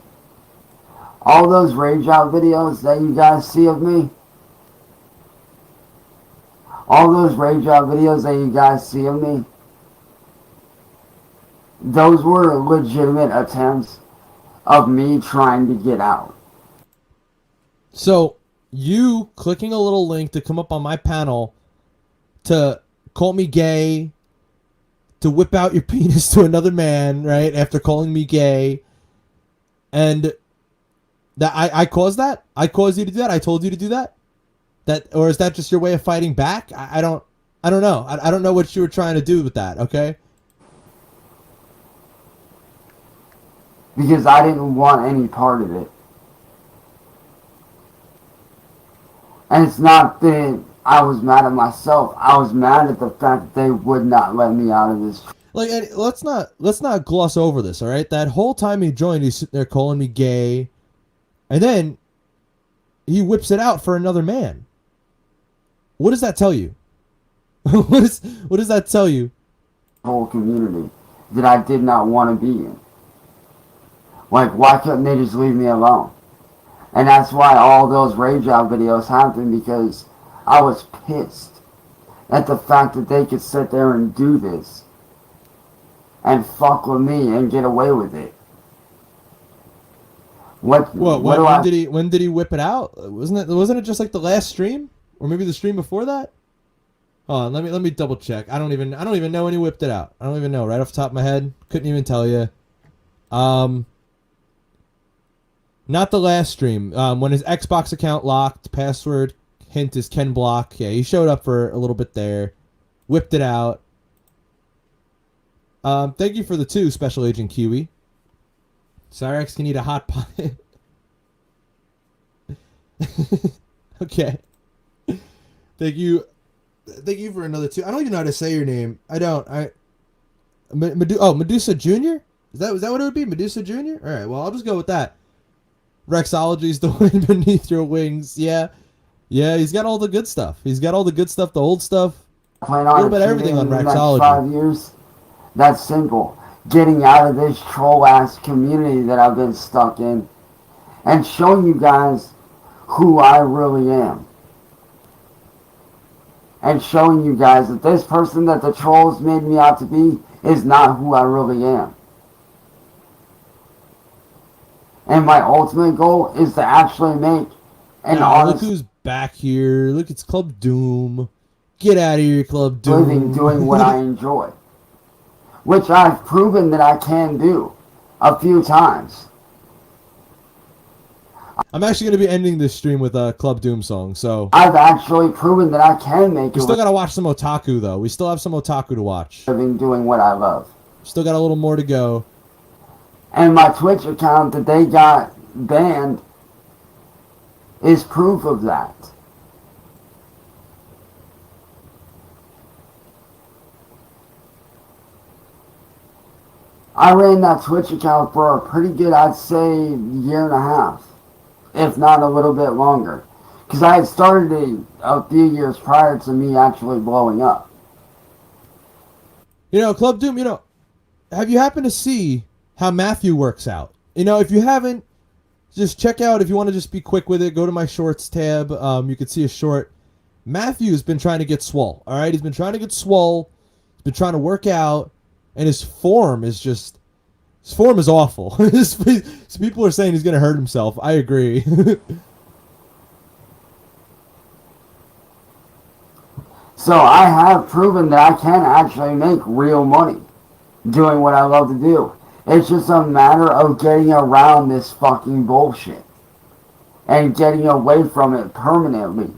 All those rage out videos that you guys see of me, all those rage out videos that you guys see of me, those were legitimate attempts of me trying to get out. So, you clicking a little link to come up on my panel to call me gay, to whip out your penis to another man, right, after calling me gay, and that I caused that? I caused you to do that? I told you to do that? That, or is that just your way of fighting back? I don't know. I don't know what you were trying to do with that, okay? Because I didn't want any part of it. And it's not that I was mad at myself. I was mad at the fact that they would not let me out of this. Like, let's not gloss over this, all right? That whole time he joined, he's sitting there calling me gay, and then he whips it out for another man. What does that tell you? what does that tell you? Whole community that I did not want to be in. Like, why couldn't they just leave me alone? And that's why all those rage out videos happened, because I was pissed at the fact that they could sit there and do this and fuck with me and get away with it. When did he whip it out? Wasn't it just like the last stream, or maybe the stream before that? Oh, let me double check. I don't even know when he whipped it out. I don't even know right off the top of my head. Couldn't even tell you. Not the last stream. When his Xbox account locked, password hint is Ken Block. Yeah, he showed up for a little bit there, whipped it out. Thank you for the 2, Special Agent Kiwi. Cyraxx can eat a hot pot. Okay. Thank you for another 2. I don't even know how to say your name. I don't. Medusa Jr.? Is that what it would be? Medusa Jr.? Alright, well, I'll just go with that. Rexology's the wind beneath your wings. Yeah, he's got all the good stuff. He's got all the good stuff, the old stuff. A little bit of everything on Rexology. 5 years. That's simple. Getting out of this troll-ass community that I've been stuck in. And showing you guys who I really am. And showing you guys that this person that the trolls made me out to be is not who I really am. And my ultimate goal is to actually make an honest... Look who's back here. Look, it's Club Doom. Get out of here, Club Doom. Living, doing what I enjoy. Which I've proven that I can do a few times. I'm actually going to be ending this stream with a Club Doom song, so... I've actually proven that I can make it. We still got to watch some Otaku, though. We still have some Otaku to watch. Living, doing what I love. Still got a little more to go. And my Twitch account that they got banned is proof of that. I ran that Twitch account for a pretty good, I'd say, year and a half. If not a little bit longer. Because I had started it a few years prior to me actually blowing up. You know, Club Doom, have you happened to see how Matthew works out? If you haven't, just check out, if you want to just be quick with it, go to my shorts tab. You can see a short. Matthew's been trying to get swole, all right? He's been trying to get swole. He's been trying to work out, and his form is awful. So people are saying he's going to hurt himself. I agree. So I have proven that I can actually make real money doing what I love to do. It's just a matter of getting around this fucking bullshit and getting away from it permanently.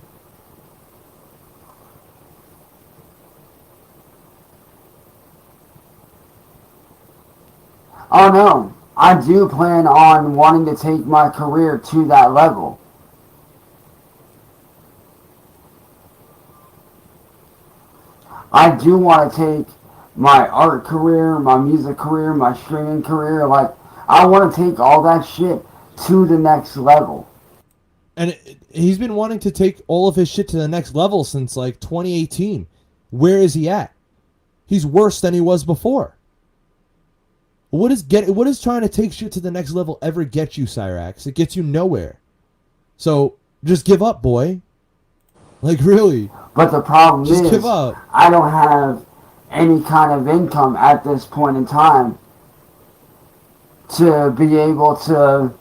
Oh no, I do plan on wanting to take my career to that level. I do want to take my art career, my music career, my streaming career, like, I want to take all that shit to the next level. And he's been wanting to take all of his shit to the next level since like 2018. Where is he at? He's worse than he was before. What is trying to take shit to the next level ever get you, Cyrax? It gets you nowhere. So just give up, boy. Like, really. But the problem just is, give up. I don't have any kind of income at this point in time to be able to,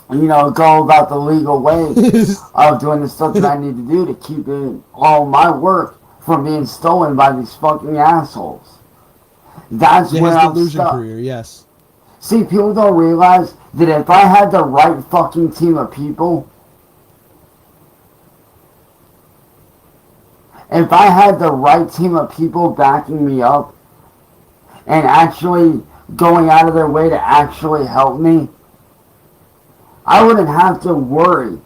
go about the legal ways of doing the stuff that I need to do to keep all my work from being stolen by these fucking assholes. That's where I'm delusion stuck. Career, yes. See, people don't realize that if I had the right fucking team of people, if I had the right team of people backing me up and actually going out of their way to actually help me, I wouldn't have to worry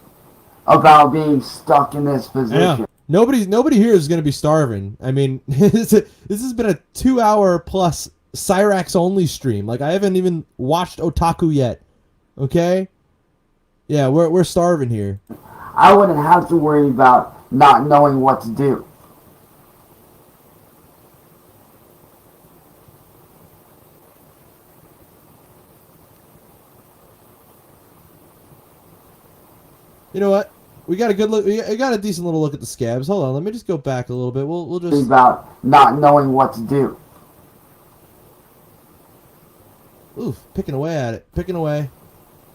about being stuck in this position. Yeah. Nobody here is going to be starving. I mean, this has been a 2-hour plus Cyrax only stream. Like, I haven't even watched Otaku yet. Okay? Yeah, we're starving here. I wouldn't have to worry about not knowing what to do. You know what? We got a good look. We got a decent little look at the scabs. Hold on, let me just go back a little bit. We'll just about not knowing what to do. Oof, picking away at it. Picking away.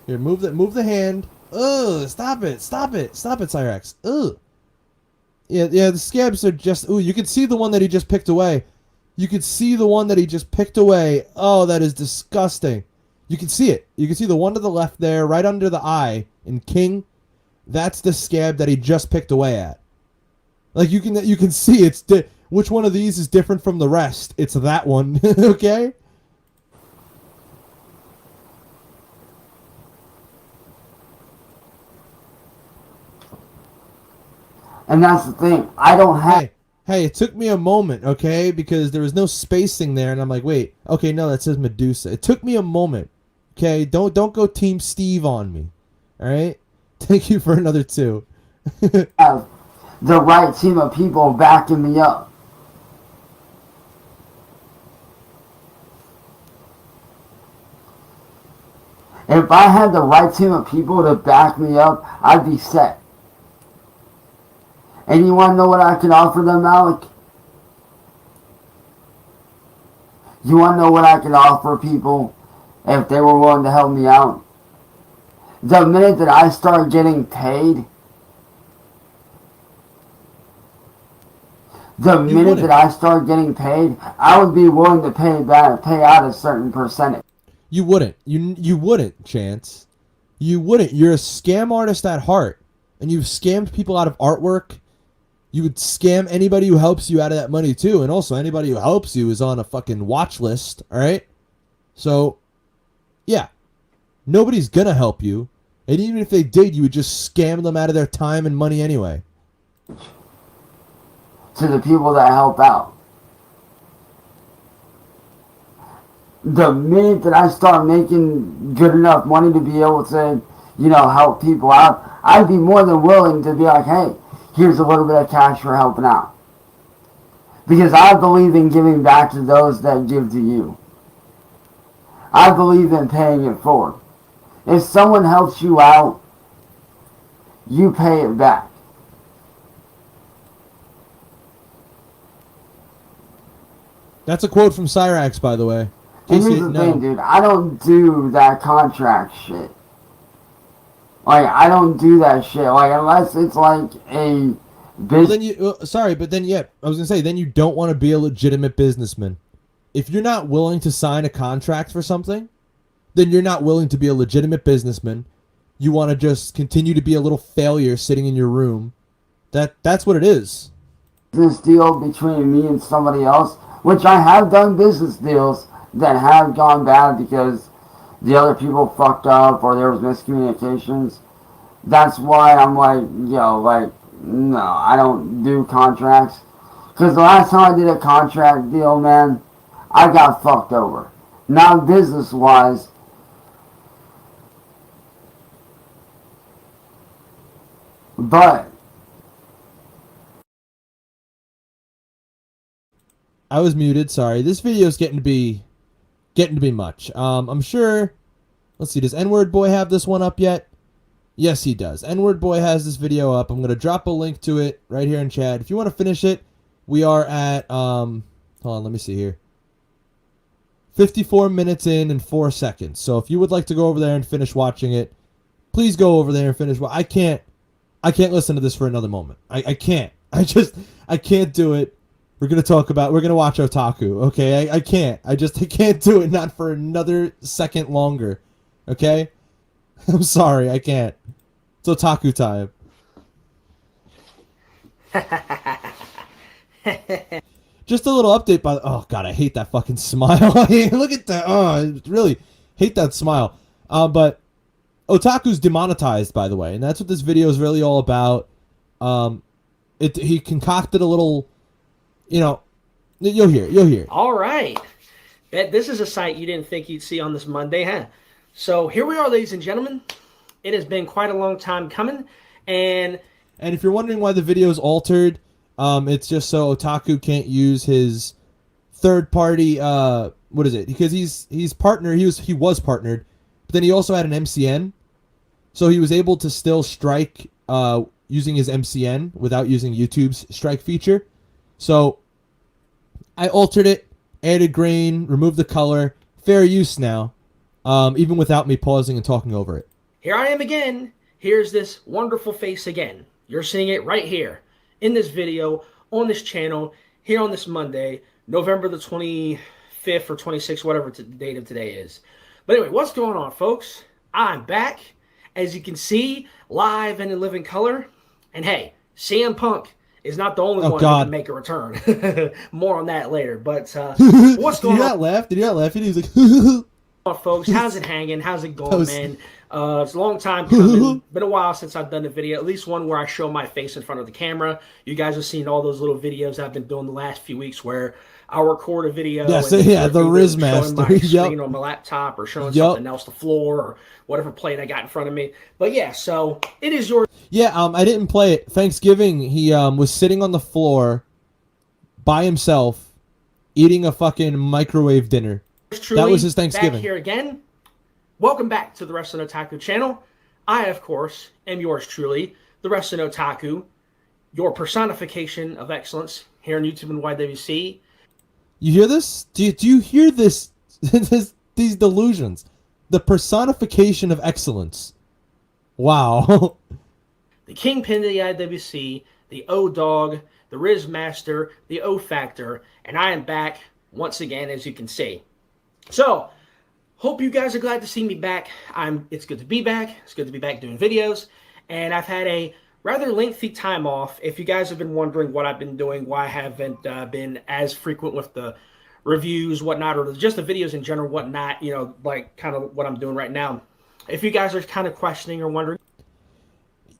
Here, move the hand. Ugh, stop it, Cyrax. Ugh. Yeah, the scabs are just. Ooh, you can see the one that he just picked away. You can see the one that he just picked away. Oh, that is disgusting. You can see it. You can see the one to the left there, right under the eye in King. That's the scab that he just picked away at. Like, you can see it's which one of these is different from the rest. It's that one. Okay? And that's the thing. I don't have... Hey, it took me a moment, okay? Because there was no spacing there, and I'm like, wait. Okay, no, that says Medusa. It took me a moment. Okay? Don't go Team Steve on me. Alright? Thank you for another 2. have the right team of people backing me up. If I had the right team of people to back me up, I'd be set. And you want to know what I can offer them, Alec? You want to know what I can offer people if they were willing to help me out? The minute that I start getting paid, I would be willing to pay out a certain percentage. You wouldn't. You wouldn't, Chance. You wouldn't. You're a scam artist at heart, and you've scammed people out of artwork. You would scam anybody who helps you out of that money too, and also anybody who helps you is on a fucking watch list. All right. So, yeah, nobody's gonna help you. And even if they did, you would just scam them out of their time and money anyway. To the people that help out. The minute that I start making good enough money to be able to, help people out, I'd be more than willing to be like, hey, here's a little bit of cash for helping out. Because I believe in giving back to those that give to you. I believe in paying it forward. If someone helps you out, you pay it back. That's a quote from Cyrax, by the way. And here's the thing, dude. I don't do that contract shit. Like, I don't do that shit. Like, unless it's like a Well, then you sorry, but then yeah, I was gonna say then you don't want to be a legitimate businessman. If you're not willing to sign a contract for something, then you're not willing to be a legitimate businessman. You want to just continue to be a little failure sitting in your room. That's what it is. Business deal between me and somebody else, which I have done business deals that have gone bad because the other people fucked up or there was miscommunications. That's why I'm like, yo, like, no, I don't do contracts. Because the last time I did a contract deal, man, I got fucked over. Not business-wise. But I was muted. Sorry. This video is getting to be much. I'm sure. Let's see. Does N-Word Boy have this one up yet? Yes, he does. N-Word Boy has this video up. I'm gonna drop a link to it right here in chat. If you want to finish it, we are at hold on. Let me see here. 54 minutes in and 4 seconds. So if you would like to go over there and finish watching it, please go over there and finish. I can't listen to this for another moment. I can't. I can't do it. We're going to watch Otaku, okay? I can't. I can't do it, not for another second longer, okay? I'm sorry, I can't. It's Otaku time. Just a little update oh god, I hate that fucking smile. Look at that. Oh, I really hate that smile. But Otaku's demonetized, by the way, and that's what this video is really all about. He concocted a little, you'll hear. All right. Bet this is a sight you didn't think you'd see on this Monday, huh? So here we are, ladies and gentlemen. It has been quite a long time coming, and if you're wondering why the video is altered, it's just so Otaku can't use his third party. What is it? Because he's partnered. He was partnered, but then he also had an MCN, so he was able to still strike using his MCN without using YouTube's strike feature. So I altered it, added grain, removed the color, fair use now, even without me pausing and talking over it. here I am again. Here's this wonderful face again. You're seeing it right here in this video on this channel here on this Monday, November the 25th or 26th, whatever the date of today is. But anyway, what's going on, folks? I'm back, as you can see, live and in living color. And hey, CM Punk is not the only one who can make a return. More on that later. But what's going on? Did you not laugh? He was like, folks, how's it hanging? How's it going, man? It's a long time coming. Been a while since I've done a video, at least one where I show my face in front of the camera. You guys have seen all those little videos I've been doing the last few weeks where I'll record a video. The Riz Master. Showing my screen on my laptop or showing something else, the floor or whatever plate I got in front of me. But yeah, so it is your... Yeah, I didn't play it. Thanksgiving, he was sitting on the floor by himself eating a fucking microwave dinner. That was his Thanksgiving. Back here again. Welcome back to the WrestlenoTaku channel. I, of course, am yours truly, the WrestlenoTaku, your personification of excellence here on YouTube and YWC. You hear this? Do you hear this? These delusions. The personification of excellence. Wow. The Kingpin of the IWC, the O-Dog, the Riz Master, the O-Factor, and I am back once again, as you can see. So, hope you guys are glad to see me back. It's good to be back. It's good to be back doing videos. And I've had a rather lengthy time off. If you guys have been wondering what I've been doing, why I haven't been as frequent with the reviews, whatnot, or just the videos in general, whatnot, like kind of what I'm doing right now. If you guys are kind of questioning or wondering.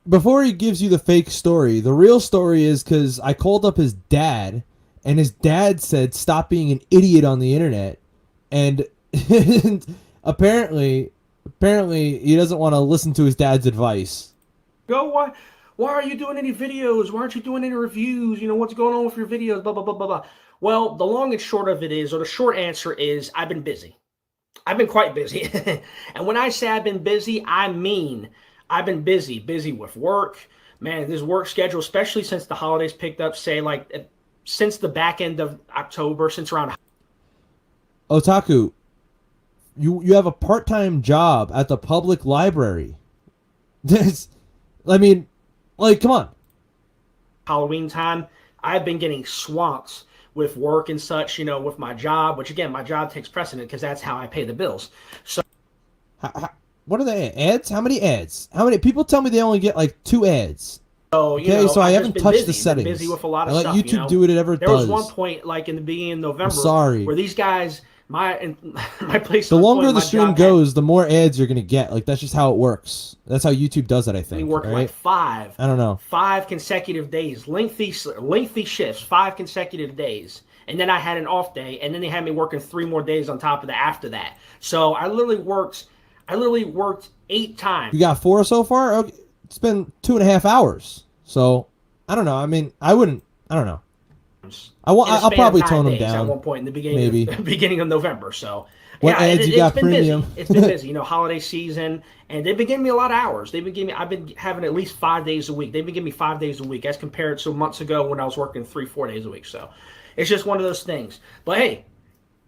Before he gives you the fake story, the real story is because I called up his dad, and his dad said, stop being an idiot on the internet. And apparently he doesn't want to listen to his dad's advice. Why are you doing any videos? Why aren't you doing any reviews? What's going on with your videos? Blah, blah, blah, blah, blah. Well, the long and short of it is, or the short answer is, I've been busy. I've been quite busy. And when I say I've been busy, I mean I've been busy with work. Man, this work schedule, especially since the holidays picked up, say, like, since the back end of October, since around... Otaku, you have a part-time job at the public library. I mean, like, come on. Halloween time, I've been getting swamped with work and such, with my job, which again, my job takes precedent because that's how I pay the bills. So What are the ads? How many ads? How many people tell me they only get like 2 ads? So, Okay, so I I've haven't just been touched busy, the settings. busy with a lot I of let stuff. YouTube do whatever it there does. was one point, like in the beginning of November, I'm sorry. where these guys, my place. The of longer employment, the my stream job goes, the more ads you're gonna get. Like that's just how it works. That's how YouTube does it, I had me think. working Right? like five. I don't know. 5 consecutive days, lengthy shifts, 5 consecutive days, and then I had an off day, and then they had me working 3 more days on top of that after that. So I literally worked 8 times. You got 4 so far. Okay. It's been 2.5 hours. So I don't know. I mean, I don't know. I'll probably tone them down at one point in the beginning, maybe. beginning of November. So What ads you got been premium? busy. It's been busy. Holiday season, and they've been giving me a lot of hours. I've been having at least 5 days a week. They've been giving me 5 days a week as compared to months ago when I was working 3-4 days a week. So it's just one of those things. But hey,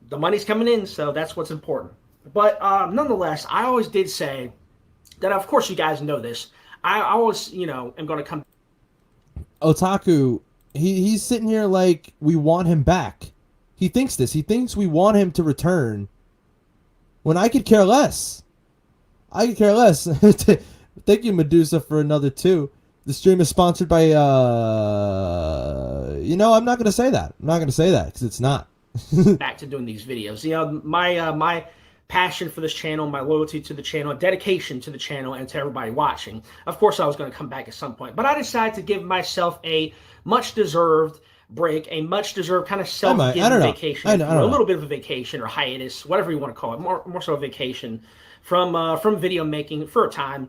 the money's coming in, so that's what's important. But nonetheless, I always did say that, of course, you guys know this. I always, am going to come. Otaku, he's sitting here like we want him back. He thinks this. He thinks we want him to return. When I could care less. I could care less. Thank you, Medusa, for another 2. The stream is sponsored by, I'm not going to say that. I'm not going to say that because it's not. Back to doing these videos. My passion for this channel, my loyalty to the channel, dedication to the channel, and to everybody watching. Of course, I was going to come back at some point, but I decided to give myself a much-deserved break, a much-deserved kind of self-given vacation, a little bit of a vacation or hiatus, whatever you want to call it, more so a vacation from video making for a time,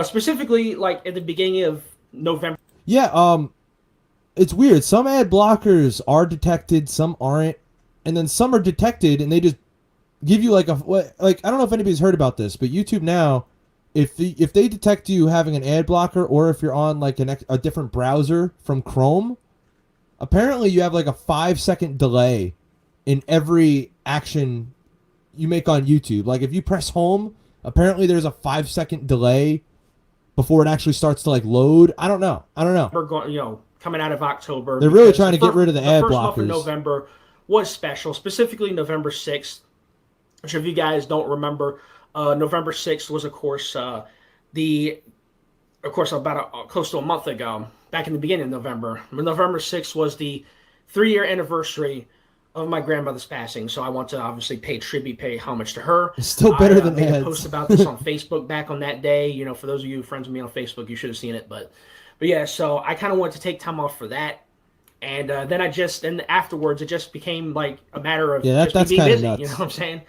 specifically like at the beginning of November. Yeah, it's weird. Some ad blockers are detected, some aren't, and then some are detected and they just give you I don't know if anybody's heard about this, but YouTube now, if they detect you having an ad blocker or if you're on like a different browser from Chrome, apparently you have like a 5-second delay in every action you make on YouTube. Like if you press home, apparently there's a 5-second delay before it actually starts to like load. I don't know. We're going, coming out of October. They're really trying to get rid of the ad first blockers. month of November was special, specifically November 6th. Which, if you guys don't remember, November 6th was, of course, about close to a month ago, back in the beginning of November. November 6th was the 3-year anniversary of my grandmother's passing, so I want to obviously pay tribute, pay homage to her. It's still better than made ads. a post about this on Facebook back on that day. For those of you friends with me on Facebook, you should have seen it. But yeah, so I kind of wanted to take time off for that. And then afterwards, it just became like a matter of that's being kind of busy. nuts. You know what I'm saying?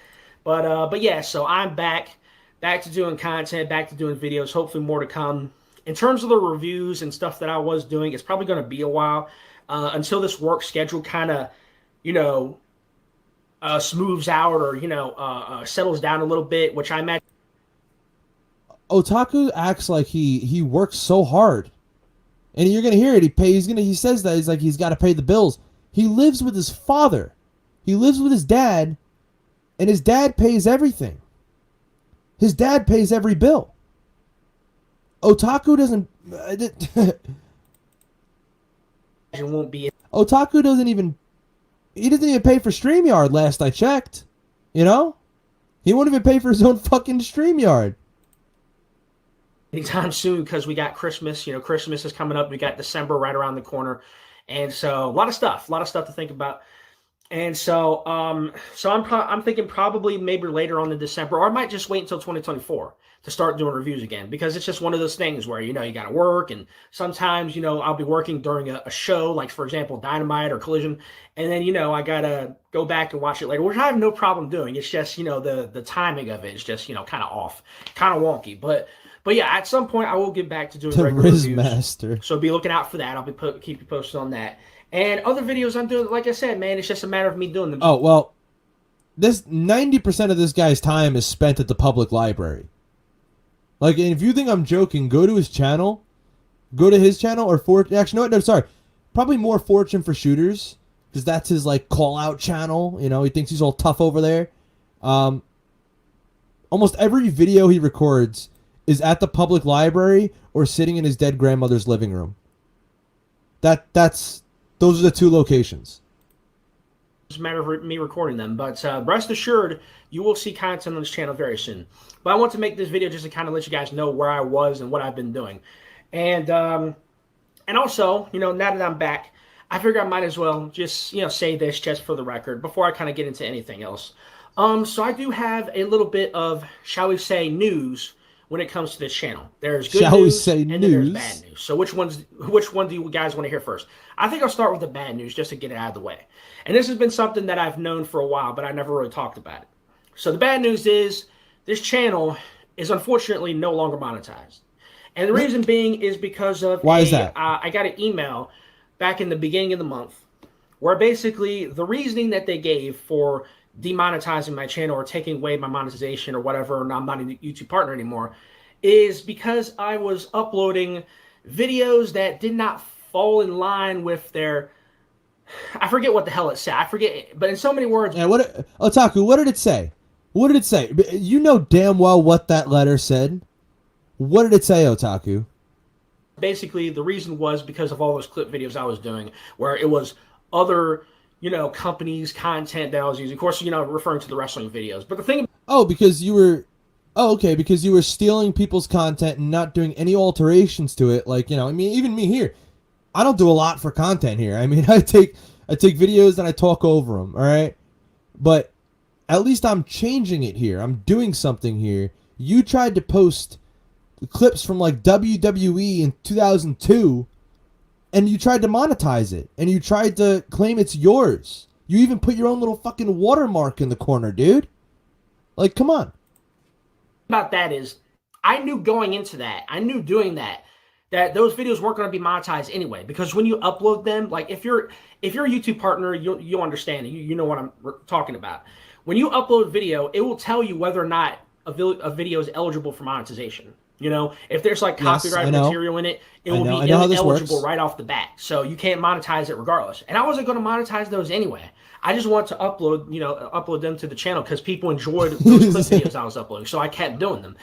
But yeah, so I'm back to doing content, back to doing videos, hopefully more to come. In terms of the reviews and stuff that I was doing, it's probably going to be a while until this work schedule kind of, smooths out or, settles down a little bit, which I imagine. Otaku acts like he works so hard. And you're going to hear it. He says that he's got to pay the bills. He lives with his father. He lives with his dad. And his dad pays everything. His dad pays every bill. Otaku doesn't... It won't be. Otaku doesn't even... He doesn't even pay for StreamYard last I checked. He won't even pay for his own fucking StreamYard. Anytime soon because we got Christmas. Christmas is coming up. We got December right around the corner. And so a lot of stuff to think about. And so, I'm thinking probably maybe later on in December, or I might just wait until 2024 to start doing reviews again, because it's just one of those things where, you got to work, and sometimes, I'll be working during a show, like for example, Dynamite or Collision, and then, I got to go back and watch it later, which I have no problem doing. It's just, the timing of it is just, kind of off, kind of wonky, but yeah, at some point I will get back to doing regular Riz reviews. Master. So be looking out for that. I'll be keep you posted on that. And other videos I'm doing, like I said, man, it's just a matter of me doing them. Oh, well, this 90% of this guy's time is spent at the public library. Like, and if you think I'm joking, go to his channel. Go to his channel or actually, no, sorry. Probably more Fortune for Shooters, because that's his, like, call-out channel. He thinks he's all tough over there. Almost every video he records is at the public library or sitting in his dead grandmother's living room. Those are the two locations. It's a matter of me recording them, but rest assured, you will see content on this channel very soon. But I want to make this video just to kind of let you guys know where I was and what I've been doing. And also, now that I'm back, I figured I might as well just, say this just for the record before I kind of get into anything else. So I do have a little bit of, shall we say, news when it comes to this channel. There's good news and then there's bad news. So which one do you guys want to hear first? I think I'll start with the bad news just to get it out of the way. And this has been something that I've known for a while, but I never really talked about it. So the bad news is this channel is unfortunately no longer monetized. And the reason being is because of Why is that? I got an email back in the beginning of the month where basically the reasoning that they gave for demonetizing my channel or taking away my monetization or whatever, and I'm not a YouTube partner anymore, is because I was uploading videos that did not fall in line with their, I forget what the hell it said. I forget, but in so many words. Yeah, Otaku, what did it say? What did it say? You know damn well what that letter said. What did it say, Otaku? Basically, the reason was because of all those clip videos I was doing, where it was other, companies' content that I was using. Of course, referring to the wrestling videos. But the thing. Because you were. Oh, okay. Because you were stealing people's content and not doing any alterations to it. Like, I mean, even me here, I don't do a lot for content here. I mean, I take videos and I talk over them. All right, but at least I'm changing it here. I'm doing something here. You tried to post clips from like WWE in 2002, and you tried to monetize it, and you tried to claim it's yours. You even put your own little fucking watermark in the corner, dude. Like, come on. About that is, I knew going into that, I knew doing that those videos weren't going to be monetized anyway, because when you upload them, like if you're a YouTube partner, you'll understand it. You know what I'm talking about. When you upload video, it will tell you whether or not a video is eligible for monetization. If there's like copyright material in it, it will be ineligible right off the bat. So you can't monetize it regardless. And I wasn't going to monetize those anyway. I just wanted to upload them to the channel because people enjoyed those clip videos I was uploading. So I kept doing them.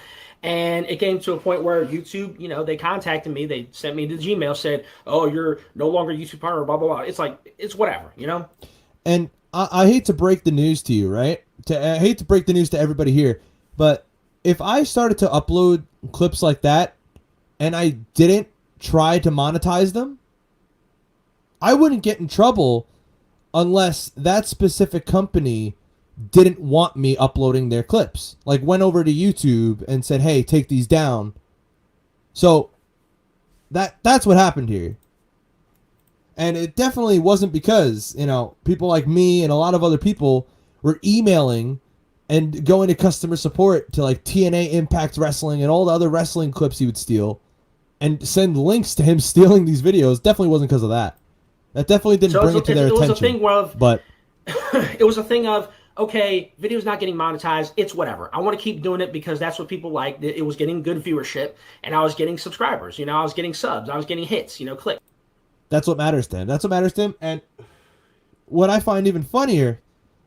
And it came to a point where YouTube, they contacted me. They sent me the Gmail, said, "Oh, you're no longer a YouTube partner, blah, blah, blah." It's like, it's whatever, And I hate to break the news to you, right? I hate to break the news to everybody here, but if I started to upload clips like that and I didn't try to monetize them, I wouldn't get in trouble unless that specific company didn't want me uploading their clips. Like went over to YouTube and said, "Hey, take these down." So that's what happened here. And it definitely wasn't because, people like me and a lot of other people were emailing and going to customer support to like TNA Impact Wrestling and all the other wrestling clips he would steal and send links to him stealing these videos. Definitely wasn't because of that. That definitely didn't bring it to their attention. It was a thing of, okay, video's not getting monetized. It's whatever. I want to keep doing it because that's what people like. It was getting good viewership and I was getting subscribers. I was getting subs. I was getting hits, clicks. That's what matters to him. That's what matters to him. And what I find even funnier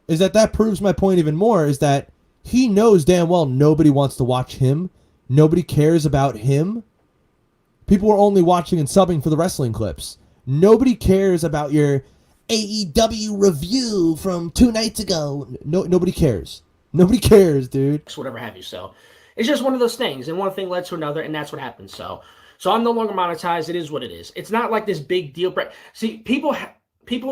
is that proves my point even more, is that he knows damn well nobody wants to watch him. Nobody cares about him. People are only watching and subbing for the wrestling clips. Nobody cares about your AEW review from 2 nights ago. Nobody cares. Nobody cares, dude. Whatever have you. So it's just one of those things. And one thing led to another, and that's what happened. So I'm no longer monetized. It is what it is. It's not like this big deal. See, people,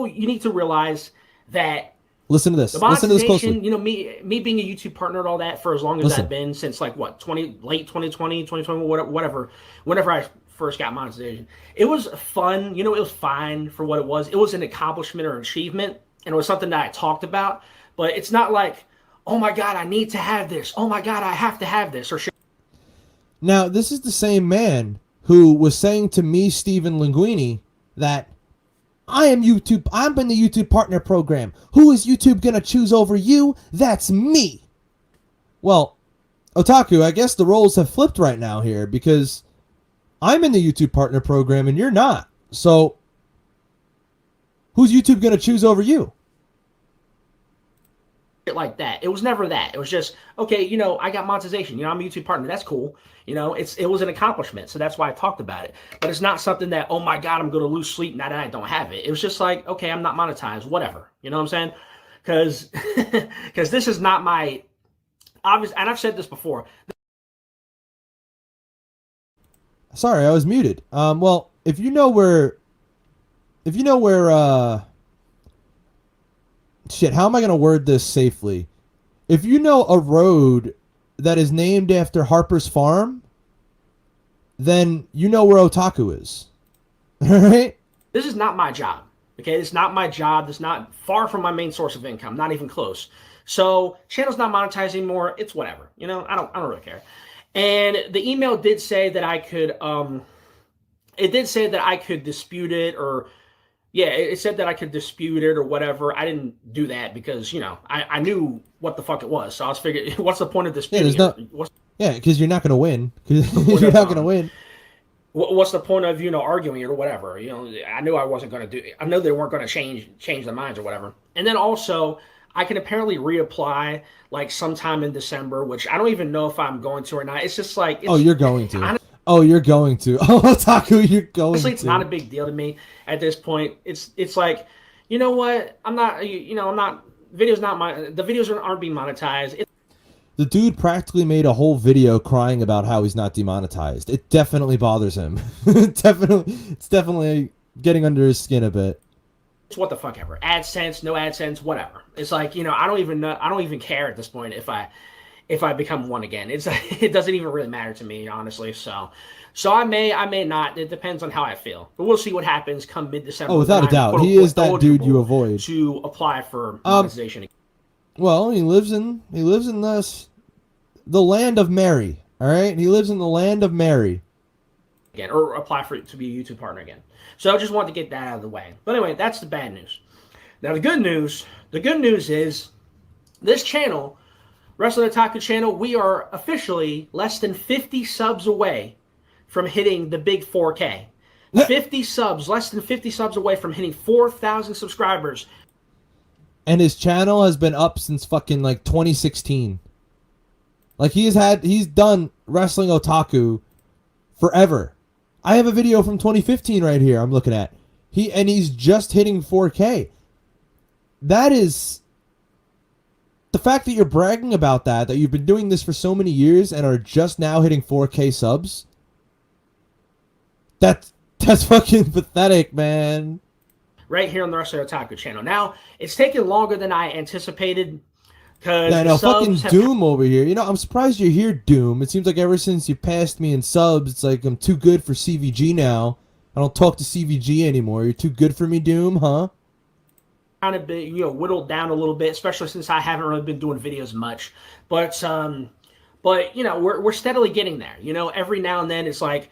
you need to realize that. Listen to this. Listen to this closely. Me being a YouTube partner and all that for as long as I've been, since like what, late 2020, 2021, whatever, whenever I first got monetization, it was fun. It was fine for what it was. It was an accomplishment or achievement, and it was something that I talked about. But it's not like, oh my God, I need to have this. Oh my God, I have to have this. Or now, this is the same man who was saying to me, Stephen Linguini, that I'm in the YouTube partner program. Who is YouTube gonna choose over you? That's me. Well, Otaku, I guess the roles have flipped right now here, because I'm in the YouTube partner program and you're not. So who's YouTube gonna choose over you? like that. It was never that. It was just, okay, you know, I got monetization. You know, I'm a YouTube partner. That's cool. You know, it was an accomplishment. So that's why I talked about it. But it's not something that, oh my God, I'm going to lose sleep now that I don't have it. It was just like, okay, I'm not monetized, whatever. You know what I'm saying? Because this is not my obvious, and I've said this before. Sorry, I was muted. Well, if you know where shit, how am I going to word this safely? If you know a road that is named after Harper's Farm, then you know where Otaku is. All right? This is not my job. Okay, it's not my job. It's not far from my main source of income, not even close. So channel's not monetized anymore. It's whatever. You know, I don't really care. And the email did say that I could dispute it, or yeah, it said that I could dispute it or whatever. I didn't do that because, you know, I knew what the fuck it was. So I was figuring, what's the point of disputing it? Yeah, because you're not going to win. You're not going to win. What's the point of, you know, arguing it or whatever? You know, I knew I wasn't going to do it. I know they weren't going to change their minds or whatever. And then also, I can apparently reapply like sometime in December, which I don't even know if I'm going to or not. It's just like... Oh, you're going to. You're going to. Oh, Otaku, you're going honestly, to. It's not a big deal to me at this point. It's like, you know what? I'm not, you know, I'm not, the videos aren't being monetized. The dude practically made a whole video crying about how he's not demonetized. It definitely bothers him. It's definitely getting under his skin a bit. It's what the fuck ever. AdSense, no AdSense, whatever. It's like, you know, I don't even care at this point if I become one again. It doesn't even really matter to me, honestly. So I may not. It depends on how I feel. But we'll see what happens come mid-December. Oh, without a doubt, he is that dude you avoid to apply for monetization. Well, he lives in the land of Mary. All right, he lives in the land of Mary. Again, or apply to be a YouTube partner again. So I just wanted to get that out of the way. But anyway, that's the bad news. Now the good news is this channel, WrestlenoTaku channel, we are officially less than 50 subs away from hitting the big 4K. 50 subs, less than 50 subs away from hitting 4,000 subscribers. And his channel has been up since fucking like 2016. Like he's done WrestlenoTaku forever. I have a video from 2015 right here I'm looking at. He's just hitting 4K. That is... The fact that you're bragging about that you've been doing this for so many years and are just now hitting 4K subs, that's fucking pathetic, man. Right here on the WrestlenoTaku channel. Now, it's taken longer than I anticipated. Fucking Doom over here. You know, I'm surprised you're here, Doom. It seems like ever since you passed me in subs, it's like I'm too good for CVG now. I don't talk to CVG anymore. You're too good for me, Doom, huh? Kind of been, you know, whittled down a little bit, especially since I haven't really been doing videos much. But you know, we're steadily getting there. You know, every now and then it's like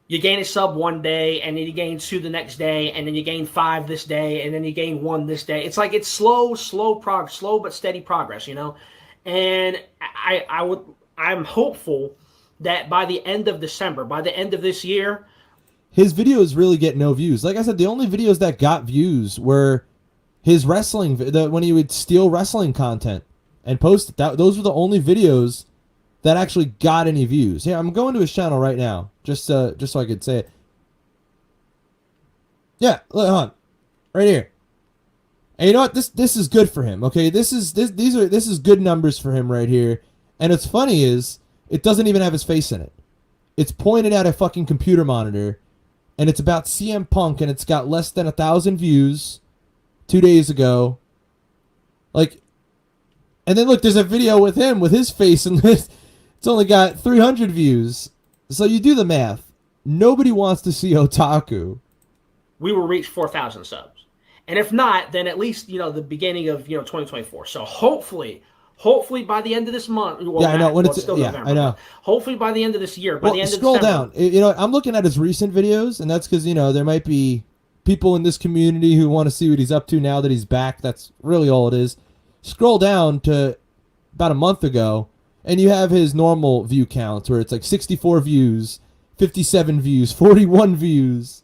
you gain a sub one day, and then you gain 2 the next day, and then you gain 5 this day, and then you gain 1 this day. It's like it's slow but steady progress, you know. And I'm hopeful that by the end of December, by the end of this year, his videos really get no views. Like I said, the only videos that got views were his wrestling, when he would steal wrestling content and post it. Those were the only videos that actually got any views. Yeah, I'm going to his channel right now, just so I could say it. Yeah, look, hold on, right here. And you know what? This is good for him. Okay, this is good numbers for him right here. And what's funny is it doesn't even have his face in it. It's pointed at a fucking computer monitor, and it's about CM Punk, and it's got less than 1,000 views 2 days ago. Like, and then look, there's a video with him with his face, and it's only got 300 views. So you do the math. Nobody wants to see Otaku. We will reach 4,000 subs, and if not, then at least, you know, the beginning of, you know, 2024. So hopefully by the end of this month. Well, yeah, I know. It's still November, I know. Hopefully by the end of this year. By the end scroll of December, down. You know, I'm looking at his recent videos, and that's because, you know, there might be people in this community who want to see what he's up to now that he's back. That's really all it is. Scroll down to about a month ago, and you have his normal view counts where it's like 64 views, 57 views, 41 views.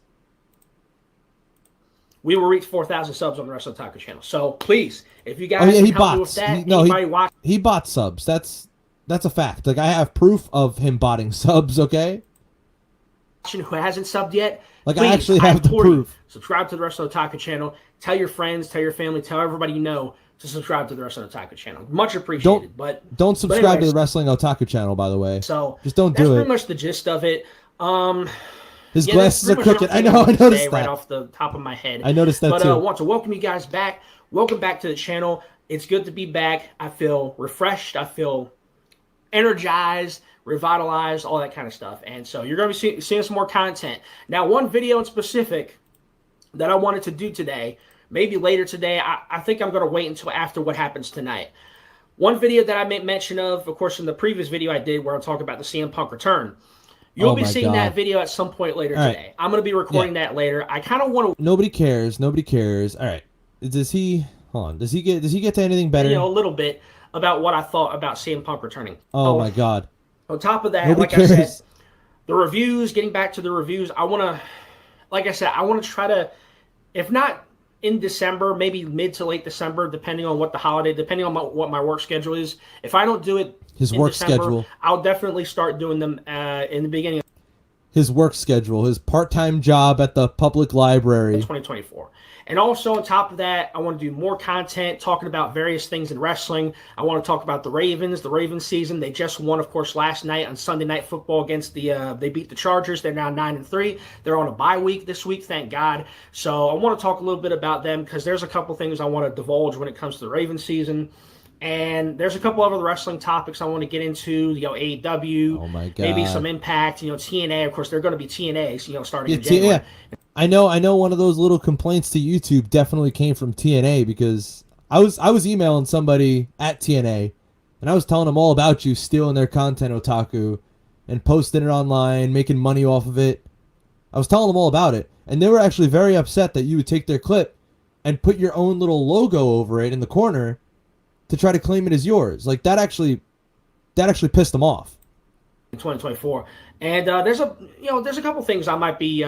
we will reach 4,000 subs on the WrestlenoTaku channel. So please, if you guys Oh yeah, he can help me with bots. that, No, anybody watch he bought subs. That's a fact. Like I have proof of him botting subs. Okay. who hasn't subbed yet, Like please, I actually have the implore you, proof. subscribe to the WrestlenoTaku channel. Tell your friends, tell your family, tell everybody you know to subscribe to the WrestlenoTaku channel. Much appreciated. Don't subscribe to anyways, the Wrestling Otaku channel, by the way. So just don't that's do it. pretty much the gist of it. His yeah, glasses are that's pretty much crooked. I everything know. I wanted to noticed say that. right off the top of my head. I noticed that but, too. I want to welcome you guys back. Welcome back to the channel. It's good to be back. I feel refreshed. I feel energized, revitalized, all that kind of stuff. And so you're going to be seeing some more content. Now, one video in specific that I wanted to do today, maybe later today, I think I'm going to wait until after what happens tonight. One video that I made mention of course, in the previous video I did where I'm talking about the CM Punk return. You'll be seeing that video at some point later today. I'm going to be recording that later. I kind of want to... Nobody cares. Nobody cares. All right. Does he... Hold on. Does he get to anything better? You know, a little bit about what I thought about CM Punk returning. Oh my God. On top of that, Nobody like cares. I said, the reviews, getting back to the reviews, I want to... Like I said, I want to try to... If not in December, maybe mid to late December, depending on what the holiday, depending on what my work schedule is. If I don't do it His in work December, schedule. I'll definitely start doing them in the beginning of His work schedule. His part-time job at the public library. 2024. And also on top of that, I want to do more content talking about various things in wrestling. I want to talk about the Ravens season. They just won, of course, last night on Sunday Night Football against they beat the Chargers. They're now 9-3. They're on a bye week this week, thank God. So I want to talk a little bit about them because there's a couple things I want to divulge when it comes to the Ravens season. And there's a couple other wrestling topics I want to get into, AEW, Oh my God. maybe some Impact, TNA. Of course, they're going to be TNA, starting in January. Yeah. I know one of those little complaints to YouTube definitely came from TNA because I was emailing somebody at TNA and I was telling them all about you stealing their content, Otaku, and posting it online, making money off of it. I was telling them all about it, and they were actually very upset that you would take their clip and put your own little logo over it in the corner to try to claim it as yours. Like that actually pissed them off. In 2024, and there's a couple things I might be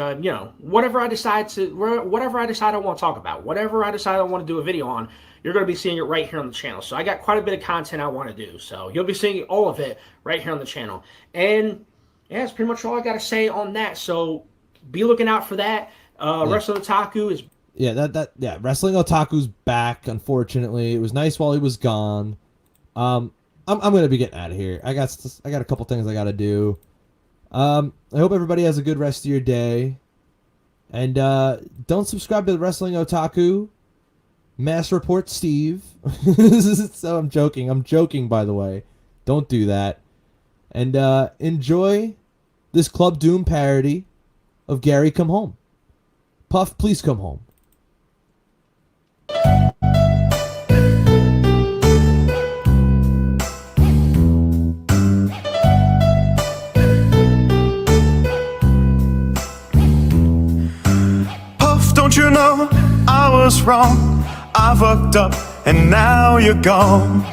whatever I decide I want to talk about, whatever I decide I want to do a video on, you're going to be seeing it right here on the channel. So I got quite a bit of content I want to do, so you'll be seeing all of it right here on the channel. And yeah, that's pretty much all I got to say on that. So be looking out for that. WrestlenoTaku is Wrestling Otaku's back. Unfortunately, it was nice while he was gone. I'm gonna be getting out of here. I got a couple things I gotta do. I hope everybody has a good rest of your day. And don't subscribe to the Wrestling Otaku. Mass Report Steve. So I'm joking. I'm joking, by the way. Don't do that. And enjoy this Club Doom parody of Gary Come Home. Puff, please come home. Don't you know I was wrong? I fucked up and now you're gone.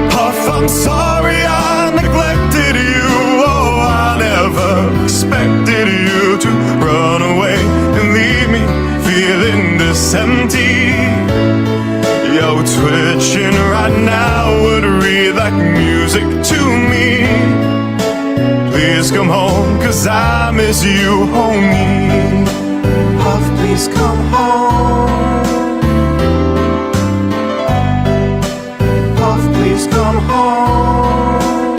Puff, I'm sorry I neglected you. Oh, I never expected you to run away and leave me feeling this empty. Yo, twitching right now would read like music to me. Please come home, 'cause I miss you, homie. Puff, please come home. Puff, please come home.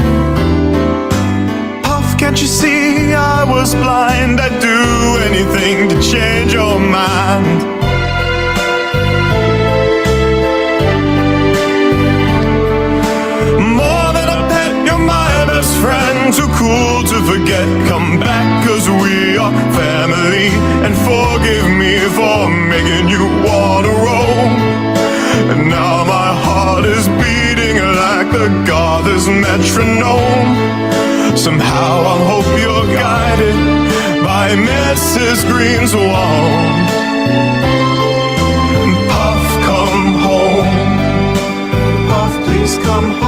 Puff, can't you see I was blind? I'd do anything to change your mind. More than a pet, you're my best friend. Too cool to forget, come back 'cause we are family. And forgive me for making you wanna roll. And now my heart is beating like the Goddess metronome. Somehow I hope you're guided by Mrs. Green's wand. Puff, come home. Puff, please come home.